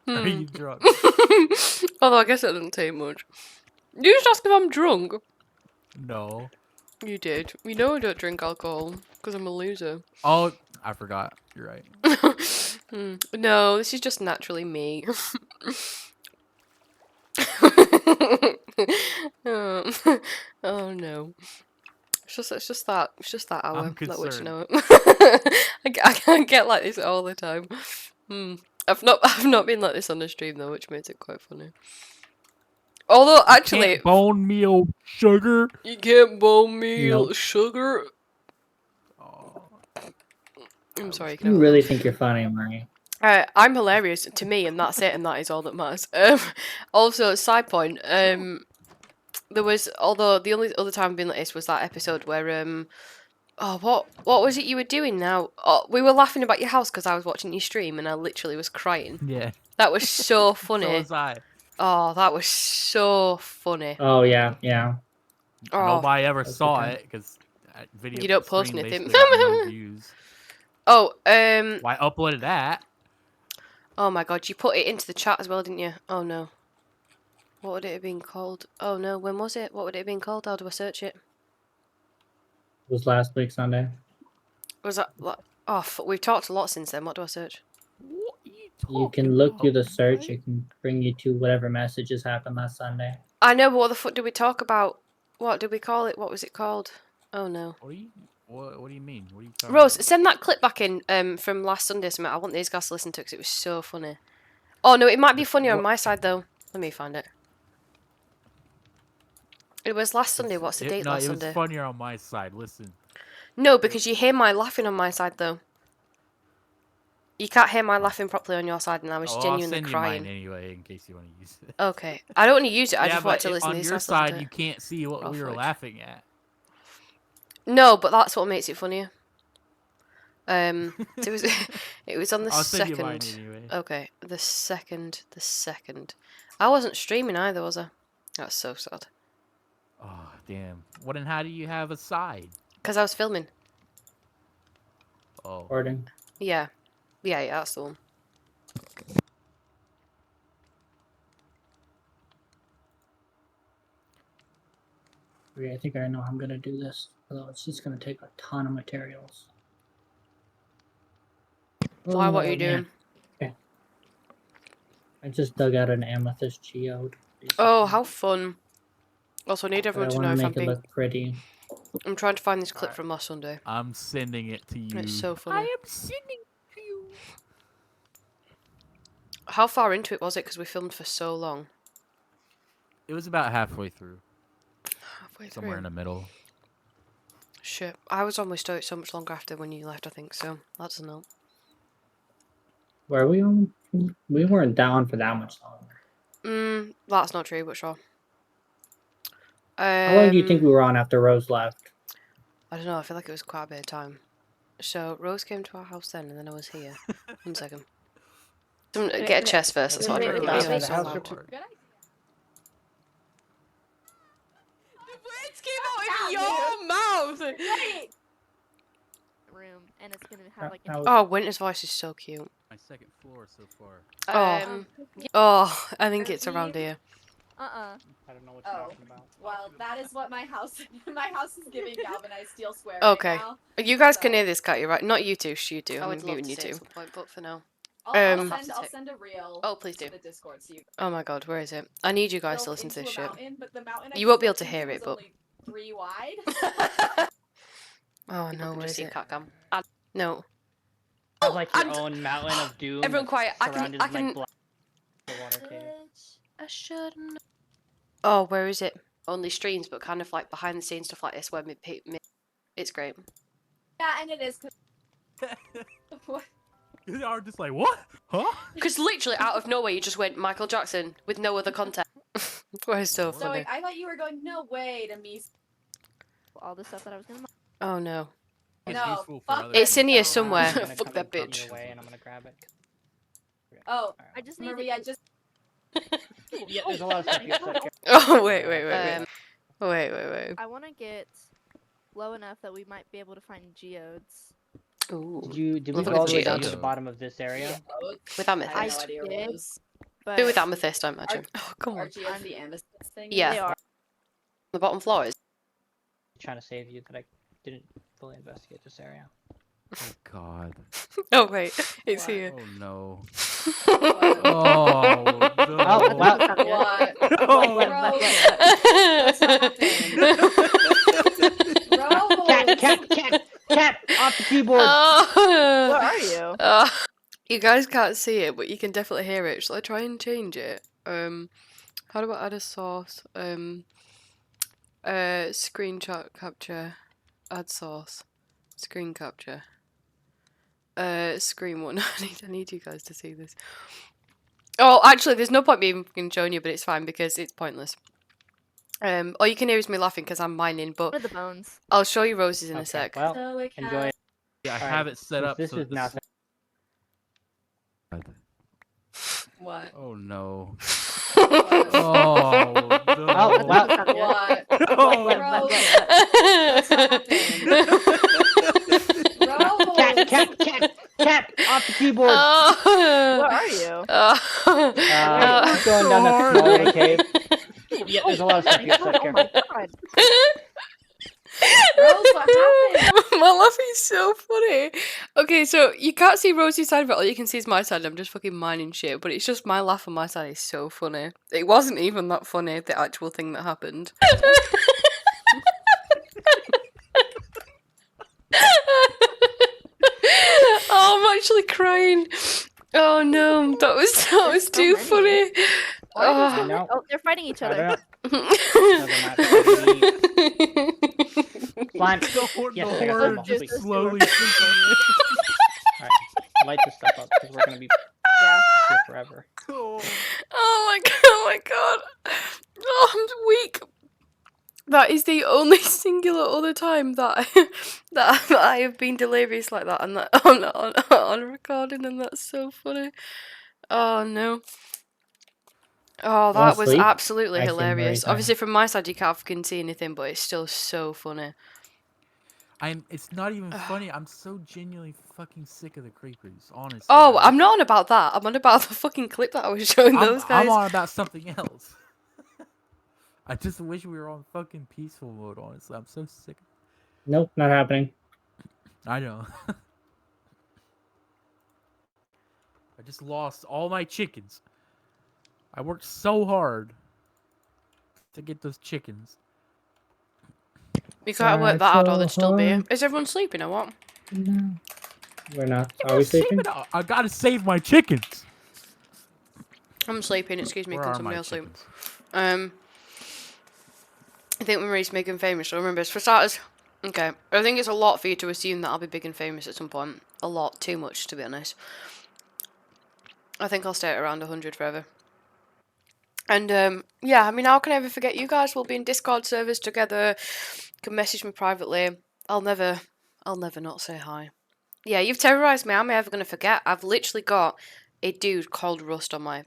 Are you drunk? Although I guess that doesn't take much. You just asked if I'm drunk. No. You did. You know I don't drink alcohol because I'm a loser. Oh, I forgot. You're right. No, this is just naturally me. Oh no. It's just that hour. I'm That which concerned. know. I can't get like this all the time. I've not been like this on the stream though, which makes it quite funny. Although actually, Can't bone meal sugar. you can't bone me Nope. sugar. Oh. I'm sorry. You really think you're funny, Marie? I'm hilarious to me, and that's it, and that is all that matters. Also, side point. There was, although the only other time I've been like this was that episode where oh, what was it you were doing now? Oh, we were laughing about your house because I was watching your stream and I literally was crying. Yeah. That was so funny. So was I. Oh, that was so funny. Oh yeah, yeah. Oh, Nobody ever That's saw okay. it because video You don't post stream anything. basically got no views. oh, Why uploaded that? oh my god, you put it into the chat as well, didn't you? Oh no. What would it have been called? Oh no, when was it? What would it have been called? How do I search it? It was last week Sunday. Was that? Oh, we've talked a lot since then. What do I search? What are you You can talking look through about, the search. man? It can bring you to whatever messages happened last Sunday. I know, but what the fuck did we talk about? What did we call it? What was it called? Oh no. What do you mean? What are you talking Rose, about? send that clip back in from last Sunday. Something I want these guys to listen to because it was so funny. Oh no, it might be funny on my side though. Let me find it. It was last Sunday. What's the date last it Sunday? was funnier on my side. Listen. No, because you hear my laughing on my side though. You can't hear my laughing properly on your side, and I was genuinely I'll send crying. you mine anyway in case you want to use it. Okay, I don't want to use it. I yeah, just want but to listen to on these your guys listen side to you it. can't see what we were Fudge. laughing at. No, but that's what makes it funnier. It was it was on the I'll send you second. mine anyway. Okay, the second. I wasn't streaming either, was I? That's so sad. Oh damn! What and how do you have a side? Because I was filming. Oh. Recording. Yeah, that's the one. Okay, I think I know how I'm gonna do this. Although it's just gonna take a ton of materials. Why? What are Oh, you doing? man. Okay. I just dug out an amethyst geode. Oh, how fun! Also, I need But I everyone to want know to if I'm make it being. look pretty. I'm trying to find this clip from last Sunday. I'm sending it to you. It's so funny. I am sending it to you. How far into it was it? Because we filmed for so long. It was about halfway through. Halfway Somewhere in through. the middle. Shit, I was on with Stoic so much longer after when you left. I think so. That's a note. Were we on? We weren't down for that much longer. That's not true, but sure. How long do you think we were on after Rose left? I don't know. I feel like it was quite a bit of time. So Rose came to our house then, and then I was here. 1 second. Get a chest first. That's what I Wait, do. wait, The wait, words came out of your mouth. Room, and it's gonna have like Oh, Winter's voice is so cute. My second floor so far. Oh, I think it's around here. uh-uh. I don't know what you're talking about. Well, that is what my house is giving galvanized steel square Okay. right now. You guys can hear this, can't you? Right? Not you two. You two. I I'm would love muting to you say two. at some point, But for now. I'll send a reel. Oh, please do. To the Discord so you. Oh my God, where is it? I need you guys to built listen to into this a shit. mountain, but the mountain I You won't be able built to hear into it, was but. only 3 wide. Oh People no, can where just is see it? Catcam. No. Have like your and- own mountain of doom. Everyone quiet. I surrounded can. in, like, black water cave. I shouldn't. Oh, where is it? Only streams, but kind of like behind the scenes stuff like this where it's great. Yeah, and it is. What? You are just like, what? Huh? Because literally out of nowhere, you just went Michael Jackson with no other content. Where it's so So funny. like, I thought you were going no way to me. All the stuff that I was gonna. Oh no. It's No, useful for fuck other It's in things, here though. somewhere. I'm gonna Fuck come that and come bitch. your way and I'm gonna grab it. Oh, I just need Maria, to. just. Yeah, there's a lot of stuff you said. Oh wait. Wait. I want to get low enough that we might be able to find geodes. Ooh. Did we Look go at all the the way down to geode. the bottom of this area? With I have no amethyst. idea what it was. But Do with amethyst, I imagine. Oh come Are on. geodes the amethyst thing? Yeah. they are. The bottom floor is. Trying to save you that I didn't fully investigate this area. Oh god. Oh wait, it's What? here. Oh no. What? Oh no. Oh, wow. What? Oh, What's happening? Cat, off the keyboard. Oh. Where are you? You guys can't see it, but you can definitely hear it. Shall I try and change it? How do I add a source? Screenshot capture, add source, screen capture. Scream one. I need you guys to see this. Oh, actually, there's no point me even showing you, but it's fine because it's pointless. All you can hear is me laughing because I'm mining, but What are the bones? I'll show you Roses in a Okay, sec. well, So it enjoy it. Yeah, I Alright, have it set since up. this so is not. What? Oh no. What? Oh no. Oh, well. What? Oh, Rose. Cat, off the keyboard. Where are you? Keep going down that smaller cave. Yeah, there's a lot of stuff here. So Oh my god. Rose, what happened? My laughing is so funny. Okay, so you can't see Rosie's side, but all you can see is my side. I'm just fucking mining shit, but it's just my laugh on my side is so funny. It wasn't even that funny, the actual thing that happened. Oh, I'm actually crying. Oh no, that was too funny. I know. Oh, they're fighting each I other. don't know. Doesn't matter. Fine. The Yes, I got horde some just sweet. slowly sinking in. Alright, light this stuff up because we're gonna be Yeah. here forever. Oh. Oh my god. Oh, I'm weak. That is the only singular other time that that I have been delirious like that and that on recording, and that's so funny. Oh no. Oh, that was sleep? absolutely I seem very hilarious. tired. Obviously, from my side, you can't fucking see anything, but it's still so funny. It's not even funny. I'm so genuinely fucking sick of the creepers, honestly. Oh, I'm not on about that. I'm on about the fucking clip that I was showing those guys. I'm on about something else. I just wish we were on fucking peaceful mode, honestly. I'm so sick. Nope, not happening. I know. I just lost all my chickens. I worked so hard to get those chickens. You gotta work that out or they'd still be here. Is everyone sleeping or what? No. We're not. Are we sleeping? I gotta save my chickens. I'm sleeping, excuse me, Where can are somebody my else sleep? chickens? I think we're ready to make him famous, so remember, for starters, okay, I think it's a lot for you to assume that I'll be big and famous at some point. A lot, too much, to be honest. I think I'll stay at around 100 forever. And, yeah, I mean, how can I ever forget you guys? We'll be in Discord servers together. You can message me privately. I'll never not say hi. Yeah, you've terrorized me. How am I ever going to forget? I've literally got a dude called Rust on my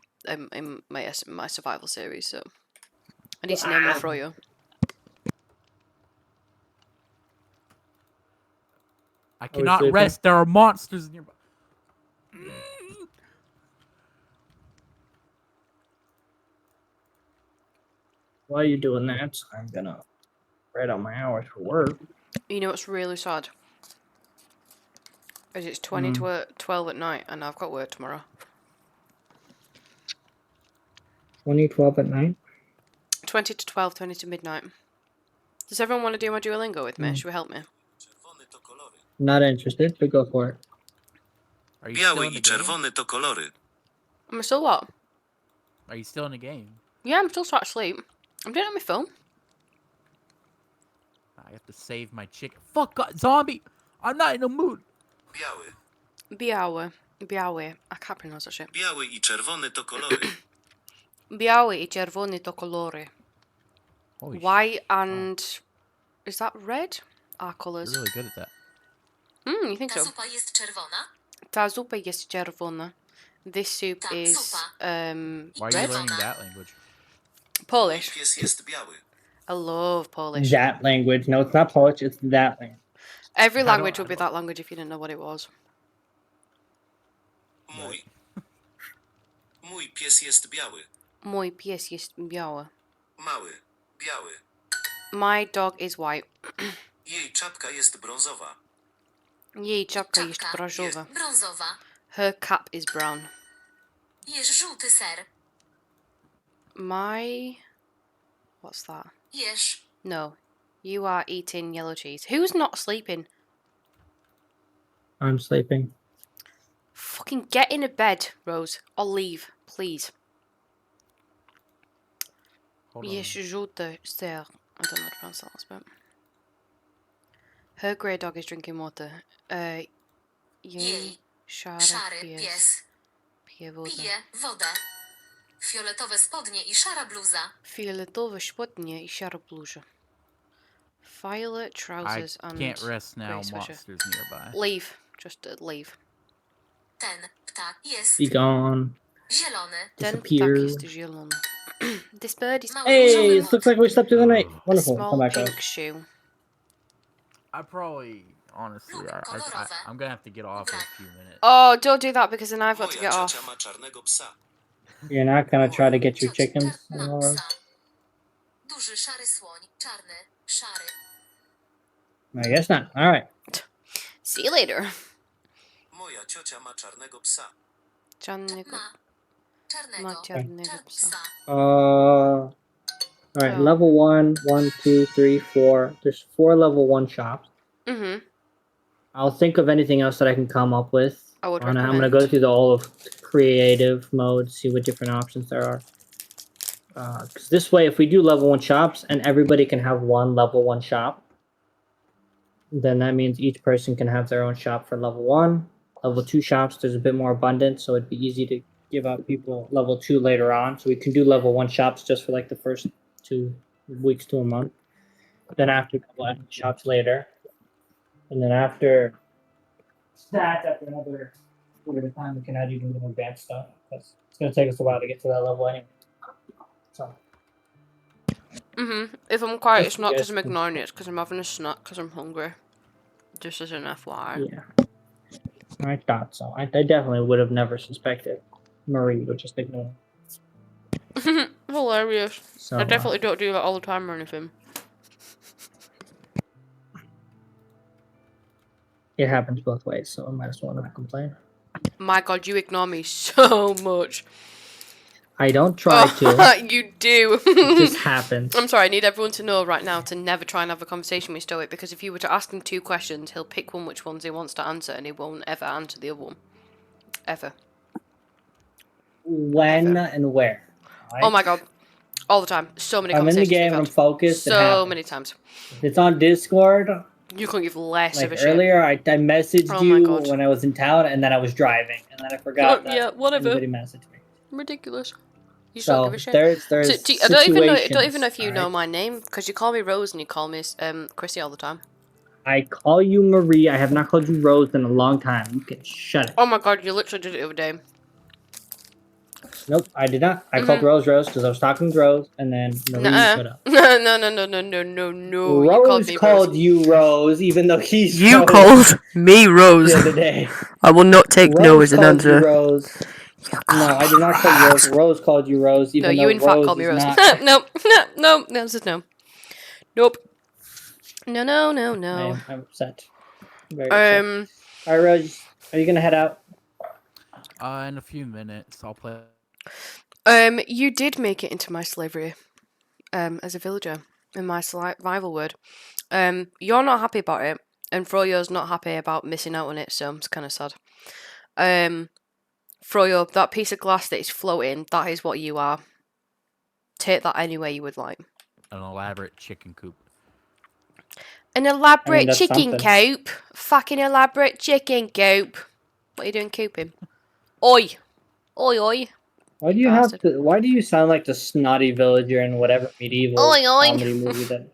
in my survival series, so I need to name him Froyo. I cannot rest. There are monsters nearby. While you're doing that, I'm gonna write out my hours for work. You know what's really sad? Is it's 20 to 12 at night, and I've got work tomorrow. 2012 at night? 20 to 12, 20 to midnight. Does everyone want to do my Duolingo with me? Should we help me? Not interested, but go for it. Are you still Białe in the I game? czerwone to kolory. Am I still what? Are you still in the game? Yeah, I'm still trying to sleep. I'm doing it on my phone. I have to save my chicken. Fuck, God, zombie! I'm not in the mood. Biały. Białe. I can't pronounce that shit. Biały I czerwone to kolory. Białe I czerwone to kolory. Holy White and... Is that red? Our colours. You're really good at that. You think so? Ta zupa jest czerwona? Ta zupa jest czerwona. This soup Ta is zupa. Why are you learning that language? Polish. Pies jest biały. I love Polish. That language. No, it's not Polish, it's that language. Every I language don't- would be that language if you didn't know what it was. Mój pies jest biały. Mój pies jest biały. Mały. Biały. My dog is white. Jej czapka jest brązowa. Jej czapka jest Czapka brązowa. jest brązowa. Her cap is brown. Jesz żółty ser. My... What's that? Jesz. No. You are eating yellow cheese. Who's not sleeping? I'm sleeping. Fucking get in a bed, Rose. Or leave, please. Hold on. Jesz żółty ser. I don't know how to pronounce that last bit. Her grey dog is drinking water. Jej. Szary Szary pies. pies. Pije wodę. Pije wodę. Fioletowe spodnie i szara bluza. Fioletowe spodnie i szara bluza. Violet I trousers and can't rest now. grey sweater. Monsters nearby. Leave. Just leave. Ten ptak jest Be gone. zielony. Ten Disappear. ptak jest zielony. This bird is Mały Hey, różowy this looks like we slept through the night. a Wonderful. small Come back pink up. shoe. I probably, honestly, I'm gonna have to get off in a few minutes. Oh, don't do that because then I've got to Moja get ciocia off. ma czarnego psa. You're not gonna try to get your Ciocia chickens? ma anymore? psa. Duży szary słoń. Czarny. Szary. I guess not. All right. See you later. Moja ciocia ma czarnego psa. Czarnego. Ma czarnego. Ma czarnego psa. All right. Oh. Level 1, 1, 2, 3, 4. There's 4 level 1 shops. Mhm. I'll think of anything else that I can come up with. I would I'm gonna recommend. go through all of creative mode, see what different options there are. Because this way, if we do level 1 shops and everybody can have one level 1 shop, then that means each person can have their own shop for level 1. Level 2 shops, there's a bit more abundance, so it'd be easy to give out people level 2 later on. So we can do level 1 shops just for like the first 2 weeks to a month. Then after, couple of shops later. And then after that, after another period of time, we can add even more advanced stuff. Because it's going to take us a while to get to that level anyway. So, If I'm quiet, it's Just not because I'm guess. ignoring it. It's because I'm having a snack because I'm hungry. Just as an FYI. yeah. I thought so. I definitely would have never suspected Marie would just ignore. Hilarious. So, I definitely don't do that all the time or anything. it happens both ways, so I might as well not complain. My god, you ignore me so much. I don't try to. You do. It just happens. I'm sorry, I need everyone to know right now to never try and have a conversation with Stoic, because if you were to ask him 2 questions, he'll pick one which ones he wants to answer and he won't ever answer the other one. Ever. When and where. Oh my god. All the time. So many I'm in the conversations game we've and I'm had. focused. it So happens. many times. If it's on Discord, You couldn't give less like of a shit. earlier, I messaged Oh my you God. when I was in town, and then I was driving, and then I forgot Oh, that yeah, whatever. anybody messaged me. Ridiculous. You just don't So give a shit. there's I don't even know. I don't situations, even know if you know alright? my name, because you call me Rose and you call me Chrissy all the time. I call you Marie. I have not called you Rose in a long time. You can shut it. Oh my god, you literally did it the other day. Nope, I did not. I called Rose because I was talking to Rose, and then Marie Nuh-uh. shut up. No. You called Rose me called Rose. you Rose, even though he's You Rose called me Rose. the other day. I will not take no Rose as an called you answer. Rose. No, I did not call you Rose. Rose called you Rose, No, even you though in fact Rose called me is Rose. not. No. The answer's no. Nope. No. I'm upset. Very upset. All right, Rose, are you gonna head out? In a few minutes, I'll play. You did make it into my slavery, as a villager, in my survival word. You're not happy about it, and Froyo's not happy about missing out on it, so it's kind of sad. Froyo, that piece of glass that is floating, that is what you are. Take that any way you would like. An elaborate chicken coop. An elaborate that's chicken something. coop. Fucking elaborate chicken coop. What are you doing cooping? Oi. Oi. Why do you Bastard. have to? Why do you sound like the snotty villager in whatever medieval Oi, oi. comedy movie that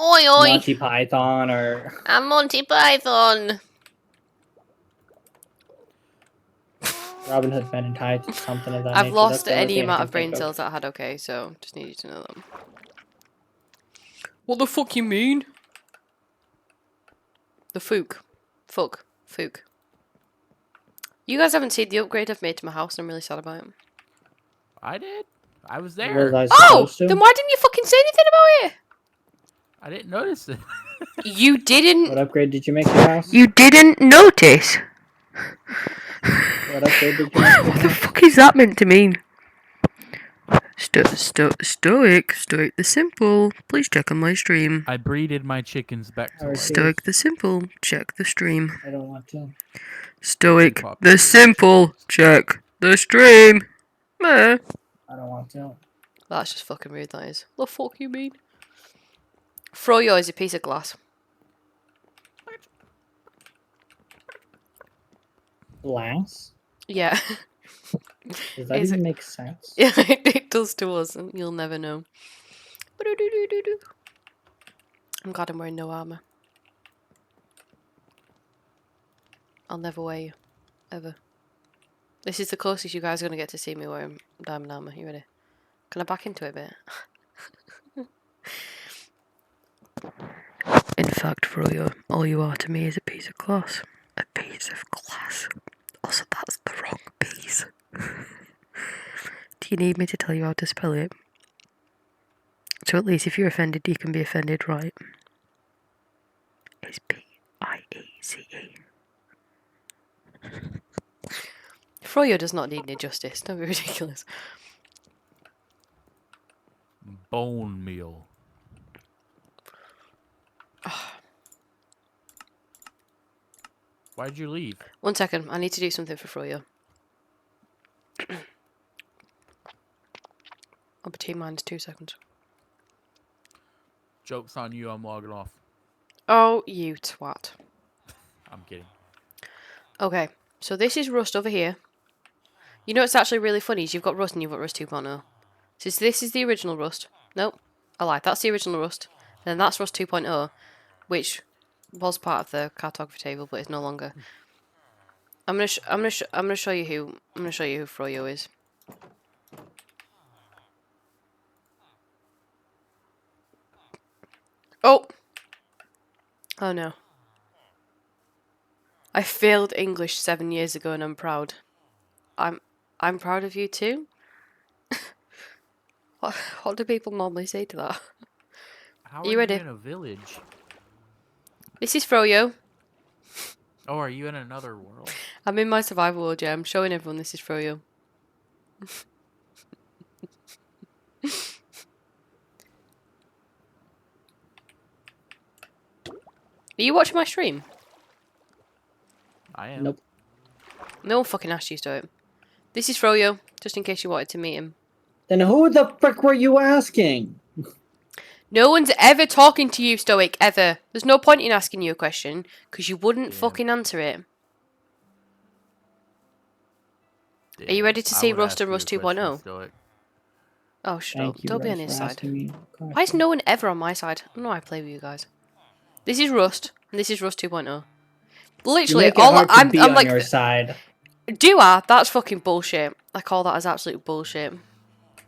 Oi. Monty Python or? I'm Monty Python. Robin Hood Men in Tights, or something of that I've nature. lost That's the only any thing I amount can of brain think cells that I had, okay, so just need you to know them. What the fuck you mean? The fook. Fook. You guys haven't seen the upgrade I've made to my house, and I'm really sad about it. I did. I was Was there. I Oh! supposed to? Then why didn't you fucking say anything about it? I didn't notice it. You didn't. What upgrade did you make to your house? You didn't notice? What upgrade did you make to your What the house? fuck is that meant to mean? Stoic the Simple. Please check on my stream. I breeded my chickens back to Alright, life. Stoic the Simple, check the stream. I don't want to. Stoic the Simple, check the stream. Meh. I don't want to. That's just fucking rude, that is. The fuck you mean? Froyo is a piece of glass. Blanks? Yeah. Does that Is even it- make sense? Yeah, it does to us. And you'll never know. I'm glad I'm wearing no armor. I'll never wear you. Ever. This is the closest you guys are going to get to see me wearing diamond armor. You ready? Can I back into it a bit? In fact, Froyo, all you are to me is a piece of glass. A piece of glass. Also, that's the wrong piece. Do you need me to tell you how to spell it? So at least if you're offended, you can be offended, right? It's P-I-E-C-E. Froyo does not need any justice. Don't be ridiculous. Bone meal. Why'd you leave? 1 second. I need to do something for Froyo. I'll be T-minus 2 seconds. Joke's on you, I'm logging off. Oh, you twat. I'm kidding. Okay, so this is Rust over here. You know what's actually really funny is you've got Rust and you've got Rust 2.0. So this is the original Rust. Nope, I lied. That's the original Rust. And then that's Rust 2.0, which was part of the cartography table, but it's no longer. I'm gonna show you who Froyo is. Oh! Oh no. I failed English 7 years ago and I'm proud. I'm proud of you too? What do people normally say to that? How Are are you you ready? in a village? This is Froyo. Oh, are you in another world? I'm in my survival world, yeah. I'm showing everyone this is Froyo. Are you watching my stream? I am. Nope. No one fucking asked you to it. This is Froyo, just in case you wanted to meet him. Then who the frick were you asking? No one's ever talking to you, Stoic, ever. There's no point in asking you a question, because you wouldn't Damn. fucking answer it. Damn. Are you ready to I see would Rust ask and you a Rust question, 2.0? Stoic. Oh, shut up. Thank you, Don't be Rose, on his for side. asking me. Why is no one ever on my side? I don't know why I play with you guys. This is Rust, and this is Rust 2.0. You Literally, make it all hard to I'm be on like, your side. do I? That's fucking bullshit. I call that as absolute bullshit.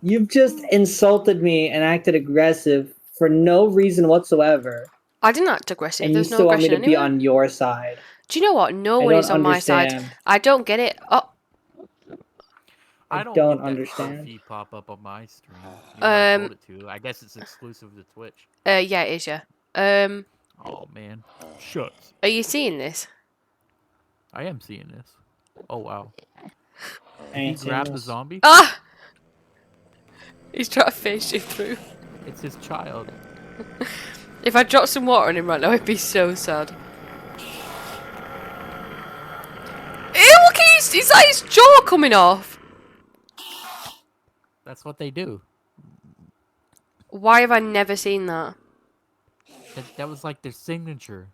You've just insulted me and acted aggressive for no reason whatsoever. I didn't act aggressive. And you There's no still want me aggression to be anywhere. on your side. Do you know what? No I one don't is on my side. understand. I don't get it. Oh, I don't don't get that understand. feed pop up on my stream. You know, told it to. I guess it's exclusive to Twitch. yeah, it is, yeah. Oh man, shucks. Are you seeing this? I am seeing this. Oh wow. I Did he ain't seen grab the this. zombie? Ah! He's trying to face you through. It's his child. If I dropped some water on him right now, I'd be so sad. Ew, look, he's like his jaw coming off. That's what they do. Why have I never seen that? That was like their signature.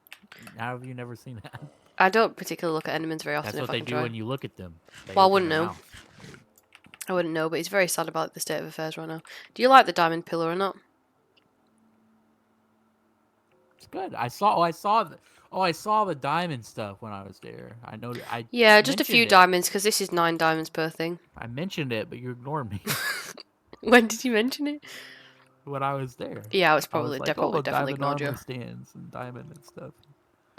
How have you never seen that? I don't particularly look at enemies very often. That's what if I they can do try. when you look at them. They Well, I open wouldn't their know. mouth. I wouldn't know, but he's very sad about the state of affairs right now. Do you like the diamond pillar or not? It's good. I saw the diamond stuff when I was there. I know. Yeah, just a few mentioned it. diamonds, because this is 9 diamonds per thing. I mentioned it, but you ignored me When did you mention it? when I was there. Yeah, I was I probably was like, definitely diamond ignored you. armor stands and diamond and stuff.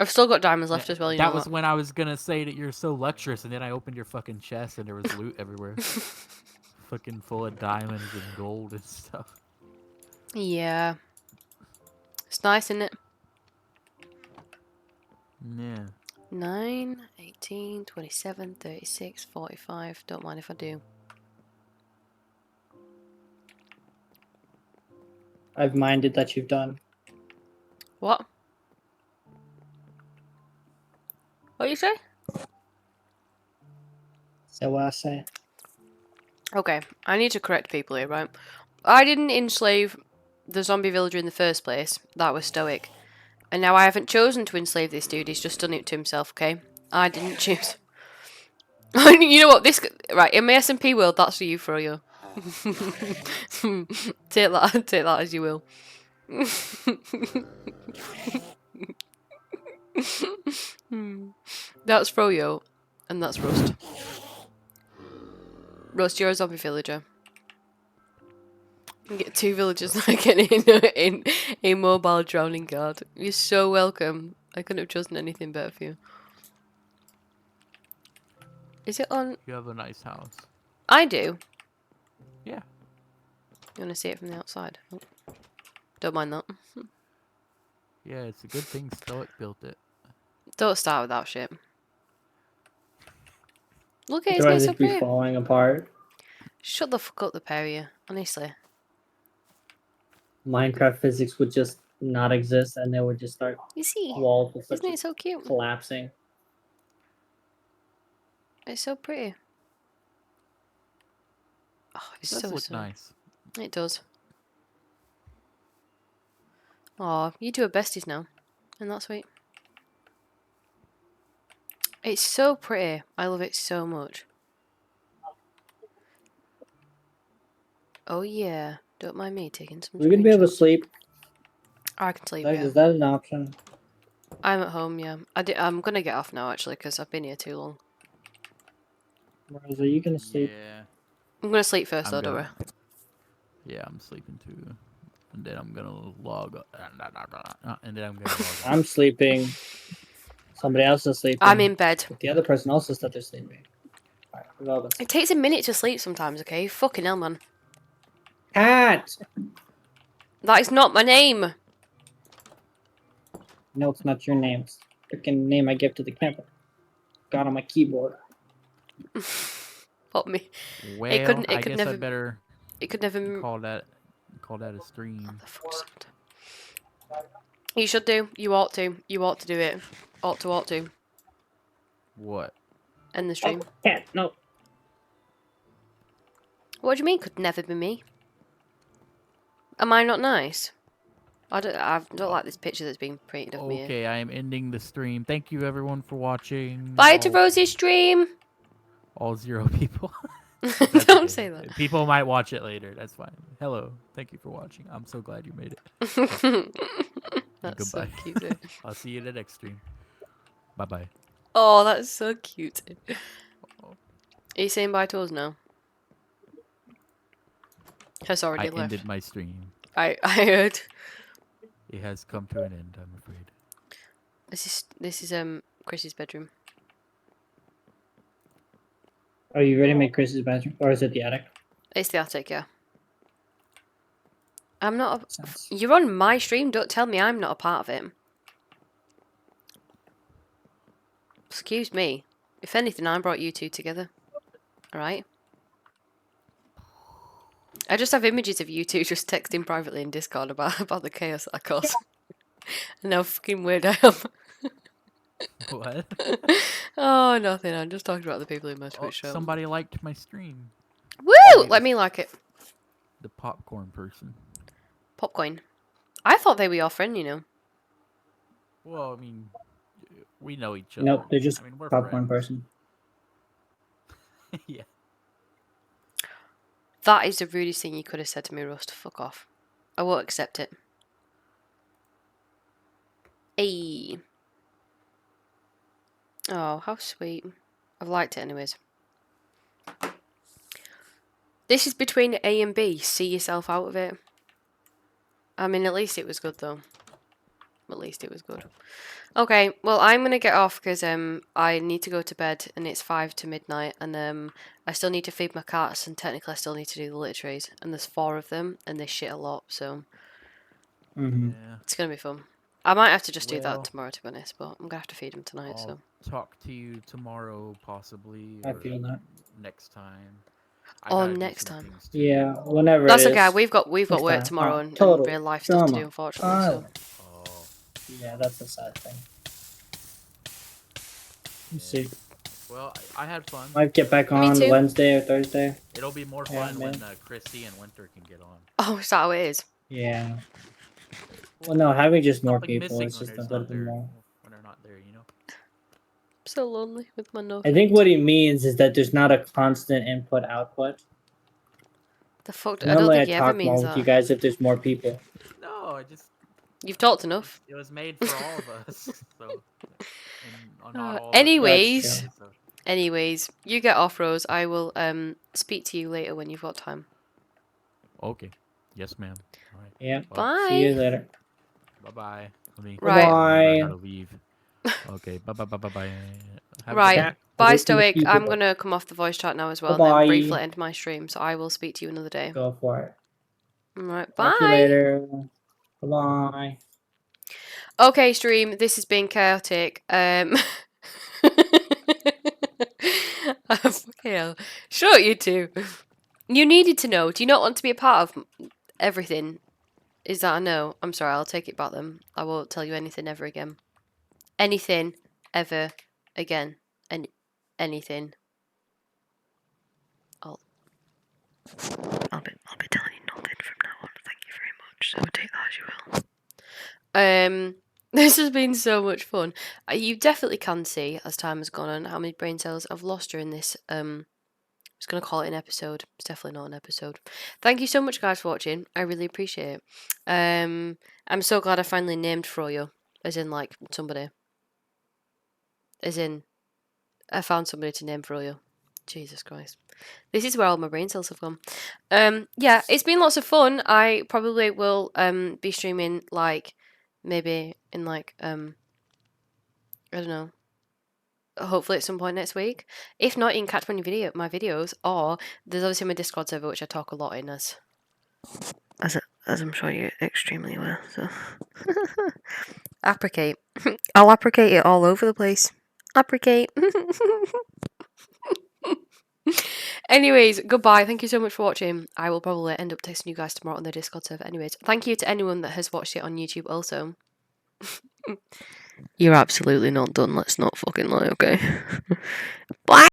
I've still got diamonds left as well, you know That was when I was gonna say that you're so luxurious, and then I opened your fucking chest and there was loot everywhere, fucking full of diamonds and gold and stuff. Yeah. It's nice, isn't it? Yeah. 9, 18, 27, 36, 45. Don't mind if I do. I've minded that you've done. What? What you say? So what I say? Okay, I need to correct people here, right? I didn't enslave the zombie villager in the first place. That was Stoic. And now I haven't chosen to enslave this dude. He's just done it to himself, okay? I didn't choose. You know what? This right in my SMP world, that's for you, Froyo. Take that as you will. That's Froyo, and that's Rust. Rust, you're a zombie villager. You get 2 villagers like in a mobile drowning guard. You're so welcome. I couldn't have chosen anything better for you. Is it on? You have a nice house. I do. Yeah. You want to see it from the outside? Oh. Don't mind that. Yeah, it's a good thing Stoic built it. Don't start with that shit. Look at it, Otherwise, it's so it'd be pretty. falling apart. Shut the fuck up, the pair of you. Honestly. Minecraft physics would just not exist, and they would just start You see? walls with such Isn't it so cute? collapsing. It's so pretty. Oh, It it's does look so nice. It does. Oh, you two are besties now. And that's sweet. It's so pretty. I love it so much. Oh yeah. Don't mind me taking some We're gonna be able to screenshots. sleep. I can sleep, Like, yeah. is that an option? I'm at home, yeah. I'm gonna get off now, actually, because I've been here too long. Rose, are you gonna sleep? Yeah. I'm gonna sleep first, though, I'm don't gonna- worry. Yeah, I'm sleeping too. And then I'm gonna log and then I'm gonna log out. I'm sleeping. Somebody else is sleeping. I'm in bed. But the other person also said they're sleeping. Alright, regardless. It takes a minute to sleep sometimes, okay? Fucking hell, man. Cat! That is not my name. No, it's not your name. It's the freaking name I give to the camera. Got on my keyboard. Fuck me. Well, It couldn't. It I could guess never. I better It could never. call that a stream. What the fuck's that? You should do. You ought to. You ought to do it. Ought to. What? End the stream. Oh, cat, no. What do you mean? Could never be me. Am I not nice? I don't like this picture that's being painted of me. Here. Okay, I am ending the stream. Thank you everyone for watching. Bye to Rosie's stream. All 0 people. Don't say that. People might watch it later. That's fine. Hello. Thank you for watching. I'm so glad you made it. That's Goodbye. so cute. I'll see you in the next stream. Bye bye. Oh, that's so cute. Are you saying bye to us now? Has already I left. ended my stream. I heard. It has come to an end, I'm afraid. This is Chris's bedroom. Are you ready to make Chris's bedroom? Or is it the attic? It's the attic, yeah. I'm not. Sounds- You're on my stream. Don't tell me I'm not a part of it. Excuse me. If anything, I brought you two together. Alright? I just have images of you two just texting privately in Discord about the chaos that I cause. And how fucking weird I am. What? Oh, nothing. I'm just talking about the people in my Oh, Twitch show. somebody liked my stream. Woo! Let me like it. The popcorn person. Popcorn. I thought they were your friend, you know. Well, I mean, we know each other. Nope, they're just I mean, we're popcorn friends. person. Yeah. That is the rudest thing you could have said to me, Rust. Fuck off. I won't accept it. Ayy. Oh, how sweet. I've liked it anyways. This is between A and B. See yourself out of it. I mean, at least it was good, though. At least it was good. Okay, well, I'm going to get off because I need to go to bed and it's 5 to midnight and I still need to feed my cats and technically I still need to do the litter trays and there's 4 of them and they shit a lot, so Mm-hmm. Yeah. it's going to be fun. I might have to just do Well, that tomorrow, to be honest, but I'm going to have to feed them tonight, so. I'll talk to you tomorrow, possibly. I or feel that. Next time. Oh, gotta do next some time. things too. Yeah, whenever That's it okay, is. we've got Next work time. tomorrow Oh, and total real life stuff to do, drama. unfortunately, so. Oh. Yeah, that's a sad thing. Let's see. Well, I had fun. Might get back Me on too. Wednesday or Thursday. It'll be more Yeah, fun when man. Christy and Winter can get on. Oh, is that how it is? Yeah. Well, no, having just more Something people missing is when just a there's little not bit there, more. when they're not there, you know? so lonely with my no I think friends. what he means is that there's not a constant input output. The fuck? I don't Normally, I think he ever talk more means with you that. guys if there's more people. No, I just You've talked enough. it was made for all of us. So, and not all of us. Anyways, true. So, anyways, you get off, Rose. I will speak to you later when you've got time. okay. Yes, ma'am. All right. Yeah. Bye. See you later. Bye bye. Let me Right. learn how Bye. to leave. Okay. Bye bye bye bye bye. Have Right. A good Chat. Bye, Wait for the Stoic. I'm people. gonna come off the voice chat now as well. Bye-bye. Then briefly end my stream. So I will speak to you another day. Go for it. Alright, Talk to you bye. later. Bye. Okay, stream. This has been chaotic. Fucking hell. Shut you two. You needed to know. Do you not want to be a part of everything? Is that a no? I'm sorry. I'll take it back then. I won't tell you anything ever again. Anything ever again. Anything. I'll be telling you nothing from now on. Thank you very much. So take that as you will. This has been so much fun. You definitely can see as time has gone on how many brain cells I've lost during this. I'm just gonna call it an episode. It's definitely not an episode. Thank you so much, guys, for watching. I really appreciate it. I'm so glad I finally named Froyo, as in like somebody. As in, I found somebody to name Froyo. Jesus Christ. This is where all my brain cells have gone. Yeah, it's been lots of fun. I probably will be streaming like maybe in like I don't know. Hopefully at some point next week. If not, you can catch my videos, or there's obviously my Discord server which I talk a lot in as As I'm sure you're extremely well. So Apprecate. I'll apprecate it all over the place. Apprecate. Anyways, goodbye. Thank you so much for watching. I will probably end up texting you guys tomorrow on the Discord server. Anyways, thank you to anyone that has watched it on YouTube also. You're absolutely not done. Let's not fucking lie, okay? Bye.